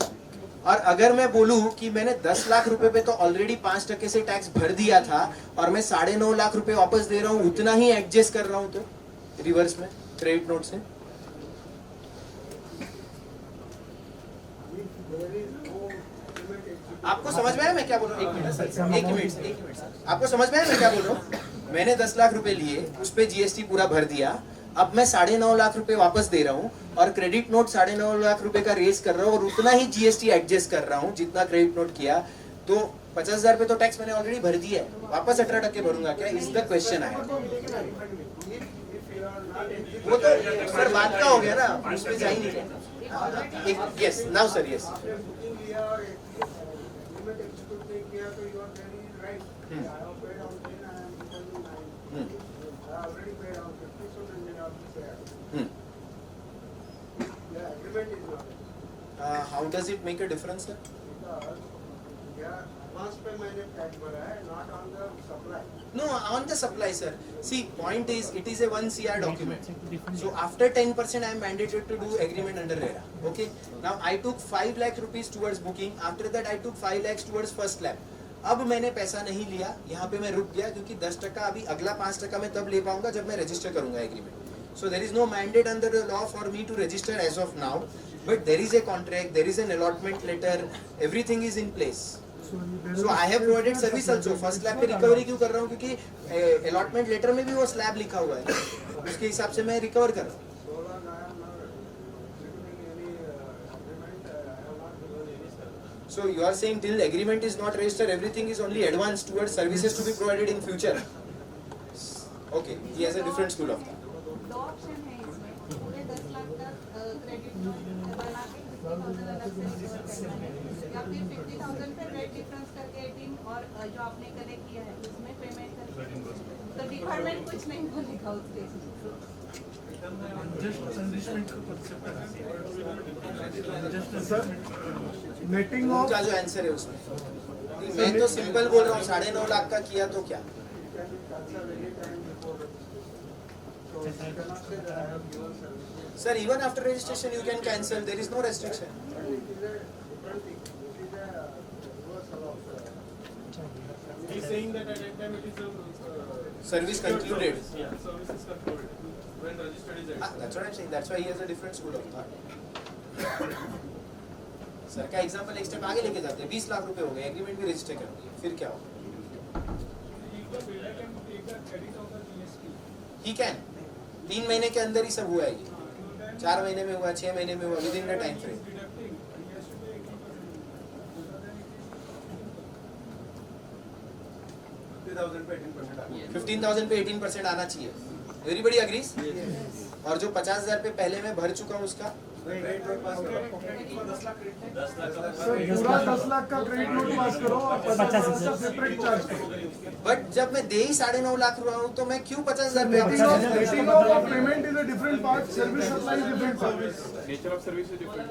और अगर मैं बोलूं कि मैंने 10 लाख रुपए पे तो ऑलरेडी 5% से टैक्स भर दिया था और मैं 9.5 लाख रुपए वापस दे रहा हूं, उतना ही एडजस्ट कर रहा हूं, तो रिवर्स में क्रेडिट नोट से आपको समझ में आया मैं क्या बोल रहा हूँ? एक मिनट आपको समझ में आया मैं क्या बोल रहा हूँ? मैंने 10 लाख रुपए लिए, उस पे जीएसटी पूरा भर दिया, अब मैं 9.5 लाख रुपए वापस दे रहा हूँ और क्रेडिट नोट 9.5 लाख रुपए का रेस कर रहा हूँ और उतना ही जीएसटी एडजस्ट कर रहा हूँ जितना क्रेडिट नोट किया, तो 50,000 पे तो टैक्स मैंने ऑलरेडी भर दिया है, वापस 18% भरूंगा क्या? इज द क्वेश्चन है। वो तो सर बात का हो गया ना, उसमें जा ही नहीं रहे। Yes now sir, yes how does it make a difference sir? No, on the supply, sir. See, point is, it is a 1 CR document. So after 10%, I am mandated to do agreement under RERA. Okay. Now I took 5 lakh rupees towards booking. After that, I took 5 lakhs towards first lap. अब मैंने पैसा नहीं लिया, यहाँ पे मैं रुक गया क्योंकि 10% अभी अगला 5% मैं तब ले पाऊंगा जब मैं रजिस्टर करूंगा agreement. So there is no mandate under the law for me to register as of now, but there is a contract, there is an allotment letter, everything is in place. So I have provided service also. First slab पे recovery क्यों कर रहा हूँ? क्योंकि allotment letter में भी वो slab लिखा हुआ है, उसके हिसाब से मैं रिकवर कर रहा हूँ. So you are saying till agreement is not registered, everything is only advanced towards services to be provided in future. Okay, he has a different school of thought. दो ऑप्शन है इसमें, पूरे 10 लाख का क्रेडिट नोट बना के 50,000 अलग से recover करना है, या फिर 50,000 पे रेट डिफरेंस करके 18 और जो आपने कनेक्ट किया है उसमें पेमेंट करके, तो डिफॉल्मेंट कुछ नहीं बोलेगा उसके. सर नेटिंग ऑफ उनका जो आंसर है उसमें, मैं तो सिंपल बोल रहा हूँ 9.5 लाख का किया तो क्या? Sir, even after registration you can cancel. There is no restriction. He's saying that at that time it is a Service concluded. Yeah, service is concluded when registered is Ah, that's what I'm saying. That's why he has a different school of thought. Sir का example एक step आगे लेके जाते हैं. 20 लाख रुपए हो गए, agreement भी रजिस्टर कर दिए, फिर क्या होगा? He can. 3 महीने के अंदर ही सब हुआ है ये. 4 महीने में हुआ, 6 महीने में हुआ, with in the time frame. 15,000 पे 18% आना चाहिए. Everybody agrees? और जो 50,000 पे पहले मैं भर चुका हूँ उसका सर पूरा 10 लाख का क्रेडिट नोट पास करो और 50,000 का सेपरेट चार्ज करो. बट जब मैं दे ही 9.5 लाख रुपया हूँ तो मैं क्यों 50,000 पे Netting of payment is a different part, service supply is different part. Nature of service is different.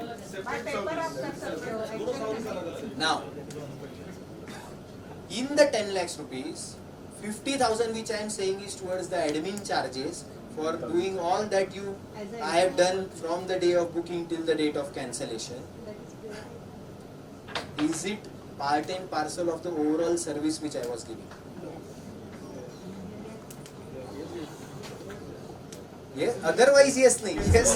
Paper आप कर सकते हो action. Now, in the 10 lakhs rupees, 50,000 which I am saying is towards the admin charges, for doing all that you I have done from the day of booking till the date of cancellation, is it part and parcel of the overall service which I was giving? Yes, otherwise yes नहीं. Yes.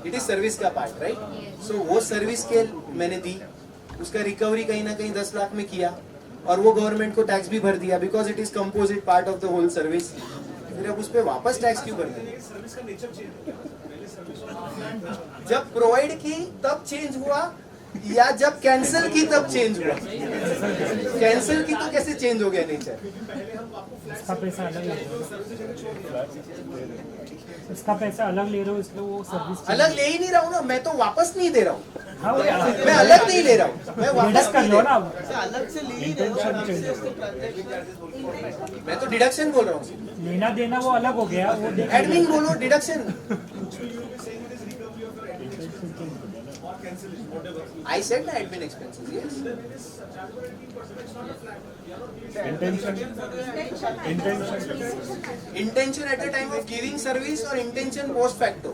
It is service का part, right? So वो service के मैंने दी, उसका recovery कहीं ना कहीं 10 लाख में किया और वो गवर्नमेंट को टैक्स भी भर दिया because it is composite part of the whole service. फिर अब उस पर वापस टैक्स क्यों भरना है? जब प्रोवाइड की तब चेंज हुआ या जब कैंसिल की तब चेंज हुआ? कैंसिल की तो कैसे चेंज हो गया नेचर? इसका पैसा अलग ले रहे हो, इसका पैसा अलग ले रहे हो, इसलिए वो सर्विस अलग ले ही नहीं रहा हूँ ना, मैं तो वापस नहीं दे रहा हूँ. हाँ वो मैं अलग नहीं ले रहा हूँ, मैं वापस कर नहीं लो ले ना. रहा हूँ. अलग से ले ही रहे हो, अलग से उसको transaction- मैं तो डिडक्शन बोल रहा हूँ. लेना देना वो अलग हो गया, वो देख एडमिन बोलो deduction. I said the admin expenses, yes. Intention at the time of giving service or intention post facto?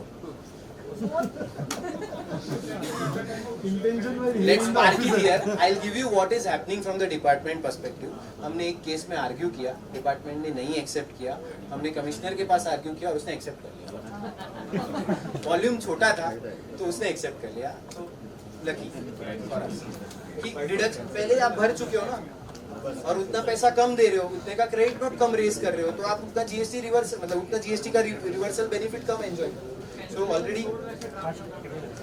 Intention where Let's park it here. I'll give you what is happening from the department perspective. हमने एक case में argue किया, department ने नहीं accept किया, हमने commissioner के पास argue किया और उसने एक्सेप्ट कर लिया. वॉल्यूम छोटा था तो उसने एक्सेप्ट कर लिया. तो लकी कि डिडक्शन पहले आप भर चुके हो ना और उतना पैसा कम दे रहे हो, उतने का क्रेडिट नोट कम रेज कर रहे हो, तो आप उतना जीएसटी रिवर्स मतलब उतना जीएसटी का रिवर्सल बेनिफिट कम एंजॉय. सो ऑलरेडी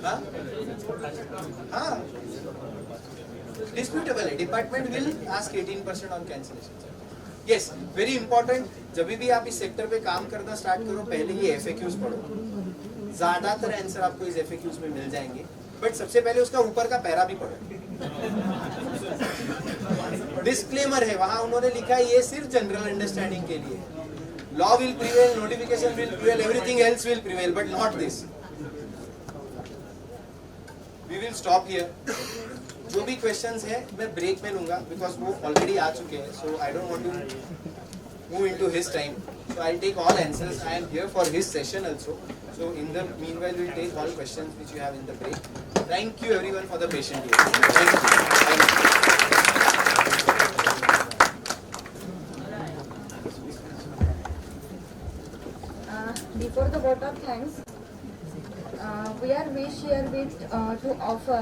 हाँ डिस्प्यूटेबल है. Department will ask 18% on cancellation. Yes, very important. जब भी आप इस सेक्टर पे काम करना स्टार्ट करो पहले ये एफएक्यूज पढ़ो. ज्यादातर आंसर आपको इस एफएक्यूज में मिल जाएंगे, बट सबसे पहले उसका ऊपर का पैरा भी पढ़ो. डिस्क्लेमर है वहां, उन्होंने लिखा है ये सिर्फ जनरल अंडरस्टैंडिंग के लिए. Law will prevail, notification will prevail, everything else will prevail, but not this. We will stop here. जो भी क्वेश्चंस है मैं ब्रेक में लूंगा बिकॉज वो ऑलरेडी आ चुके हैं. So I don't want to move into his time. So I'll take all answers. I am here for his session also. So in the meanwhile, we'll take all questions which you have in the break. Thank you everyone for the patient hearing. Thank you. Thank you. Before the vote of thanks, we are wish here with to offer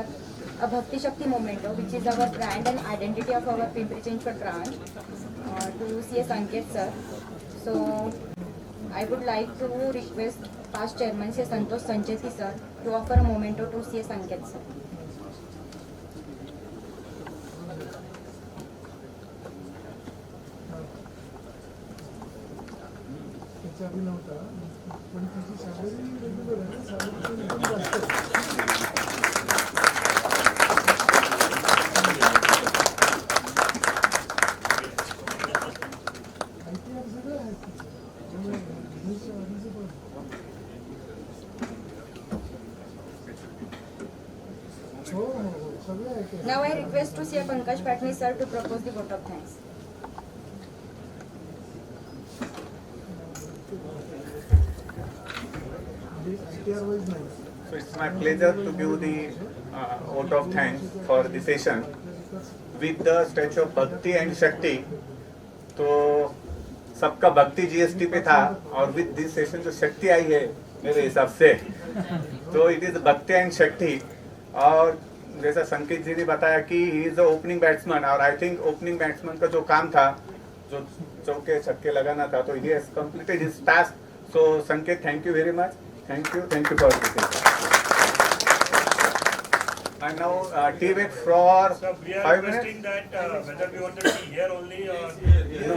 a Bhakti Shakti Memento, which is our brand and identity of our Pimpri Chinchwad branch, to CS Sanket sir. So I would like to request past chairman C. Santosh Sancheti sir to offer a memento to C. Sanket sir. त्याचा अभी नव्हता पण तिची salary regular आहे. Salary एकदम जास्त ITR सगळं आहे तिचं. त्यामुळे बिझनेसच्या आधीचं पण हो हो हो सगळं आहे. Now I request to C. Pankaj Patni sir to propose the vote of thanks. ITR wise नाही. So it's my pleasure to give the vote of thanks for the session with the touch of Bhakti and Shakti. तो सबका भक्ति GST पे था और with this session जो शक्ति आई है मेरे हिसाब से तो इट इज भक्ति एंड शक्ति. और जैसा संकेत जी ने बताया कि he is the opening batsman और आई थिंक ओपनिंग बैट्समैन का जो काम था जो चौके छक्के लगाना था तो he has completed his task. So Sanket thank you very much. Thank you for this. And now tea break for So we are 5 minutes. requesting that whether we want the tea here only or yeah,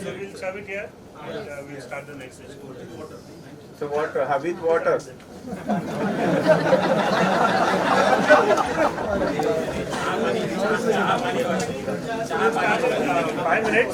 so we'll serve it here and we'll start the next session. So what? With water. 5 minutes.